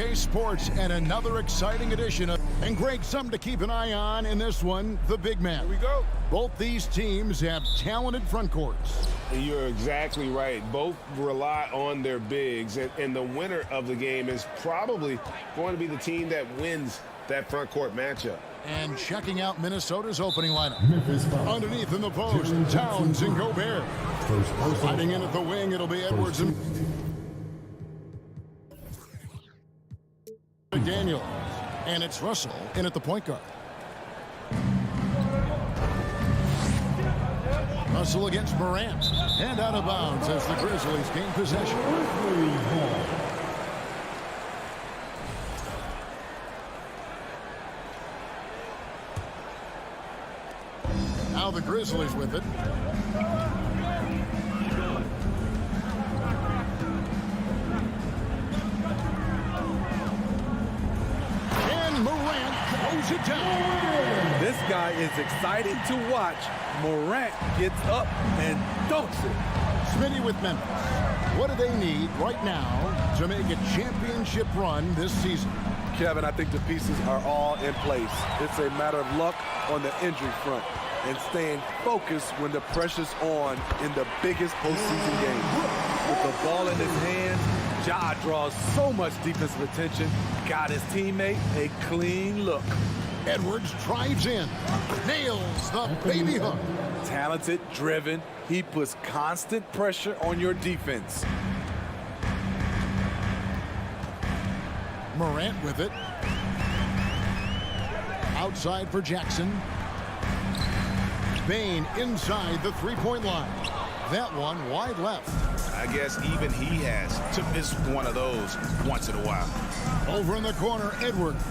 EA Sports and another exciting edition of... And Greg, something to keep an eye on in this one, the big man. Here we go. Both these teams have talented front courts. You're exactly right. Both rely on their bigs, and the winner of the game is probably going to be the team that wins that front court matchup. And checking out Minnesota's opening lineup. Underneath in the post, Towns and Gobert. Sliding in at the wing, it'll be Edwards and Daniels. And it's Russell in at the point guard. Russell against Morant. And out of bounds as the Grizzlies gain possession. Now the Grizzlies with it. And Morant throws it down. This guy is exciting to watch. Morant gets up and dunks it. Spydi with Memphis. What do they need right now to make a championship run this season? Kevin, I think the pieces are all in place. It's a matter of luck on the injury front and staying focused when the pressure's on in the biggest postseason game. With the ball in his hands, Ja draws so much defensive attention, got his teammate a clean look. Edwards drives in, nails the baby hook. Talented, driven, he puts constant pressure on your defense. Morant with it. Outside for Jackson. Bain inside the three-point line. That one wide left. I guess even he has to miss one of those once in a while. Over in the corner, Edwards.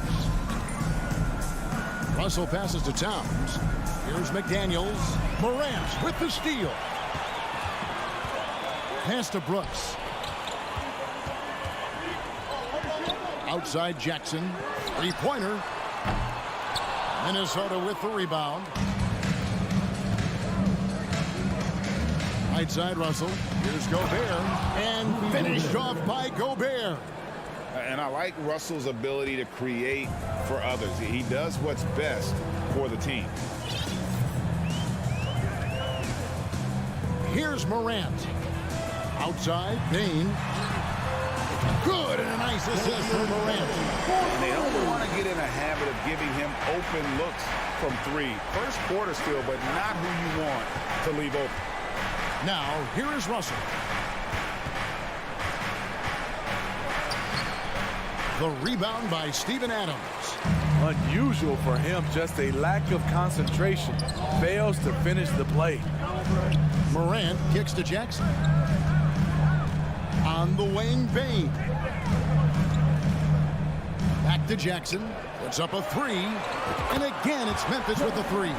Russell passes to Towns. Here's McDaniels. Morant with the steal. Pass to Brooks. Outside Jackson. Three-pointer. Minnesota with the rebound. Right side Russell. Here's Gobert. And finished off by Gobert. And I like Russell's ability to create for others. He does what's best for the team. Here's Morant. Outside, Bain. Good, and a nice assist for Morant. And they don't want to get in a habit of giving him open looks from three. First quarter still, but not who you want to leave open. Now, here is Russell. The rebound by Steven Adams. Unusual for him, just a lack of concentration. Fails to finish the play. Morant kicks to Jackson. On the wing, Bain. Back to Jackson. Puts up a three. And again, it's Memphis with the three.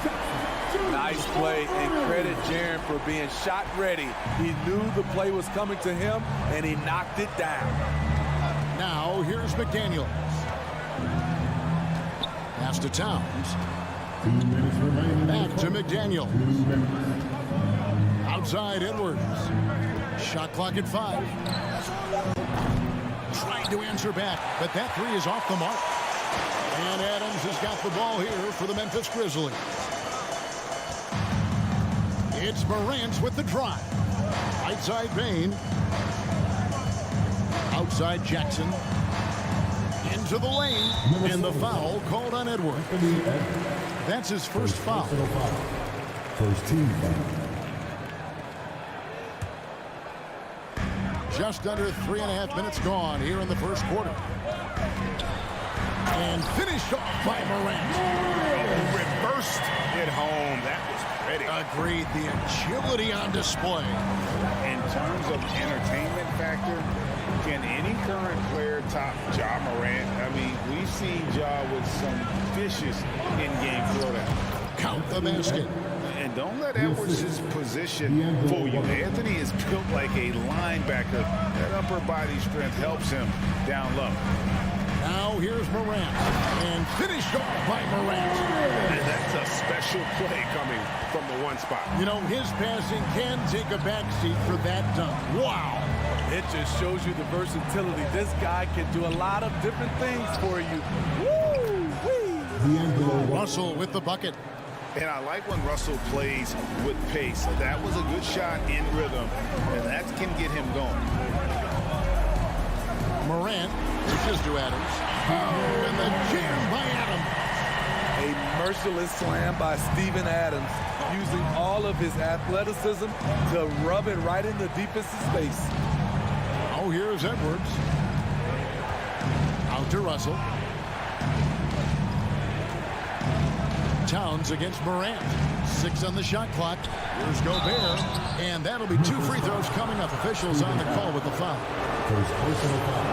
Nice play, and credit Jaren for being shot ready. He knew the play was coming to him, and he knocked it down. Now, here's McDaniels. Pass to Towns. 2 minutes remaining. Back to McDaniels. 2 minutes. Outside Edwards. Shot clock at 5. Trying to answer back, but that three is off the mark. And Adams has got the ball here for the Memphis Grizzlies. It's Morant with the drive. Right side Bain. Outside Jackson. Into the lane. And the foul called on Edwards. That's his first foul. First team foul. Just under 3.5 minutes gone here in the first quarter. And finished off by Morant. Reversed it home. That was pretty. Agreed. The agility on display. In terms of entertainment factor, can any current player top Ja Morant? I mean, we've seen Ja with some vicious in-game throwdown. Count the basket. And don't let Edwards' position fool you. Anthony is built like a linebacker. That upper body strength helps him down low. Now here's Morant. And finished off by Morant. And that's a special play coming from the one spot. You know, his passing can take a backseat for that dunk. Wow. It just shows you the versatility. This guy can do a lot of different things for you. Woo-wee. Russell with the bucket. And I like when Russell plays with pace. That was a good shot in rhythm, and that can get him going. Morant pitches to Adams. Oh, and the jam by Adams. A merciless slam by Steven Adams, using all of his athleticism to rub it right in the defensive space. Oh, here's Edwards. Out to Russell. Towns against Morant. 6 on the shot clock. Here's Gobert. And that'll be 2 free throws coming up. Officials on the call with the foul.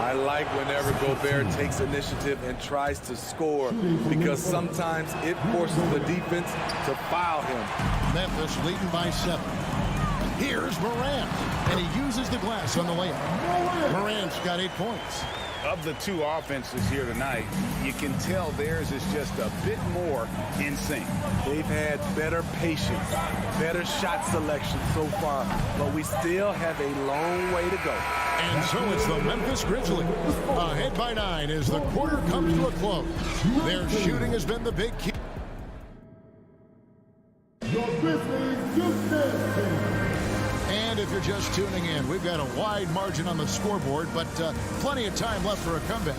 I like whenever Gobert takes initiative and tries to score, because sometimes it forces the defense to foul him. Memphis leading by 7. Here's Morant. And he uses the glass on the layup. Morant's got 8 points. Of the two offenses here tonight, you can tell theirs is just a bit more in sync. They've had better patience, better shot selection so far, but we still have a long way to go. And so it's the Memphis Grizzlies. Ahead by 9 as the quarter comes to a close. Their shooting has been the big key. Your Grizzlies Houston. And if you're just tuning in, we've got a wide margin on the scoreboard, but plenty of time left for a comeback.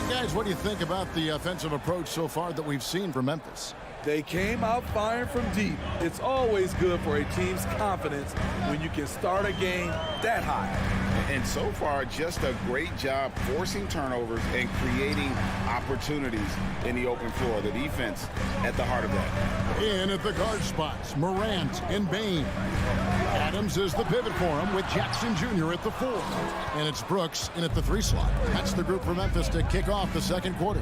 Guys, what do you think about the offensive approach so far that we've seen from Memphis? They came out firing from deep. It's always good for a team's confidence when you can start a game that high. And so far, just a great job forcing turnovers and creating opportunities in the open floor. The defense at the heart of that. In at the guard spots, Morant and Bain. Adams is the pivot for him with Jackson Jr. at the 4. And it's Brooks in at the 3 slot. That's the group for Memphis to kick off the second quarter.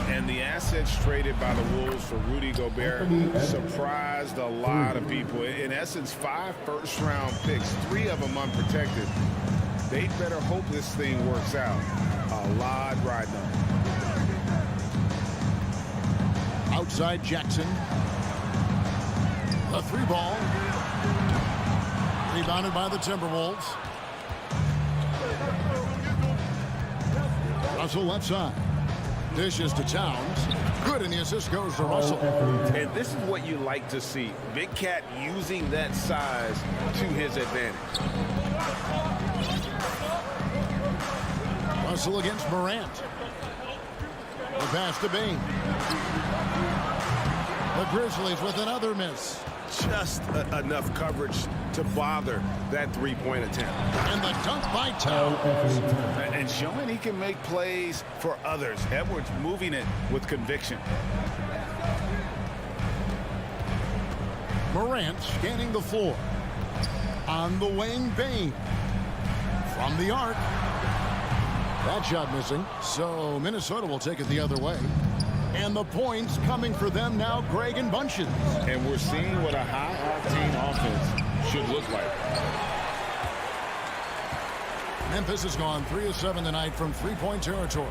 And the assets traded by the Wolves for Rudy Gobert surprised a lot of people. In essence, 5 first-round picks, 3 of them unprotected. They better hope this thing works out. A lot riding on it. Outside Jackson. The 3 ball. Rebounded by the Timberwolves. Russell left side. Dishes to Towns. Good, and the assist goes to Russell. And this is what you like to see. Big Cat using that size to his advantage. Russell against Morant. The pass to Bain. The Grizzlies with another miss. Just enough coverage to bother that 3-point attempt. And the dunk by Towns. And showing he can make plays for others. Edwards moving it with conviction. Morant scanning the floor. On the wing, Bain. From the arc. That shot missing. So Minnesota will take it the other way. And the points coming for them now, Greg and Bunches. And we're seeing what a high-octane offense should look like. Memphis has gone 3 of 7 tonight from 3-point territory.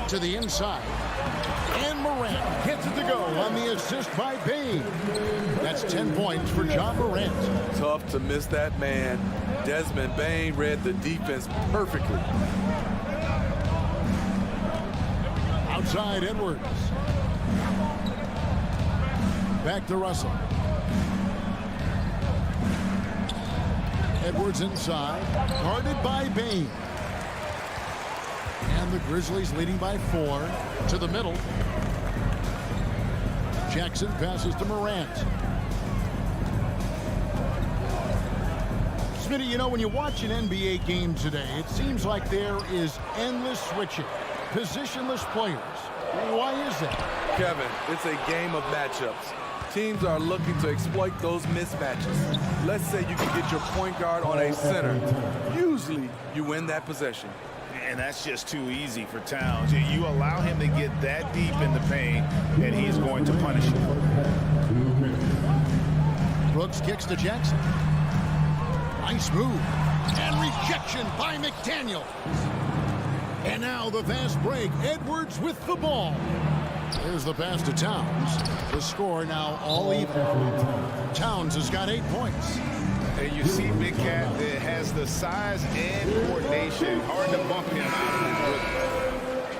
To the inside. And Morant gets it to go on the assist by Bain. That's 10 points for John Morant. Tough to miss that man. Desmond Bain read the defense perfectly. Outside Edwards. Back to Russell. Edwards inside. Guarded by Bain. And the Grizzlies leading by 4. To the middle. Jackson passes to Morant. Smitty, you know, when you watch an NBA game today, it seems like there is endless switching. Positionless players. Why is that? Kevin, it's a game of matchups. Teams are looking to exploit those mismatches. Let's say you can get your point guard on a center. Usually, you win that possession. And that's just too easy for Towns. You allow him to get that deep in the paint, and he's going to punish you. Brooks kicks to Jackson. Nice move. And rejection by McDaniel. And now the fast break. Edwards with the ball. Here's the pass to Towns. The score now all even. Towns has got 8 points. And you see Big Cat that has the size and coordination. Hard to bump him out of his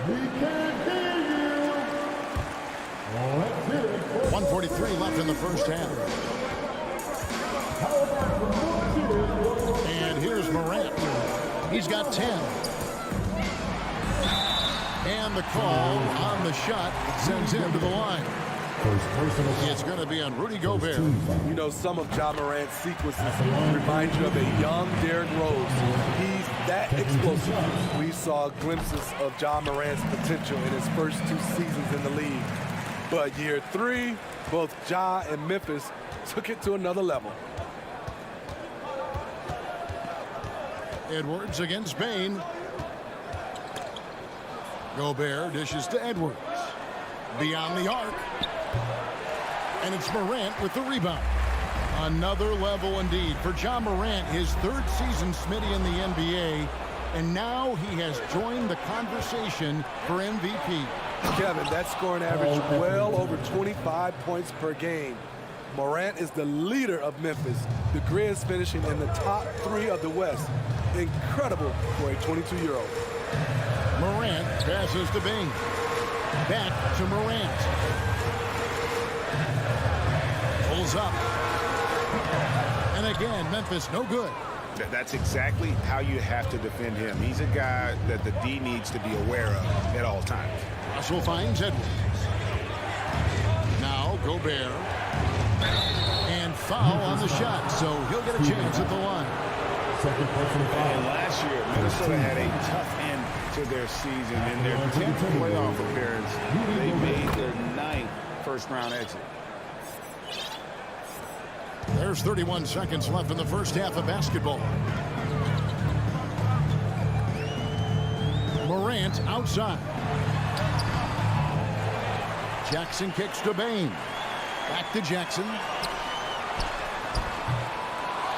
rhythm. We can't hear you. Let's hear it. 1:43 left in the first half. And here's Morant. He's got 10. And the call on the shot sends him to the line. It's going to be on Rudy Gobert. You know, some of Ja Morant's sequences remind you of a young Derrick Rose. He's that explosive. We saw glimpses of Ja Morant's potential in his first 2 seasons in the league. But year 3, both Ja and Memphis took it to another level. Edwards against Bain. Gobert dishes to Edwards. Beyond the arc. And it's Morant with the rebound. Another level indeed for Ja Morant, his 3rd season, Smitty, in the NBA. And now he has joined the conversation for MVP. Kevin, that scoring average well over 25 points per game. Morant is the leader of Memphis. The Grizz finishing in the top 3 of the West. Incredible for a 22-year-old. Morant passes to Bing. Back to Morant. Pulls up. And again, Memphis no good. That's exactly how you have to defend him. He's a guy that the D needs to be aware of at all times. Russell finds Edwards. Now Gobert. And foul on the shot, so he'll get a chance at the line. And last year, Minnesota had a tough end to their season. In their 10th playoff appearance, they made their 9th first-round exit. There's 31 seconds left in the first half of basketball. Morant outside. Jackson kicks to Bain. Back to Jackson.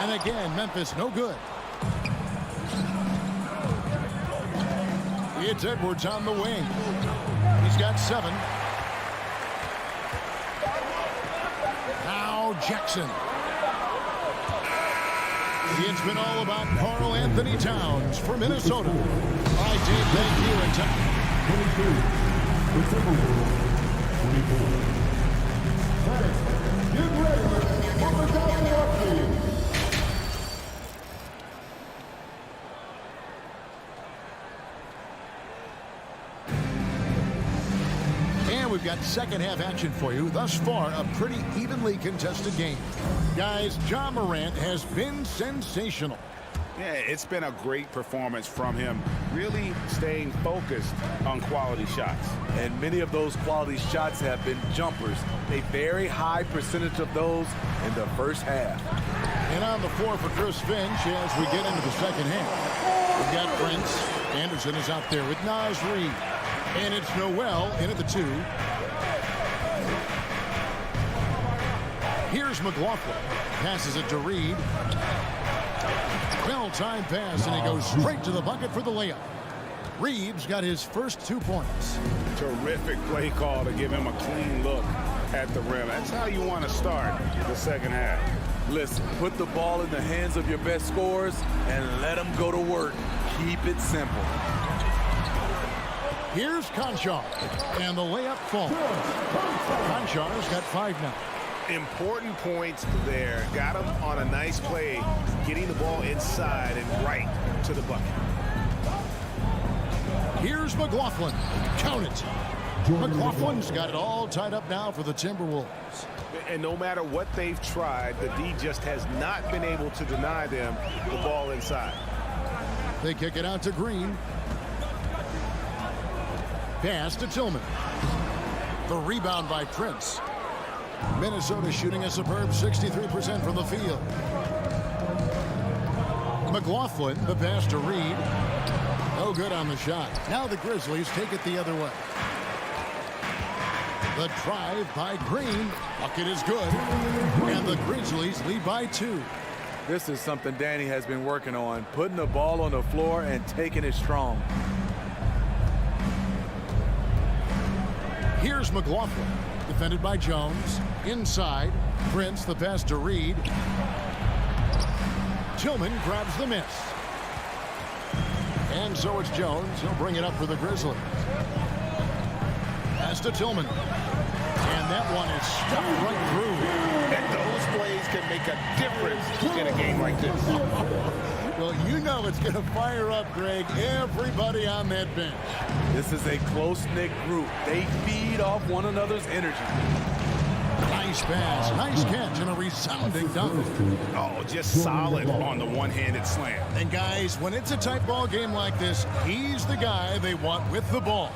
And again, Memphis no good. It's Edwards on the wing. He's got 7. Now Jackson. It's been all about Karl Anthony Towns for Minnesota. All right, Dave, thank you. And 24. Get ready for the Philadelphia. And we've got second half action for you. Thus far, a pretty evenly contested game. Guys, Ja Morant has been sensational. Yeah, it's been a great performance from him, really staying focused on quality shots. And many of those quality shots have been jumpers. A very high percentage of those in the first half. And on the floor for Chris Finch as we get into the second half. We've got Prince. Anderson is out there with Naz Reid. And it's Noel in at the 2. Here's McLaughlin. Passes it to Reid. Well-timed pass, and he goes straight to the bucket for the layup. Reid's got his first 2 points. Terrific play call to give him a clean look at the rim. That's how you want to start the second half. Listen, put the ball in the hands of your best scorers and let them go to work. Keep it simple. Here's Conchar, and the layup falls. Conchar's got 5 now. Important points there. Got him on a nice play, getting the ball inside and right to the bucket. Here's McLaughlin. Count it. McLaughlin's got it all tied up now for the Timberwolves. And no matter what they've tried, the D just has not been able to deny them the ball inside. They kick it out to Green. Pass to Tillman. The rebound by Prince. Minnesota shooting a superb 63% from the field. McLaughlin, the pass to Reid. No good on the shot. Now the Grizzlies take it the other way. The drive by Green. Bucket is good. And the Grizzlies lead by 2. This is something Danny has been working on, putting the ball on the floor and taking it strong. Here's McLaughlin, defended by Jones. Inside, Prince, the pass to Reed. Tillman grabs the miss. And so it's Jones. He'll bring it up for the Grizzlies. Pass to Tillman. And that one is stuffed right through. And those plays can make a difference in a game like this. Well, you know it's going to fire up, Greg, everybody on that bench. This is a close-knit group. They feed off one another's energy. Nice pass, nice catch, and a resounding dunk. Oh, just solid on the one-handed slam. And guys, when it's a tight ball game like this, he's the guy they want with the ball.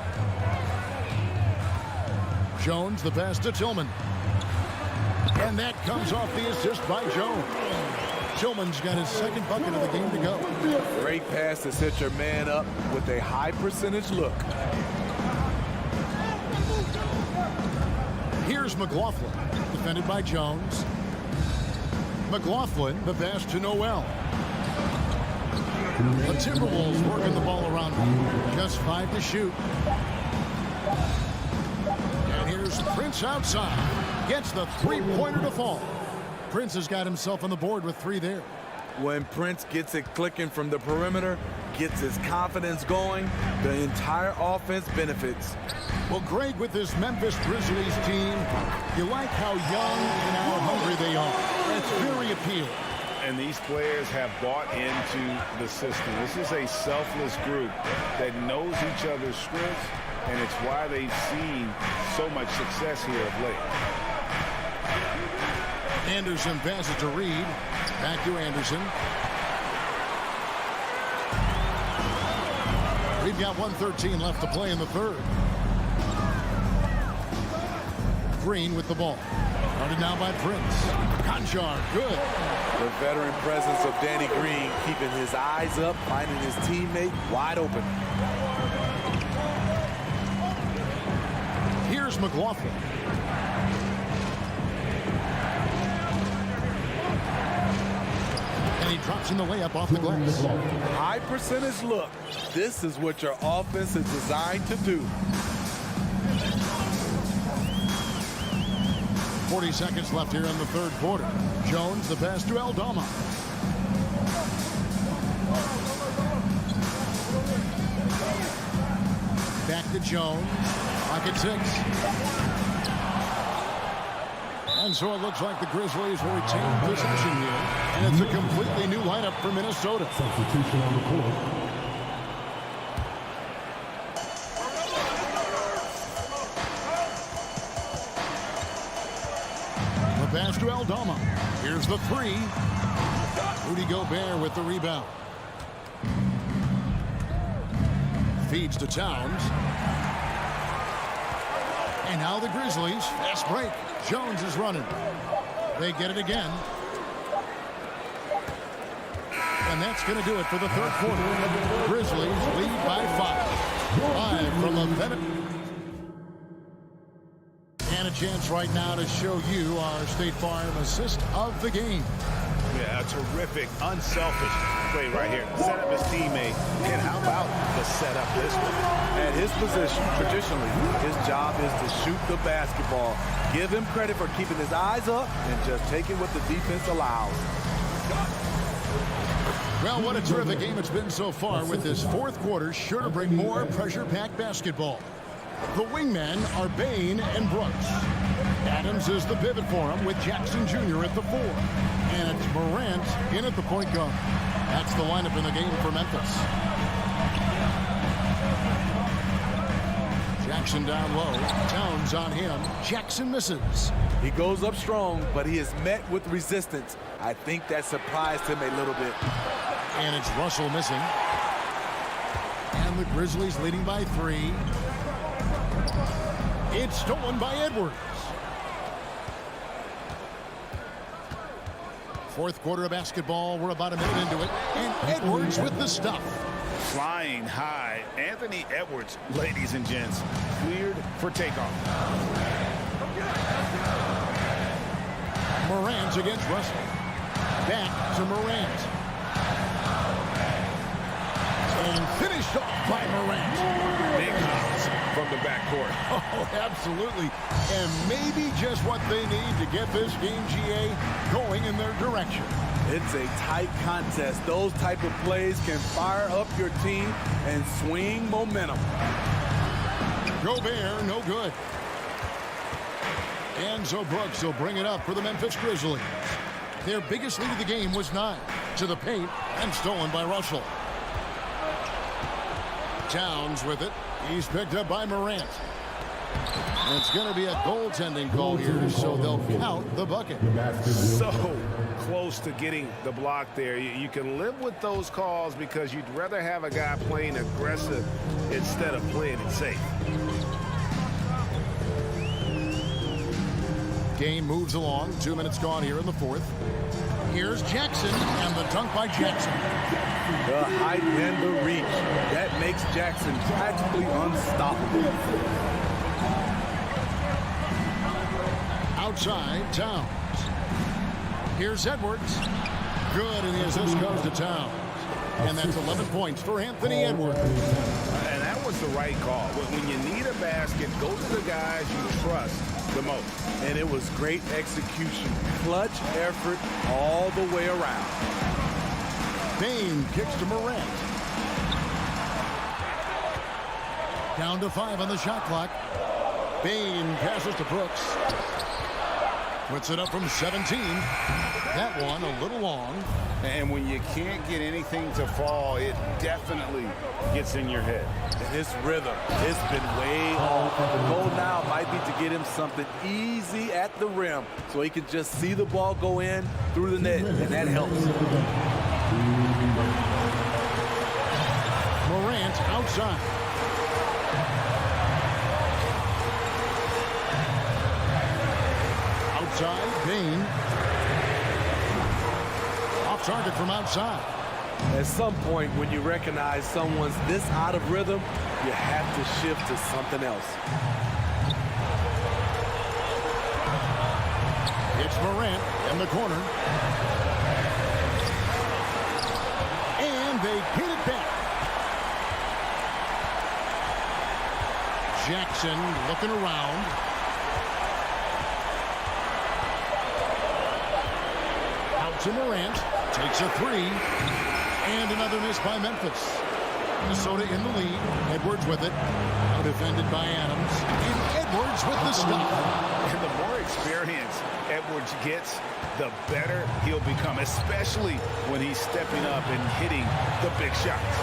Jones, the pass to Tillman. And that comes off the assist by Jones. Tillman's got his second bucket of the game to go. Great pass to set your man up with a high percentage look. Here's McLaughlin, defended by Jones. McLaughlin, the pass to Noel. The Timberwolves working the ball around. Just 5 to shoot. And here's Prince outside. Gets the three-pointer to fall. Prince has got himself on the board with 3 there. When Prince gets it clicking from the perimeter, gets his confidence going, the entire offense benefits. Well, Greg, with this Memphis Grizzlies team, you like how young and how hungry they are. That's very appealing. And these players have bought into the system. This is a selfless group that knows each other's strengths, and it's why they've seen so much success here of late. Anderson passes to Reed. Back to Anderson. We've got 1:13 left to play in the third. Green with the ball. Guarded now by Prince. Conchar, good. The veteran presence of Danny Green keeping his eyes up, finding his teammate wide open. Here's McLaughlin. And he drops in the layup off the glass. High percentage look. This is what your offense is designed to do. 40 seconds left here in the third quarter. Jones, the pass to Aldama. Back to Jones. Pocket 6. And so it looks like the Grizzlies will retain possession here. And it's a completely new lineup for Minnesota. Substitution on the court. Pass to Aldama. Here's the 3. Rudy Gobert with the rebound. Feeds to Towns. And now the Grizzlies. Fast break. Jones is running. They get it again. And that's going to do it for the third quarter. Grizzlies lead by 5. Live from the Memphis. And a chance right now to show you our State Farm assist of the game. Yeah, a terrific, unselfish play right here. Set up his teammate. And how about the setup this one? At his position, traditionally, his job is to shoot the basketball. Give him credit for keeping his eyes up and just taking what the defense allows. Well, what a terrific game it's been so far, with this fourth quarter sure to bring more pressure-packed basketball. The wingmen are Bain and Brooks. Adams is the pivot for him with Jackson Jr. at the 4. And it's Morant in at the point guard. That's the lineup in the game for Memphis. Jackson down low. Towns on him. Jackson misses. He goes up strong, but he is met with resistance. I think that surprised him a little bit. And it's Russell missing. And the Grizzlies leading by 3. It's stolen by Edwards. Fourth quarter of basketball. We're about a minute into it. And Edwards with the stuff. Flying high. Anthony Edwards, ladies and gents, cleared for takeoff. Morant against Russell. Back to Morant. And finished off by Morant. Big hops from the backcourt. Oh, absolutely. And maybe just what they need to get this game, GA, going in their direction. It's a tight contest. Those type of plays can fire up your team and swing momentum. Gobert, no good. And so Brooks will bring it up for the Memphis Grizzlies. Their biggest lead of the game was 9 to the paint and stolen by Russell. Towns with it. He's picked up by Morant. And it's going to be a goaltending call here, so they'll count the bucket. So close to getting the block there. You can live with those calls because you'd rather have a guy playing aggressive instead of playing it safe. Game moves along. 2 minutes gone here in the fourth. Here's Jackson, and the dunk by Jackson. The height and the reach. That makes Jackson practically unstoppable. Outside, Towns. Here's Edwards. Good, and the assist goes to Towns. And that's 11 points for Anthony Edwards. And that was the right call. When you need a basket, go to the guys you trust the most. And it was great execution. Clutch effort all the way around. Bain kicks to Morant. Down to 5 on the shot clock. Bain passes to Brooks. Puts it up from 17. That one a little long. And when you can't get anything to fall, it definitely gets in your head. And his rhythm, it's been way off. The goal now might be to get him something easy at the rim so he can just see the ball go in through the net, and that helps. Morant outside. Outside, Bain. Off target from outside. At some point, when you recognize someone's this out of rhythm, you have to shift to something else. It's Morant in the corner. And they get it back. Jackson looking around. Out to Morant. Takes a 3. And another miss by Memphis. Minnesota in the lead. Edwards with it. Now defended by Adams. And Edwards with the stop. And the more experience Edwards gets, the better he'll become, especially when he's stepping up and hitting the big shots.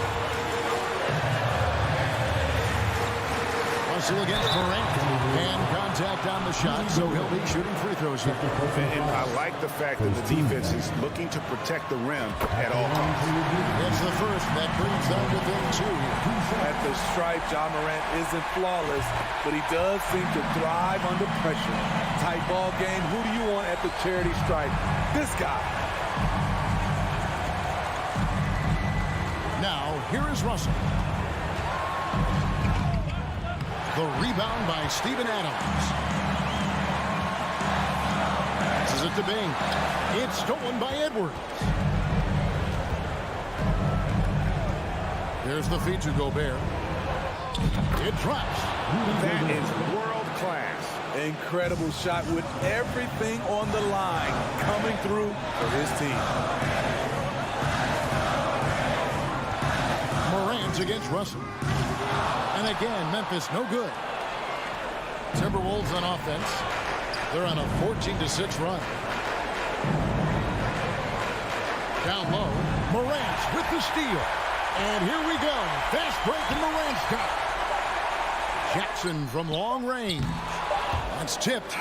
Russell against Morant. And contact on the shot, so he'll be shooting free throws here. And I like the fact that the defense is looking to protect the rim at all costs. It's the first that brings them within 2. At the stripe, John Morant isn't flawless, but he does seem to thrive under pressure. Tight ball game. Who do you want at the charity stripe? This guy. Now, here is Russell. The rebound by Steven Adams. Passes it to Bing. It's stolen by Edwards. There's the feed to Gobert. It drops. That is world class. Incredible shot with everything on the line coming through for his team. Morant against Russell. And again, Memphis no good. Timberwolves on offense. They're on a 14-6 run. Down low, Morant with the steal. And here we go. Fast break and Morant's got it. Jackson from long range. That's tipped.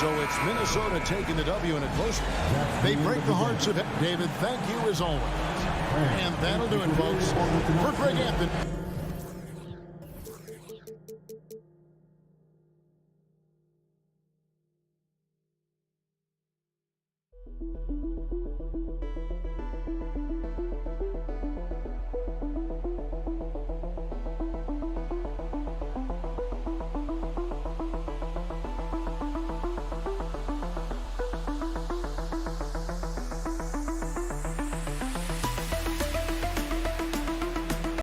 So it's Minnesota taking the W in a close one. They break the hearts of it. David, thank you as always. And that'll do it, folks. For Greg Anthony.